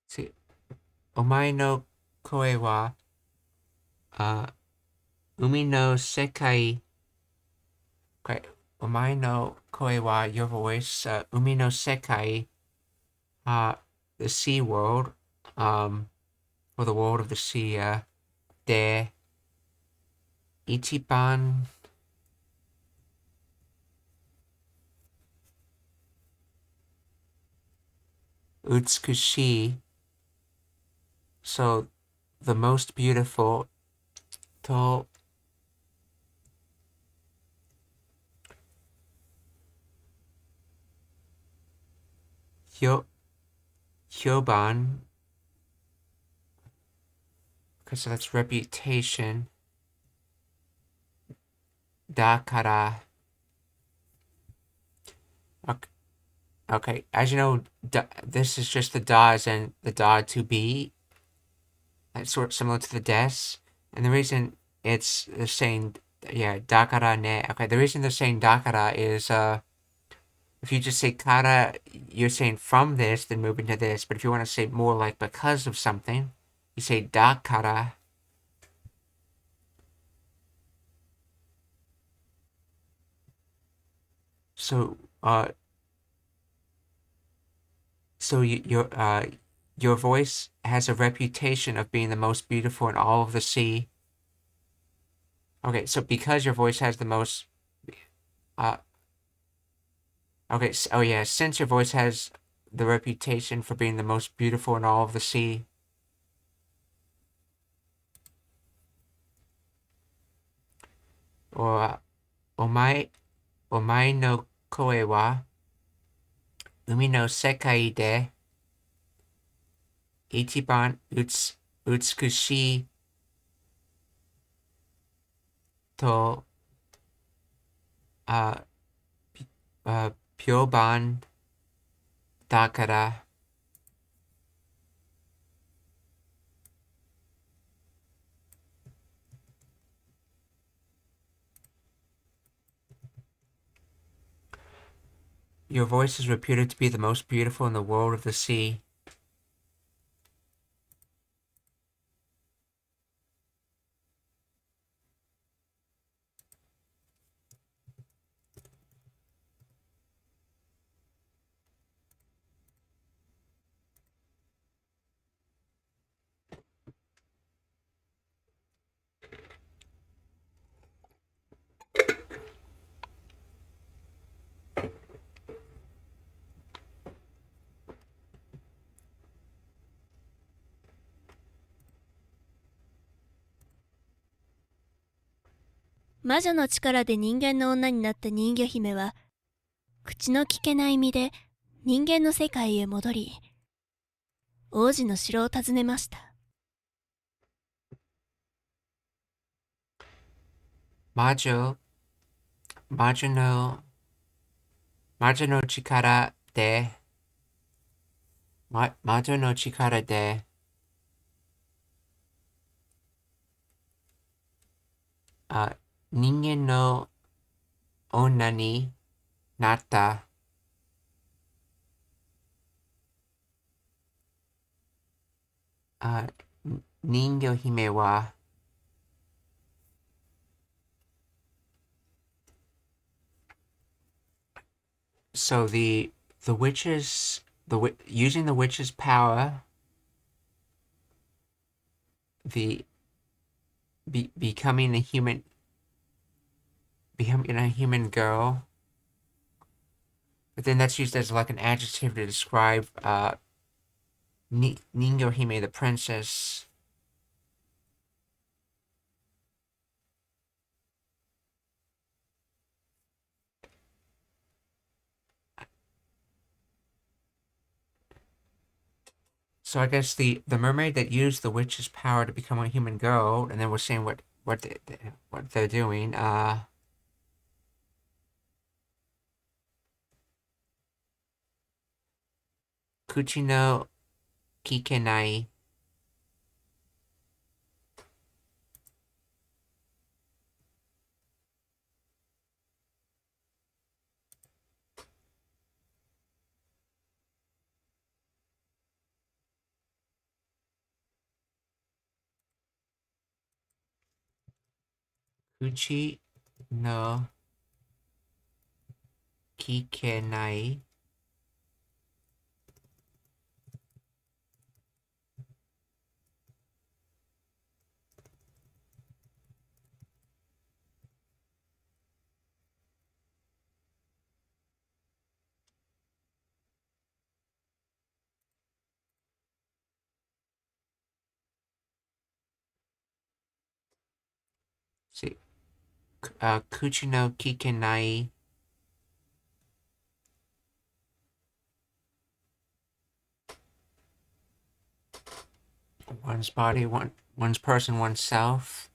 See, お前の声は、海の世界。Okay. お前の声は your voice. 海の世界。The sea world. Or the world of the sea. で、一番美しい. So, the most beautiful to hyo, hyoban, okay, so that's reputation, dakara. Okay, okay. As you know, this is just the da as in the da to be. That's sort of similar to the des. And the reason they're saying, yeah, dakara ne. Okay, the reason they're saying dakara is if you just say kara, you're saying from this, then moving to this. But if you want to say more like because of something, you say dakara. So, your voice has a reputation of being the most beautiful in all of the sea. Okay, so because your voice has the most, uh, okay, oh yeah, since your voice has the reputation for being the most beautiful in all of the sea, お、お前の声は海の世界で一番美しいと、あ、評判だから、your voice is reputed to be the most beautiful in the world of the sea. 魔女の力で人間の女になった人魚姫は、口の聞けない身で人間の世界へ戻り、王子の城を訪ねました。魔女、魔女の、魔女の力で、魔女の力で、あ、人間の女になった、あ、人魚姫は、so the witches using the witch's power, the becoming a human girl, but then that's used as like an adjective to describe Ningyohime, the princess. So I guess the mermaid that used the witch's power to become a human girl, and then we're saying what they're doing. Kuchi no kikenai. Kuchi no kikenai. Kuchi no kikenai. One's body, one's person, oneself.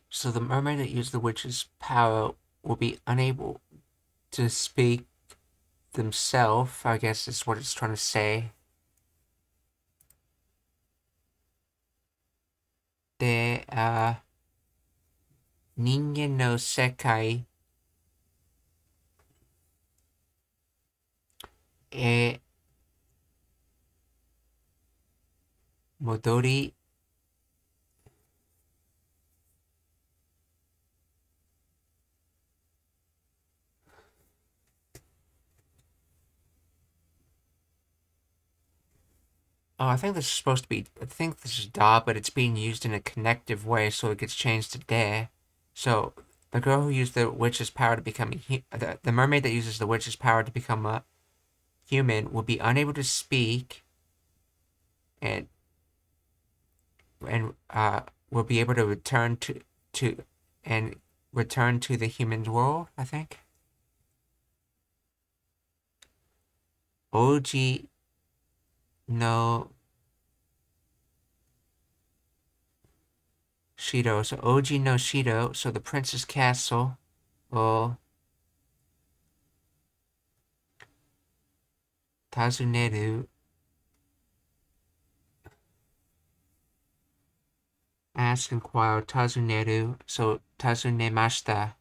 So the mermaid that used the witch's power will be unable to speak themselves, I guess is what it's trying to say. De ningen no sekai e modori Oh, I think this is supposed to be. I think this is da, but it's being used in a connective way, so it gets changed to de. So the girl who used the witch's power to become the mermaid that uses the witch's power to become a human will be unable to speak, and will be able to return to and return to the human world. I think. Oji no Shido. So Oji no Shido. So the prince's castle will Tazuneru ask, inquire, tazuneru. So tazunemashita.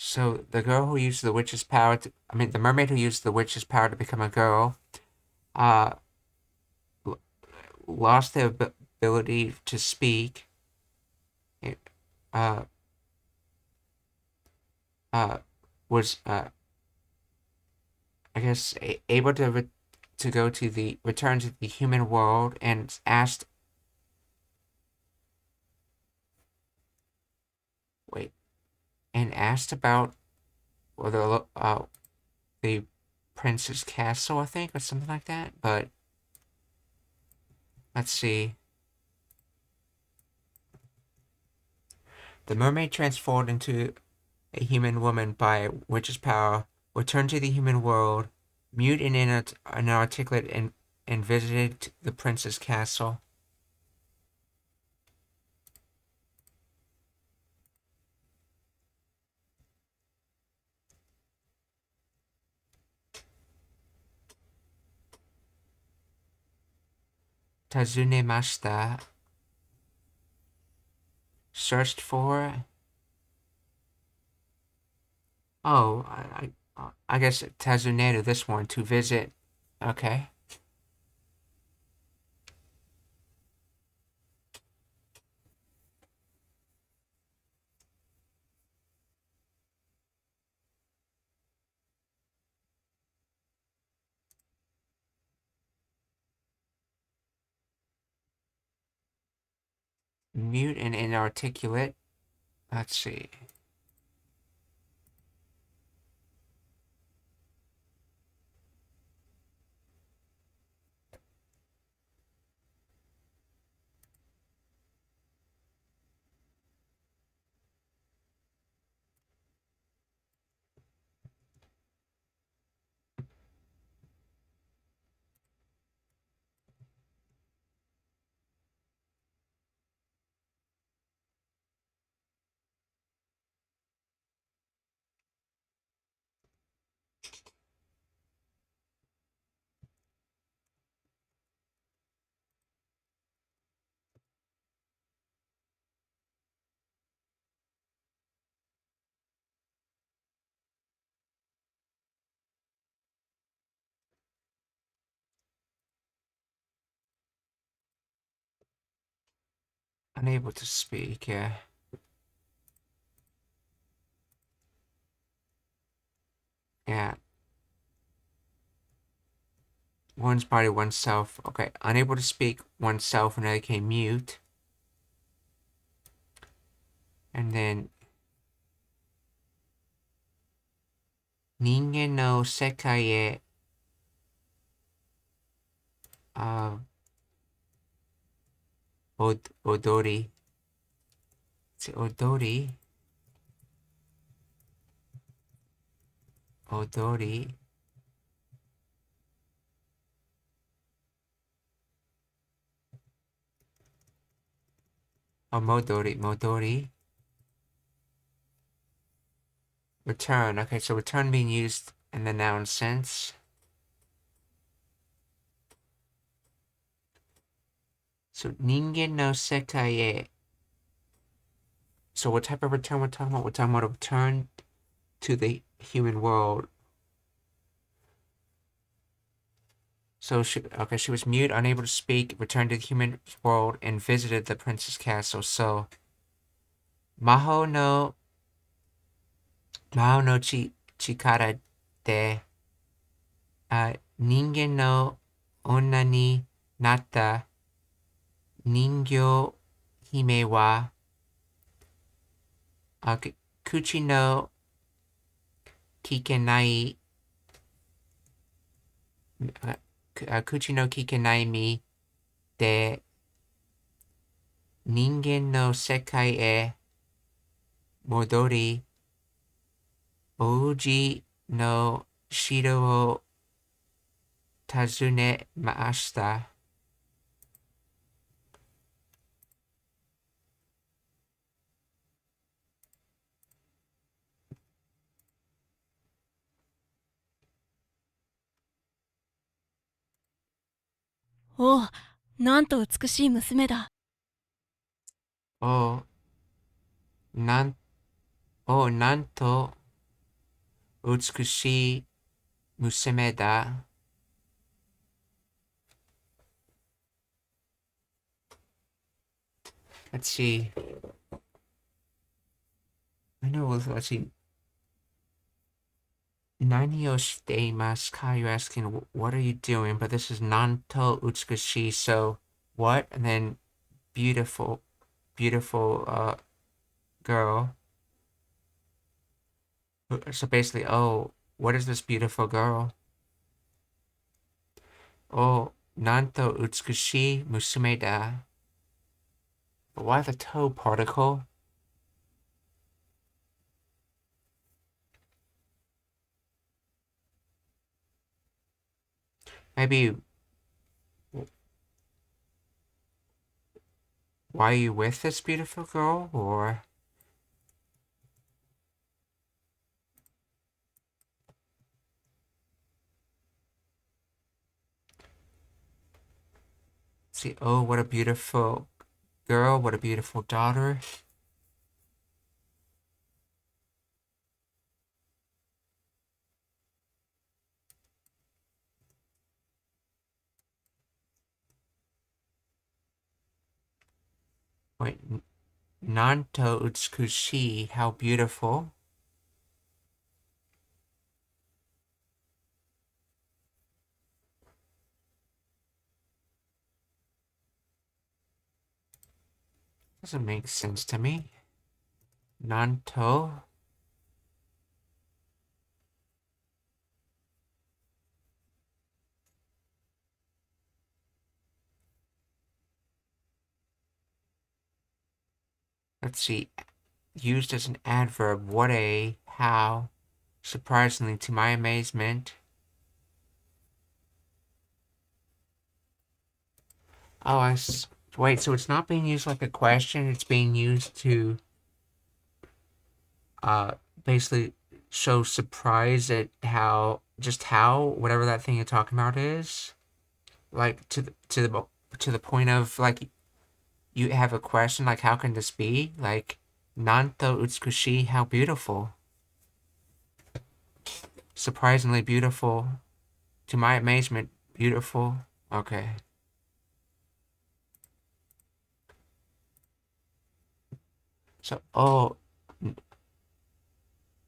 So the girl who used the witch's power the mermaid who used the witch's power to become a girl, uh, lost the ability to speak. Uh, was I guess able to go to the return to the human world and asked. Wait, and asked about the prince's castle, I think, or something like that. But let's see. The mermaid transformed into a human woman by witch's power, returned to the human world, mute and inarticulate, and visited the prince's castle. Tazunemashita searched for. Oh, I guess Tazuneru, this one, to visit. Okay. Mute and inarticulate. Let's see. Unable to speak, yeah. Yeah. One's body, oneself. Okay, unable to speak oneself when they became mute. And then 人間の世界へ、あ、踊り、踊り、踊り、戻り. Return. Okay, so return being used in the noun sense. So, 人間の世界へ. So, what type of return we're talking about? We're talking about a return to the human world. So, she was mute, unable to speak, returned to the human world, and visited the prince's castle. So, Maho no chikara de 人間の女になった人形姫は口の聞けない口の聞けない身で人間の世界へ戻り王子の城を訪ねました。おう、なんと美しい娘だ。おなん、なんと美しい娘だ。Let's see. I know, let's see. Nani o shiteimasu ka? You're asking, what are you doing? But this is nanto utsukushi, so what? And then beautiful, beautiful girl. So basically, oh, what is this beautiful girl? Oh, nanto utsukushi musume da. But why the to particle? Maybe, why are you with this beautiful girl? Or, see, oh, what a beautiful girl, what a beautiful daughter. Wait, Nanto utsukushi, how beautiful. Doesn't make sense to me. Nanto. Let's see. Used as an adverb. What a, how. Surprisingly, to my amazement. Oh, wait, so it's not being used like a question, it's being used to uh basically show surprise at how whatever that thing you're talking about is. Like to the point of like you have a question like how can this be? Like Nanto utsukushi, how beautiful. Surprisingly beautiful. To my amazement, beautiful. Okay. So, oh,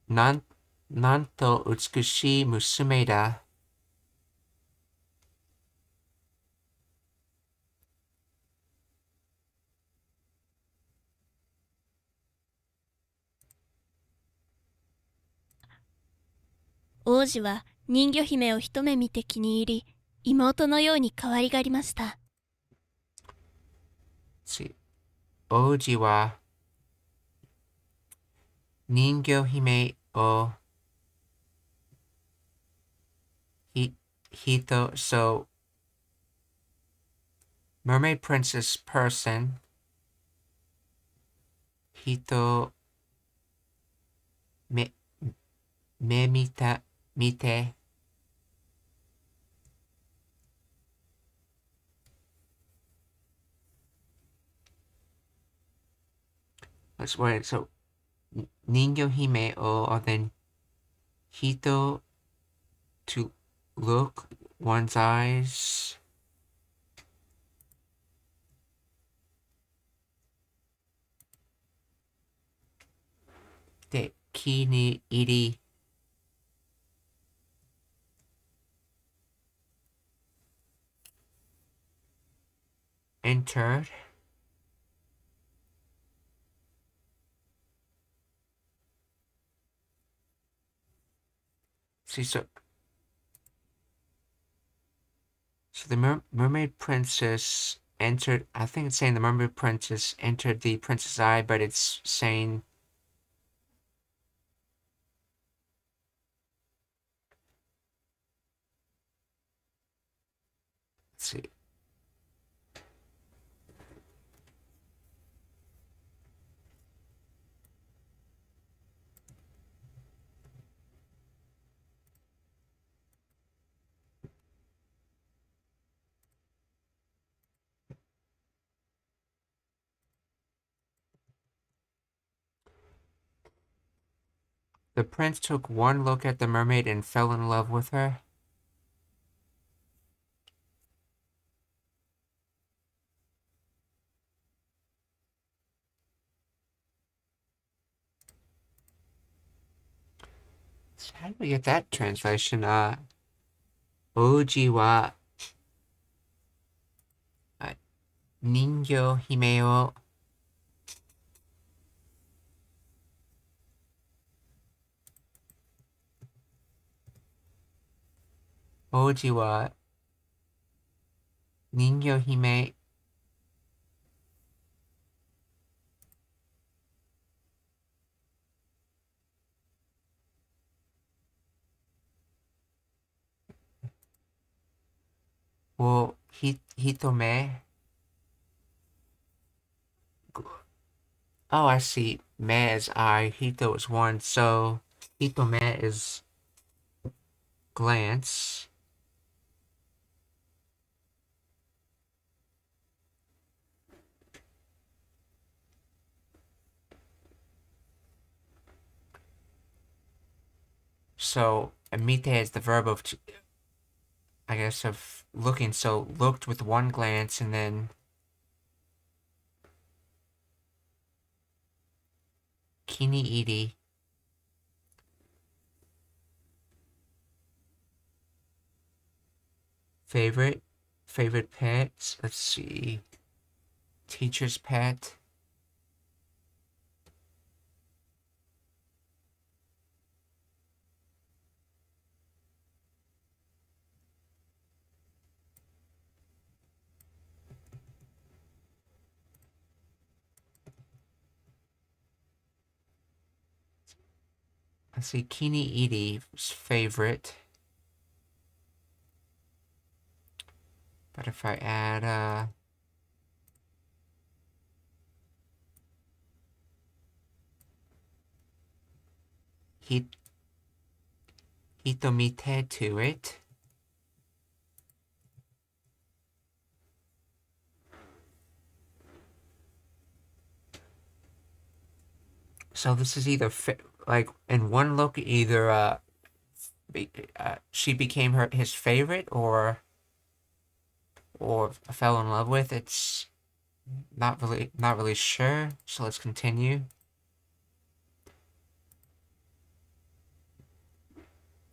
なんと美しい娘だ。王子は人魚姫を一目見て気に入り、妹のように可愛がりました。See, 王子は人魚姫をso mermaid princess person 人目見て let's wait, so 人魚姫を or then 人 to look one's eyes で気に入り entered see so the mermaid princess entered, I think it's saying the mermaid princess entered the princess eye, but it's saying let's see the prince took one look at the mermaid and fell in love with her. So how do we get that translation? Oji wa ningyo hime o Oji wa ningyo hime wo hitome. Oh, I see. Me is eye, hito is one, so hitome is glance. So mite is the verb of, I guess, of looking. So looked with one glance and then kiniiri. Favorite pets. Let's see. Teacher's pet. Let's see. Kiniiri's favorite. But if I add hitomite to it. So this is either like in one look, either she became his favorite or fell in love with. It's not really sure. So let's continue.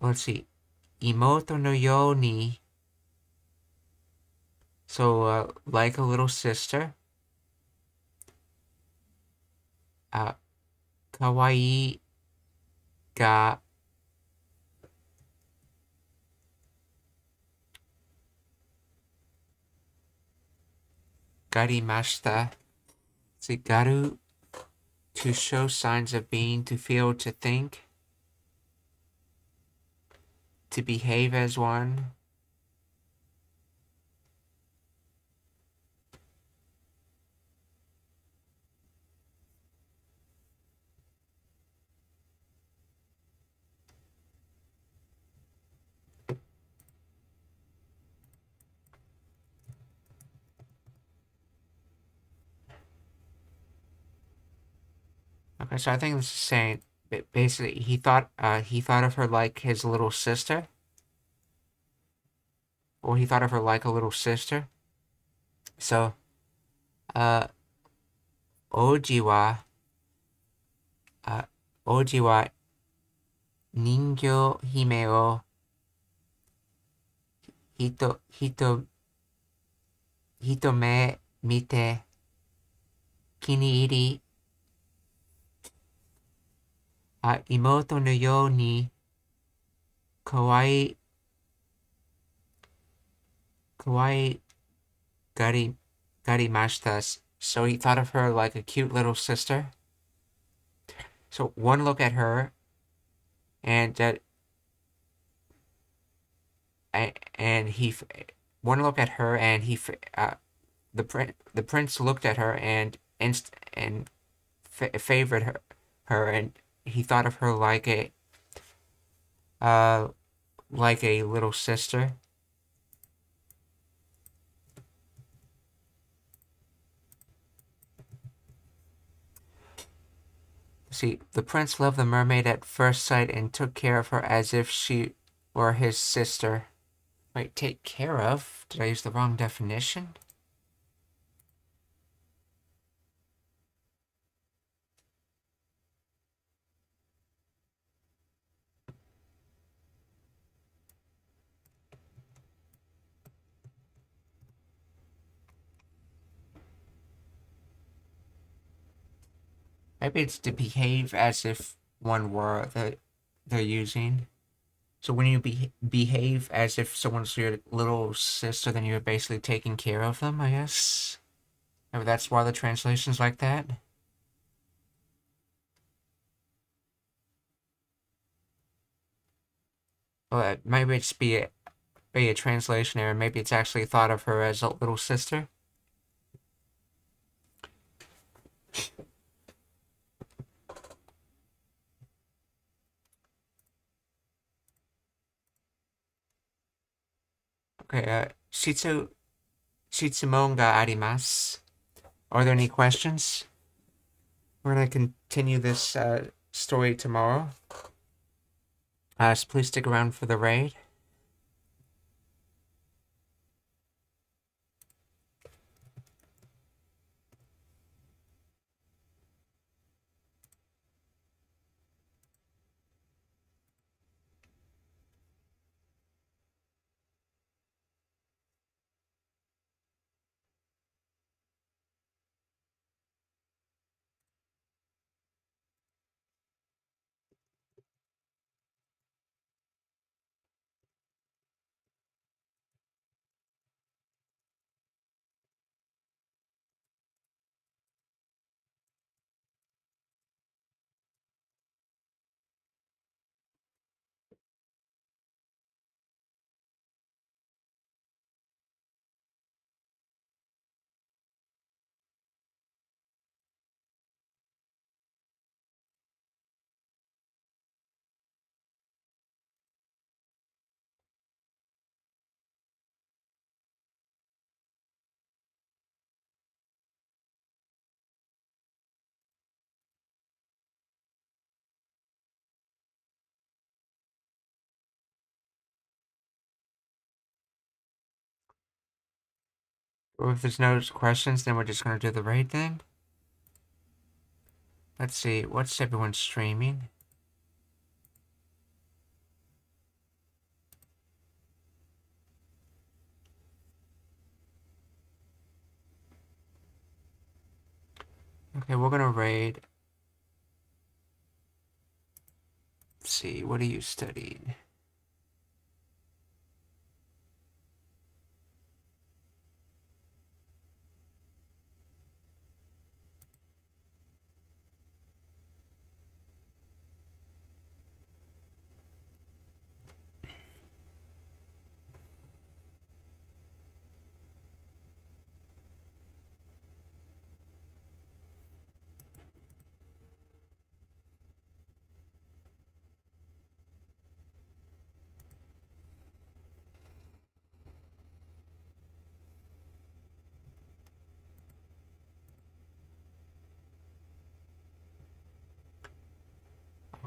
Let's see. Imoto no yo ni. So like a little sister. Kawaii ga garimashita. See, garu, to show signs of being, to feel, to think, to behave as one. Okay, so I think this is saying basically he thought of her like his little sister, or he thought of her like a little sister. So, uh, Oji wa, uh, Oji wa ningyo hime o hitome mite kiniiri, imoto no you ni kawaii garimashita. So he thought of her like a cute little sister. So one look at her, and he one look at her, and the prince looked at her and favored her, and he thought of her uh like a little sister. See, the prince loved the mermaid at first sight and took care of her as if she were his sister. Wait, take care of? Did I use the wrong definition? Maybe it's to behave as if one were that they're using. So when you behave as if someone's your little sister, then you're basically taking care of them, I guess. Maybe that's why the translation's like that. Well, maybe it's be a translation error. Maybe it's actually thought of her as a little sister. Okay, shitsumon ga arimasu. Are there any questions? We're gonna continue this story tomorrow. So please stick around for the raid. Or if there's no questions, then we're just gonna do the raid then. Let's see, what's everyone streaming? Okay, we're gonna raid. Let's see, what are you studying?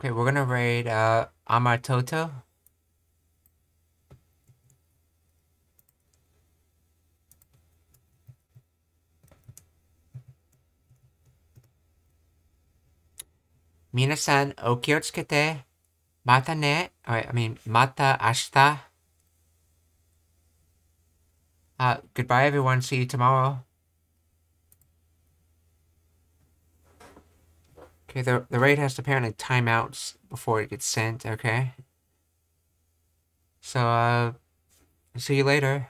Okay, we're gonna raid Amatoto. Minasan, okiyotsukete. Mata ne. Mata ashita. Goodbye, everyone. See you tomorrow. Okay, the raid has apparently timeouts before it gets sent, okay? So, see you later.